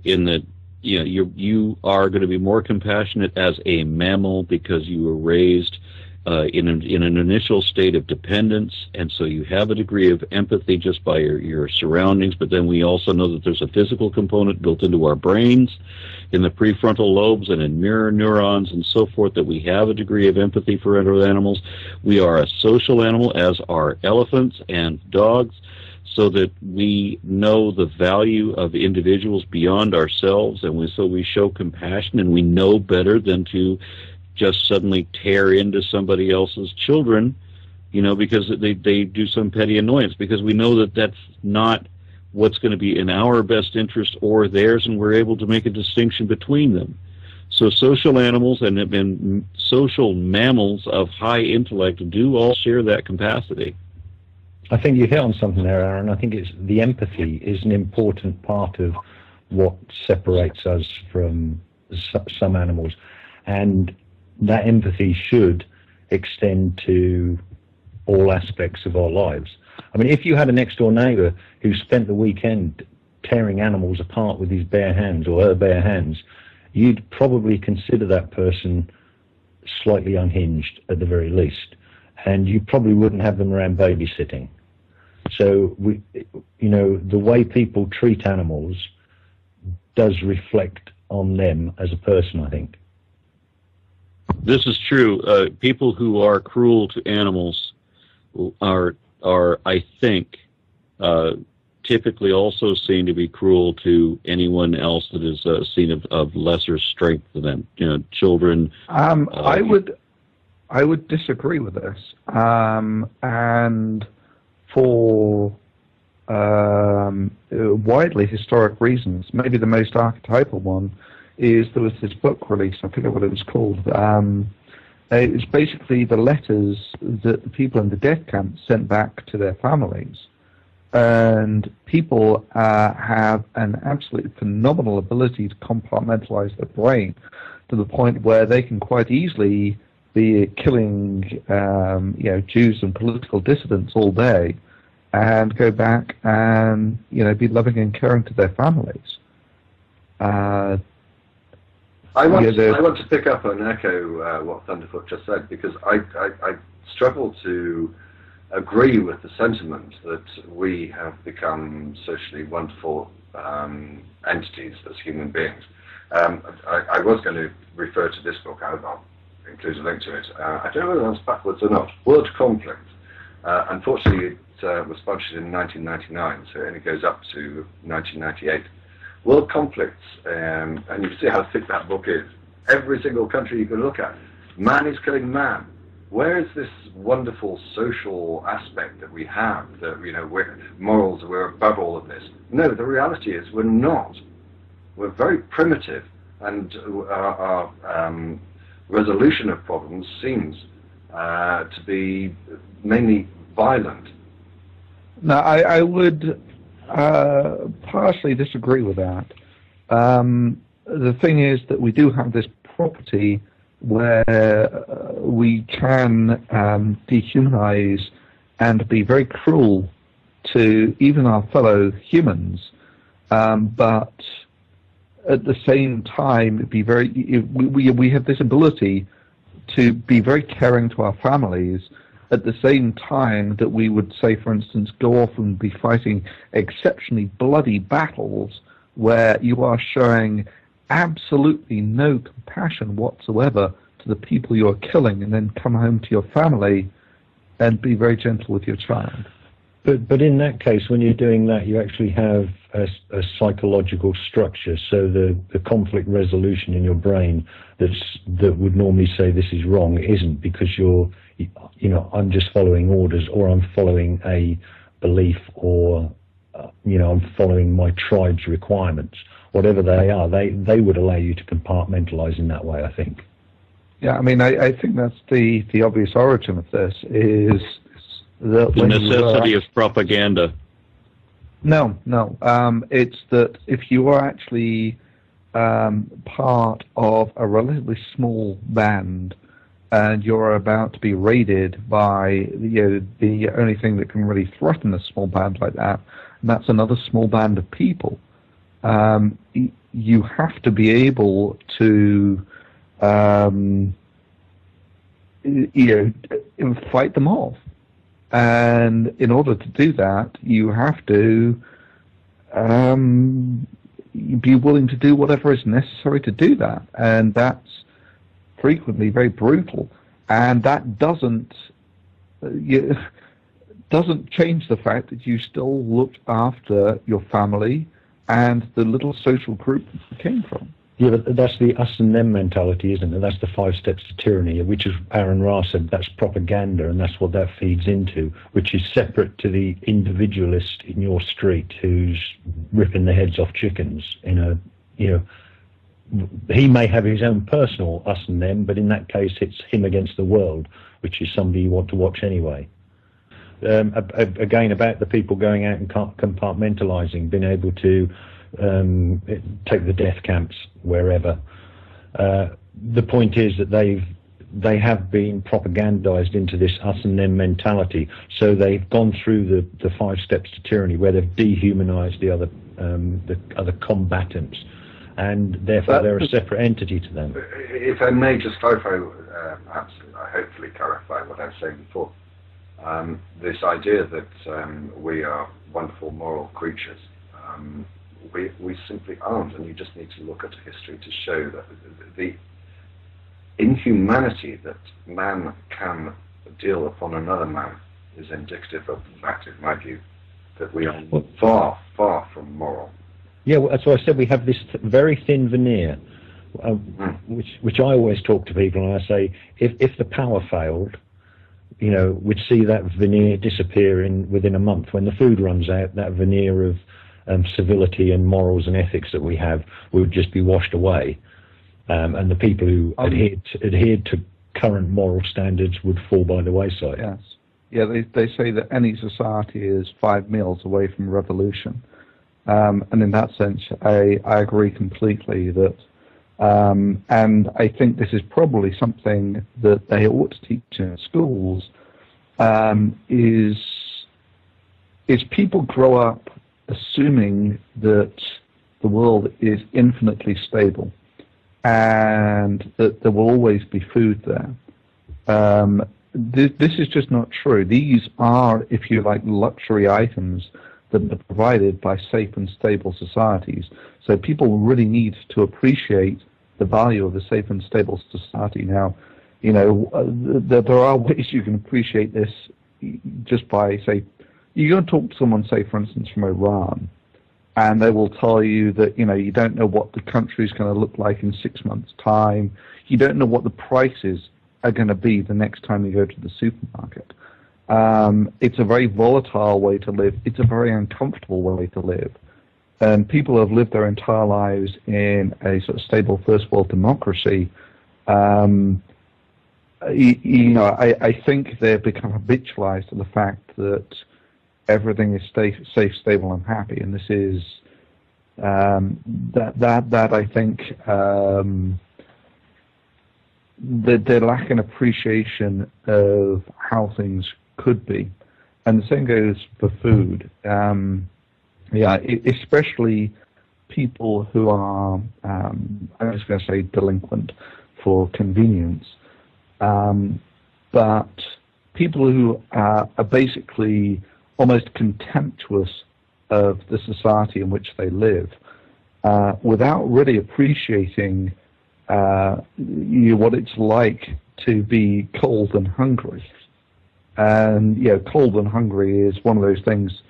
S4: in that you are going to be more compassionate as a mammal because you were raised in an initial state of dependence, and so you have a degree of empathy just by your surroundings. But then we also know that there's a physical component built into our brains, in the prefrontal lobes and in mirror neurons and so forth, that we have a degree of empathy for other animals. We are a social animal, as are elephants and dogs, so that we know the value of individuals beyond ourselves, and so we show compassion, and we know better than to just suddenly tear into somebody else's children, because they do some petty annoyance, because we know that that's not what's going to be in our best interest or theirs, and we're able to make a distinction between them. So social animals and social mammals of high intellect do all share that capacity.
S9: I think you hit on something there, Aaron. I think the empathy is an important part of what separates us from some animals, and that empathy should extend to all aspects of our lives. I mean, if you had a next-door neighbour who spent the weekend tearing animals apart with his bare hands or her bare hands, you'd probably consider that person slightly unhinged at the very least, and you probably wouldn't have them around babysitting. So, the way people treat animals does reflect on them as a person, I think.
S4: This is true. People who are cruel to animals are I think, typically also seen to be cruel to anyone else that is seen of lesser strength than them. Children.
S2: I would disagree with this, and for widely historic reasons. Maybe the most archetypal one is there was this book released, I forget what it was called. It was basically the letters that the people in the death camp sent back to their families. And people have an absolutely phenomenal ability to compartmentalize their brain to the point where they can quite easily be killing Jews and political dissidents all day and go back and be loving and caring to their families.
S1: I want to pick up and echo what Thunderfoot just said, because I struggle to agree with the sentiment that we have become socially wonderful entities as human beings. I was going to refer to this book. I'll include a link to it. I don't know whether that's backwards or not. World Conflict. Unfortunately, it was published in 1999, so it only goes up to 1998. World conflicts, and you can see how thick that book is. Every single country you can look at, man is killing man. Where is this wonderful social aspect that we have, that we're morals, we're above all of this? No, the reality is we're not. We're very primitive, and our resolution of problems seems to be mainly violent.
S2: No, I would partially disagree with that. The thing is that we do have this property where we can dehumanize and be very cruel to even our fellow humans, but at the same time be very. We have this ability to be very caring to our families. At the same time that we would say, for instance, go off and be fighting exceptionally bloody battles where you are showing absolutely no compassion whatsoever to the people you are killing, and then come home to your family and be very gentle with your child.
S9: But in that case, when you're doing that, you actually have a psychological structure. So the conflict resolution in your brain that would normally say this is wrong isn't, because I'm just following orders, or I'm following a belief, or I'm following my tribe's requirements. Whatever they are, they would allow you to compartmentalize in that way, I think.
S2: Yeah, I mean, I think that's the obvious origin of this, is that
S4: the necessity of propaganda.
S2: No. It's that if you are actually part of a relatively small band and you're about to be raided by the only thing that can really threaten a small band like that, and that's another small band of people, you have to be able to fight them off. And in order to do that, you have to be willing to do whatever is necessary to do that. And that's frequently very brutal. And that doesn't change the fact that you still look after your family and the little social group that you came from.
S9: Yeah, but that's the us and them mentality, isn't it? That's the 5 steps to tyranny, which is Aronra said, that's propaganda, and that's what that feeds into, which is separate to the individualist in your street who's ripping the heads off chickens. He may have his own personal us and them, but in that case it's him against the world, which is somebody you want to watch anyway. Again, about the people going out and compartmentalizing, being able to take the death camps wherever. The point is that they have been propagandized into this us and them mentality. So they've gone through the 5 steps to tyranny, where they've dehumanized the other combatants, and therefore they're a separate entity to them.
S1: If I may just clarify, perhaps hopefully clarify what I was saying before. This idea that we are wonderful moral creatures. We simply aren't, and you just need to look at history to show that the inhumanity that man can deal upon another man is indicative of the fact, in my view, that we are far, far from moral.
S9: Yeah, well, that's why I said we have this very thin veneer, which I always talk to people, and I say, if the power failed, we'd see that veneer disappear within a month. When the food runs out, that veneer of civility and morals and ethics that we have would just be washed away, and the people who adhered to current moral standards would fall by the wayside.
S2: Yes. Yeah, they say that any society is 5 meals away from revolution, and in that sense, I agree completely that, and I think this is probably something that they ought to teach in schools, is people grow up assuming that the world is infinitely stable and that there will always be food there. This is just not true. These are, if you like, luxury items that are provided by safe and stable societies. So people really need to appreciate the value of a safe and stable society. Now, there are ways you can appreciate this just by, say, you go and talk to someone, say, for instance, from Iran, and they will tell you that, you don't know what the country is going to look like in 6 months' time. You don't know what the prices are going to be the next time you go to the supermarket. It's a very volatile way to live. It's a very uncomfortable way to live. And people who have lived their entire lives in a sort of stable first world democracy, I think they've become habitualized to the fact that everything is safe, stable, and happy, and this is that I think they lack an appreciation of how things could be. And the same goes for food. Especially people who are, I'm just going to say delinquent for convenience, but people who are basically almost contemptuous of the society in which they live, without really appreciating what it's like to be cold and hungry. And cold and hungry is one of those things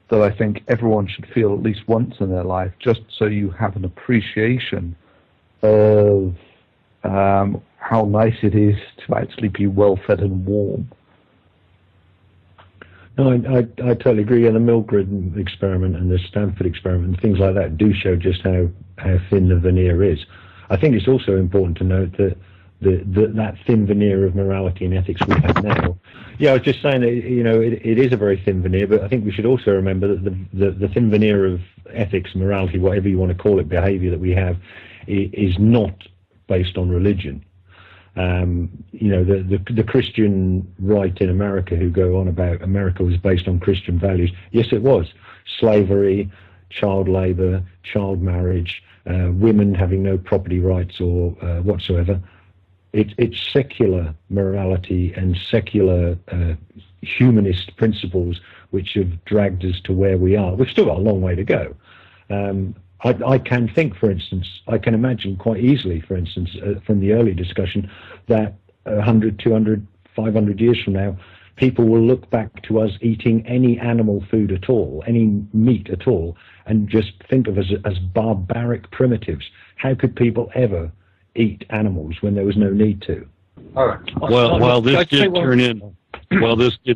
S2: that I think everyone should feel at least once in their life, just so you have an appreciation of how nice it is to actually be well fed and warm.
S9: No, I totally agree. And the Milgram experiment and the Stanford experiment and things like that do show just how thin the veneer is. I think it's also important to note that that thin veneer of morality and ethics we have now. Yeah, I was just saying that it is a very thin veneer, but I think we should also remember that the thin veneer of ethics, morality, whatever you want to call it, behaviour that we have, is not based on religion. The Christian right in America who go on about America was based on Christian values. Yes, it was. Slavery, child labour, child marriage, women having no property rights or whatsoever. It's secular morality and secular humanist principles which have dragged us to where we are. We've still got a long way to go. I can think, for instance, I can imagine quite easily, for instance, from the early discussion, that 100, 200, 500 years from now, people will look back to us eating any animal food at all, any meat at all, and just think of us as barbaric primitives. How could people ever eat animals when there was no need to?
S1: All right.
S4: While this did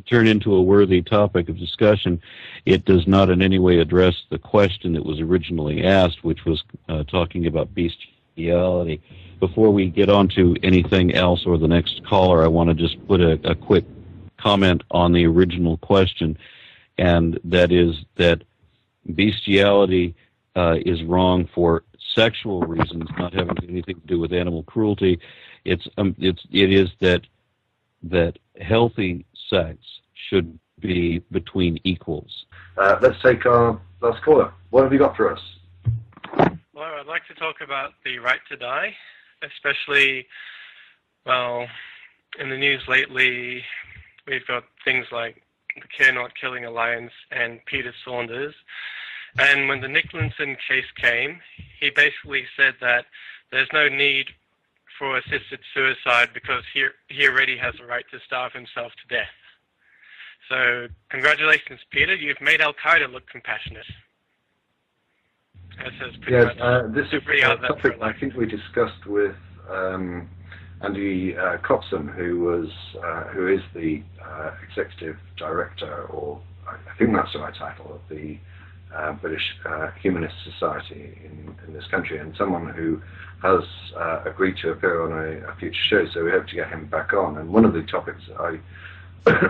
S4: turn into a worthy topic of discussion, it does not in any way address the question that was originally asked, which was talking about bestiality. Before we get on to anything else or the next caller, I want to just put a quick comment on the original question, and that is that bestiality is wrong for sexual reasons, not having anything to do with animal cruelty. It is that healthy sex should be between equals.
S1: Let's take our last caller. What have you got for us?
S10: Well, I'd like to talk about the right to die, especially, well, in the news lately, we've got things like the Care Not Killing Alliance and Peter Saunders. And when the Nicholson case came, he basically said that there's no need for assisted suicide because he already has the right to starve himself to death. So congratulations, Peter. You've made Al-Qaeda look compassionate. This is pretty much
S1: this is a topic I think we discussed with Andy Copson, who is the executive director, or I think that's the right title, of the British Humanist Society in this country, and someone who has agreed to appear on a future show, so we hope to get him back on. And one of the topics that I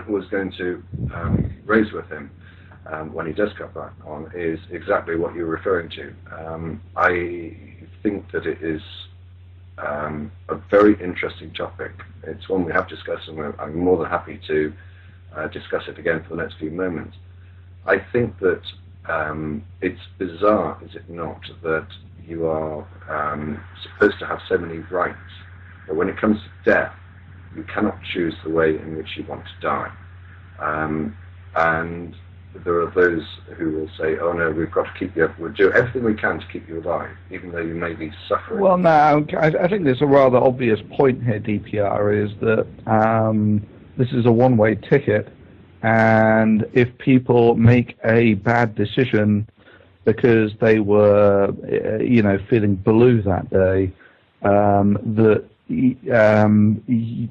S1: was going to raise with him when he does come back on is exactly what you're referring to. I think that it is a very interesting topic. It's one we have discussed, and I'm more than happy to discuss it again for the next few moments. I think that it's bizarre, is it not, that you are supposed to have so many rights, but when it comes to death, you cannot choose the way in which you want to die. And there are those who will say, oh no, we've got to keep you, we'll do everything we can to keep you alive, even though you may be suffering.
S2: Well, no, I think there's a rather obvious point here, DPR, is that this is a one-way ticket, and if people make a bad decision because they were, feeling blue that day,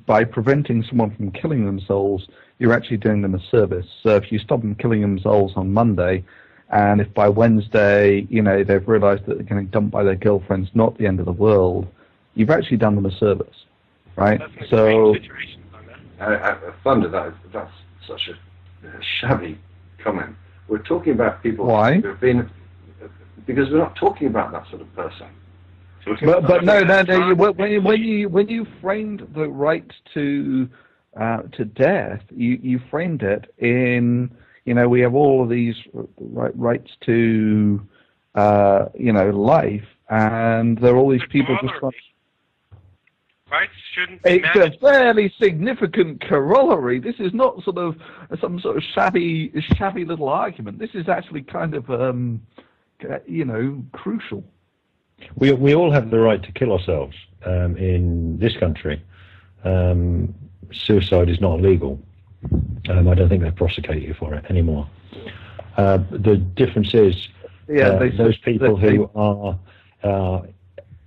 S2: by preventing someone from killing themselves, you're actually doing them a service. So if you stop them killing themselves on Monday, and if by Wednesday, they've realised that they're getting dumped by their girlfriends, not the end of the world, you've actually done them a service, right? So,
S1: Thunder, that's such a shabby comment. We're talking about people
S2: Why?
S1: who have been, because we're not talking about that sort of person.
S2: But no. When you framed the right to death, you framed it in, we have all of these rights to life, and there are all these people just trying.
S10: Rights shouldn't be
S2: It's
S10: managed.
S2: a fairly significant corollary. This is not some sort of shabby little argument. This is actually kind of crucial.
S9: We all have the right to kill ourselves in this country. Suicide is not illegal. I don't think they prosecute you for it anymore. The difference is those people who are.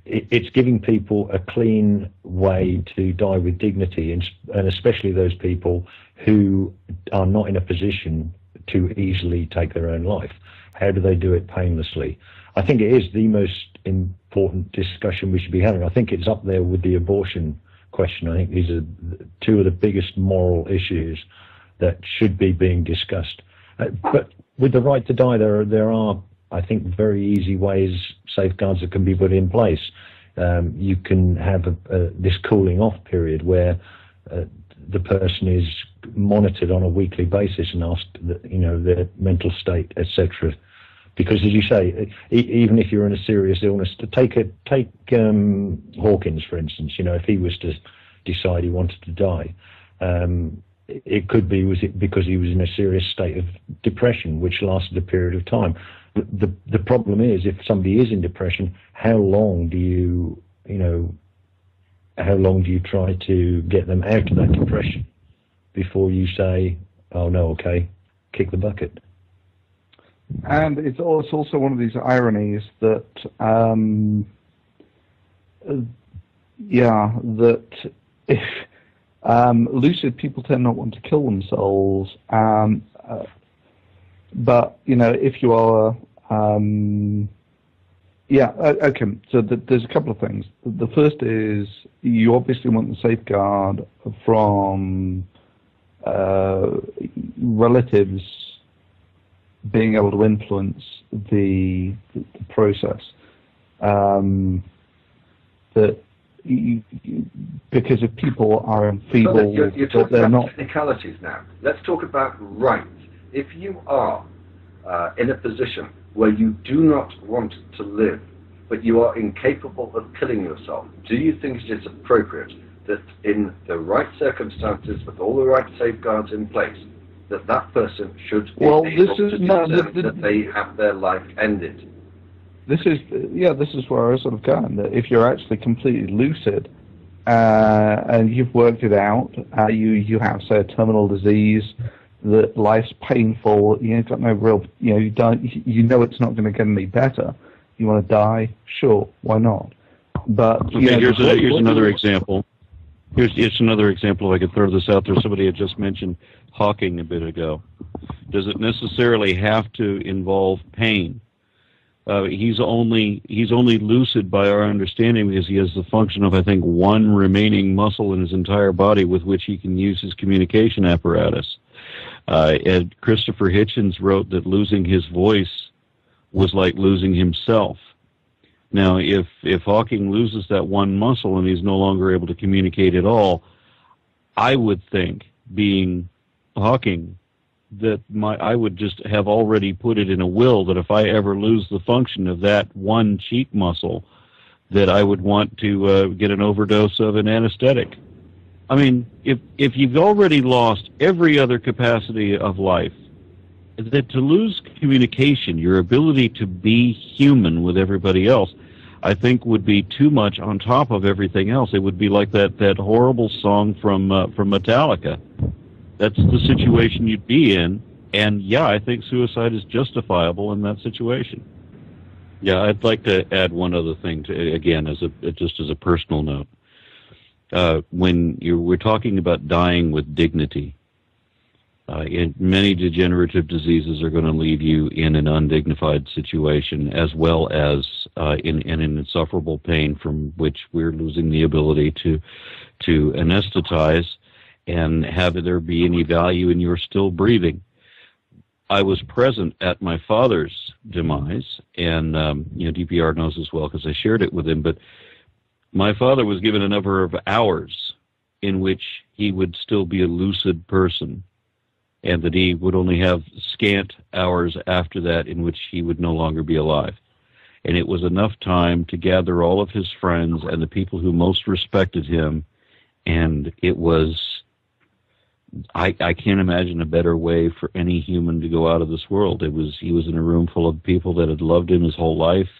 S9: It's giving people a clean way to die with dignity, and especially those people who are not in a position to easily take their own life. How do they do it painlessly? I think it is the most important discussion we should be having. I think it's up there with the abortion question. I think these are two of the biggest moral issues that should be being discussed. But with the right to die, there are, I think, very easy ways, safeguards that can be put in place. You can have this cooling off period where the person is monitored on a weekly basis and asked, their mental state, etc. Because, as you say, even if you're in a serious illness, to take Hawkins, for instance, if he was to decide he wanted to die, it could be because he was in a serious state of depression, which lasted a period of time. The problem is, if somebody is in depression, how long do you try to get them out of that depression before you say, oh no, okay, kick the bucket?
S2: And it's also one of these ironies that, that if lucid people tend not want to kill themselves, but if you are, okay. So there's a couple of things. The first is you obviously want the safeguard from relatives being able to influence the process. Because if people are enfeebled,
S1: so you're talking
S2: they're
S1: about
S2: not
S1: technicalities now. Let's talk about rights. If you are in a position where you do not want to live, but you are incapable of killing yourself, do you think it is appropriate that in the right circumstances, with all the right safeguards in place, that person should be able to determine that they have their life ended?
S2: This is where I was sort of going, that if you're actually completely lucid and you've worked it out, you have, say, a terminal disease, that life's painful, you've got no real, it's not going to get any better. You want to die? Sure, why not? But
S4: here's another example. Here's another example. If I could throw this out there. Somebody had just mentioned Hawking a bit ago. Does it necessarily have to involve pain? He's only lucid by our understanding because he has the function of, I think, one remaining muscle in his entire body with which he can use his communication apparatus. And Christopher Hitchens wrote that losing his voice was like losing himself. Now, if Hawking loses that one muscle and he's no longer able to communicate at all, I would think, being Hawking, that I would just have already put it in a will that if I ever lose the function of that one cheek muscle, that I would want to get an overdose of an anesthetic. I mean, if you've already lost every other capacity of life, that to lose communication, your ability to be human with everybody else, I think would be too much on top of everything else. It would be like that horrible song from Metallica. That's the situation you'd be in, and yeah, I think suicide is justifiable in that situation. Yeah, I'd like to add one other thing, again, just as a personal note. When we're talking about dying with dignity, many degenerative diseases are going to leave you in an undignified situation, as well as in an insufferable pain from which we're losing the ability to anesthetize and have there be any value in your still breathing. I was present at my father's demise, and DPR knows as well because I shared it with him. But my father was given a number of hours in which he would still be a lucid person, and that he would only have scant hours after that in which he would no longer be alive. And it was enough time to gather all of his friends and the people who most respected him, and it was, I can't imagine a better way for any human to go out of this world. He was in a room full of people that had loved him his whole life,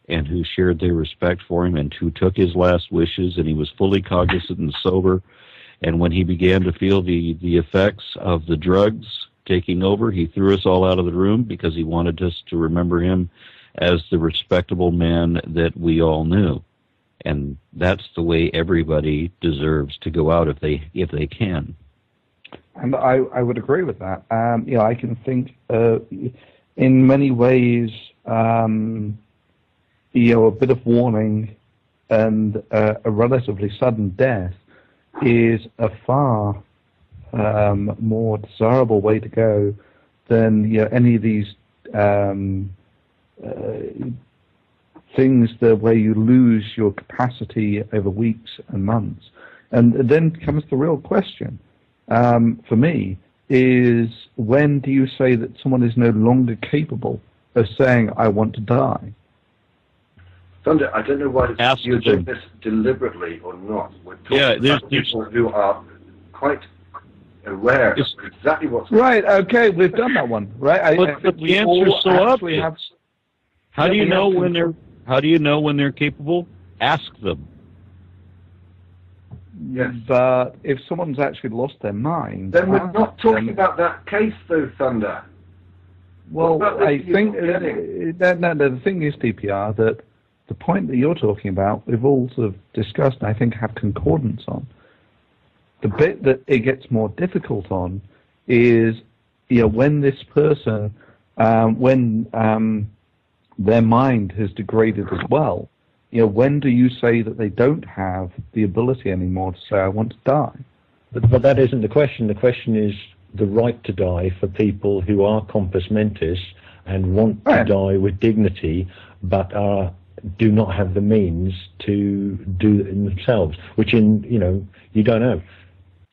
S4: and who shared their respect for him, and who took his last wishes, and he was fully cognizant and sober. And when he began to feel the effects of the drugs taking over, he threw us all out of the room because he wanted us to remember him as the respectable man that we all knew. And that's the way everybody deserves to go out if they can.
S2: And I would agree with that. I can think in many ways, a bit of warning and a relatively sudden death is a far more desirable way to go than any of these things where you lose your capacity over weeks and months. And then comes the real question, for me, is when do you say that someone is no longer capable of saying, I want to die?
S1: Thunder, I don't know why you're doing this deliberately or not. We're talking about people who are quite aware of exactly what's going on.
S2: Right, okay, we've done that one, right?
S4: But the answer is so obvious. How do you know when they're capable? Ask them.
S1: Yes.
S2: But if someone's actually lost their mind...
S1: Then we're not talking about that case, though, Thunder.
S2: Well, I think... the thing is, DPR, that the point that you're talking about, we've all sort of discussed and I think have concordance on. The bit that it gets more difficult on is, when this person, when their mind has degraded as well, when do you say that they don't have the ability anymore to say, I want to die?
S9: But that isn't the question. The question is the right to die for people who are compos mentis and want to die with dignity, but do not have the means to do it themselves, which you don't know.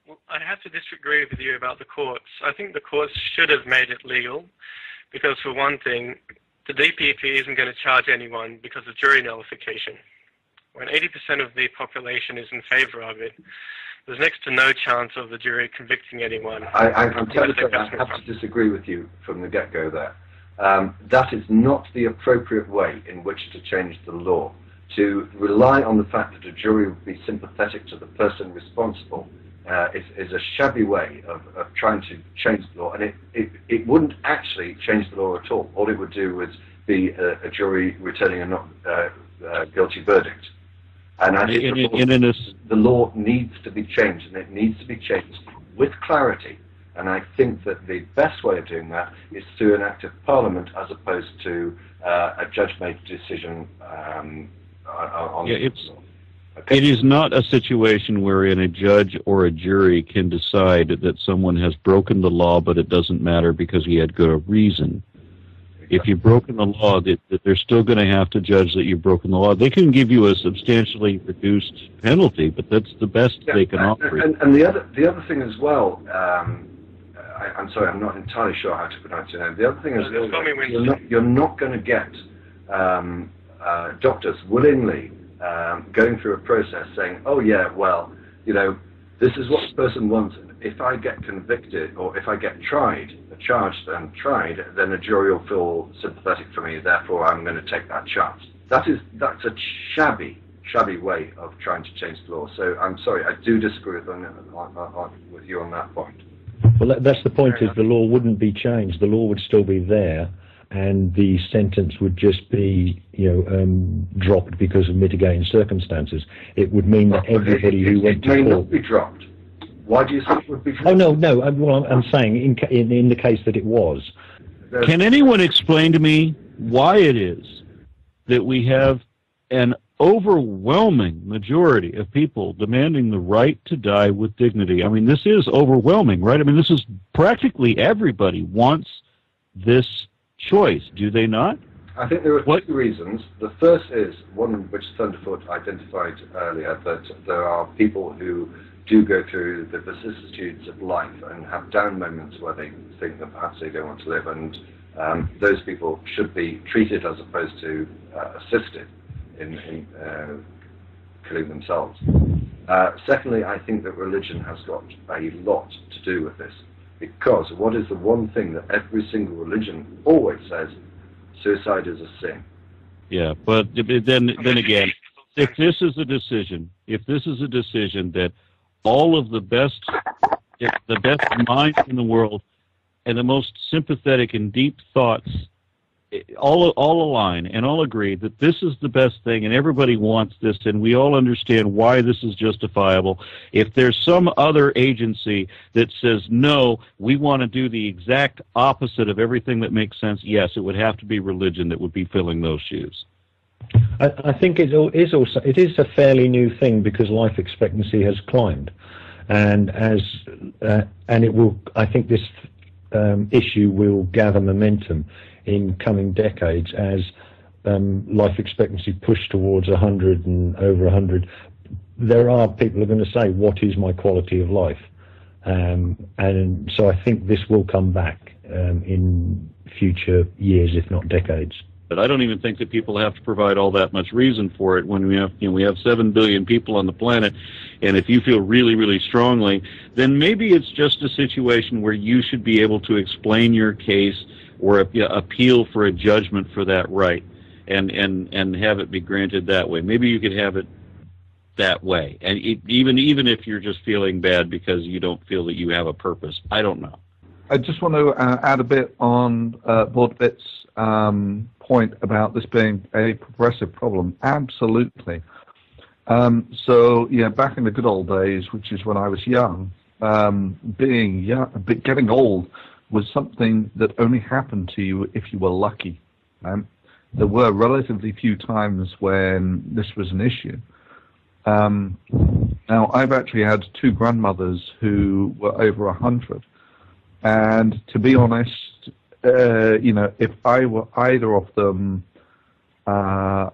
S10: Well, I have to disagree with you about the courts. I think the courts should have made it legal, because for one thing, the DPP isn't going to charge anyone because of jury nullification. When 80% of the population is in favor of it, there's next to no chance of the jury convicting anyone.
S1: I'm totally sorry, I have to disagree with you from the get-go there. That is not the appropriate way in which to change the law. To rely on the fact that a jury would be sympathetic to the person responsible is a shabby way of trying to change the law, and it wouldn't actually change the law at all. All it would do was be a jury returning a not guilty verdict. And I think the law needs to be changed, and it needs to be changed with clarity. And I think that the best way of doing that is through an act of Parliament, as opposed to a judge-made decision on the law. Okay.
S4: It is not a situation wherein a judge or a jury can decide that someone has broken the law, but it doesn't matter because he had good reason. Exactly. If you've broken the law, they're still going to have to judge that you've broken the law. They can give you a substantially reduced penalty, but that's the best they can offer.
S1: And the other thing as well, I'm sorry, I'm not entirely sure how to pronounce your name. The other thing is you're not going to get doctors willingly going through a process saying, oh yeah, well, this is what the person wants. If I get convicted, or if I get charged and tried, then a jury will feel sympathetic for me, therefore I'm going to take that chance. That's a shabby way of trying to change the law. So I'm sorry, I do disagree with you on that point.
S9: Well, that's the point, is the law wouldn't be changed. The law would still be there, and the sentence would just be, dropped because of mitigating circumstances. It would mean that everybody who went to court...
S1: It may not be dropped. Why do you think it would be dropped?
S9: Oh, no. Well, I'm saying in the case that it was.
S4: Can anyone explain to me why it is that we have an overwhelming majority of people demanding the right to die with dignity? I mean, this is overwhelming, right? I mean, this is practically everybody wants this choice, do they not?
S1: I think there are two reasons. The first is one which Thunderfoot identified earlier, that there are people who do go through the vicissitudes of life and have down moments where they think that perhaps they don't want to live, and those people should be treated as opposed to assisted in killing themselves. Secondly, I think that religion has got a lot to do with this, because what is the one thing that every single religion always says? Suicide is a sin.
S4: Yeah, but then again, if this is a decision that all of the best minds in the world and the most sympathetic and deep thoughts all align and all agree that this is the best thing and everybody wants this and we all understand why this is justifiable. If there's some other agency that says, no, we want to do the exact opposite of everything that makes sense, yes, it would have to be religion that would be filling those shoes.
S9: I think it is a fairly new thing because life expectancy has climbed, and it will. I think this issue will gather momentum in coming decades as life expectancy push towards 100 and over 100. There are people who are going to say, what is my quality of life? And so I think this will come back in future years, if not decades.
S4: But I don't even think that people have to provide all that much reason for it when we have 7 billion people on the planet, and if you feel really, really strongly, then maybe it's just a situation where you should be able to explain your case or appeal for a judgment for that right, and have it be granted that way. Maybe you could have it that way, and even if you're just feeling bad because you don't feel that you have a purpose. I don't know.
S2: I just want to add a bit on Bordbit's point about this being a progressive problem. Absolutely. So, yeah, back in the good old days, which is when I was young, getting old was something that only happened to you if you were lucky. There were relatively few times when this was an issue. Now, I've actually had 2 grandmothers who were over 100. And to be honest, if I were either of them, I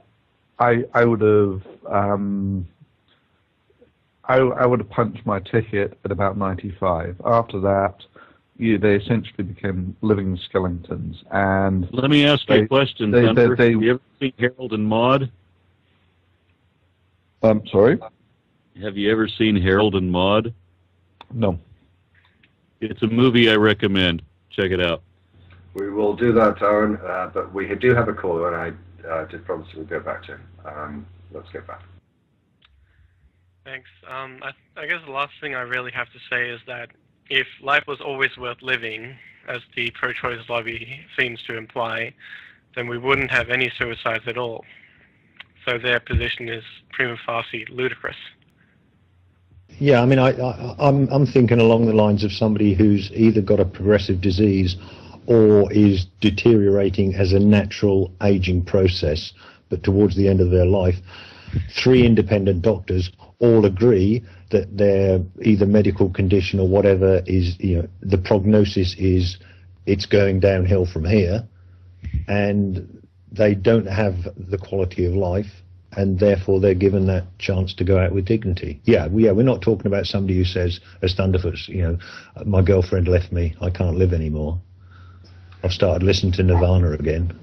S2: would have I would have punched my ticket at about 95. After that, they essentially became living skeletons. And
S4: let me ask you a question, Thunder. Have you ever seen Harold and Maude?
S2: Sorry?
S4: Have you ever seen Harold and Maude?
S2: No.
S4: It's a movie I recommend. Check it out.
S1: We will do that, Aaron, but we do have a caller, and I did promise we'll go back to him. Let's get back.
S10: Thanks. I guess the last thing I really have to say is that if life was always worth living, as the pro-choice lobby seems to imply, then we wouldn't have any suicides at all. So their position is prima facie ludicrous.
S9: Yeah, I mean, I'm thinking along the lines of somebody who's either got a progressive disease or is deteriorating as a natural aging process, but towards the end of their life, 3 independent doctors all agree that their either medical condition or whatever is, the prognosis is it's going downhill from here, and they don't have the quality of life, and therefore they're given that chance to go out with dignity. Yeah, we're not talking about somebody who says, as Thunderfoot's, my girlfriend left me, I can't live anymore. I've started listening to Nirvana again.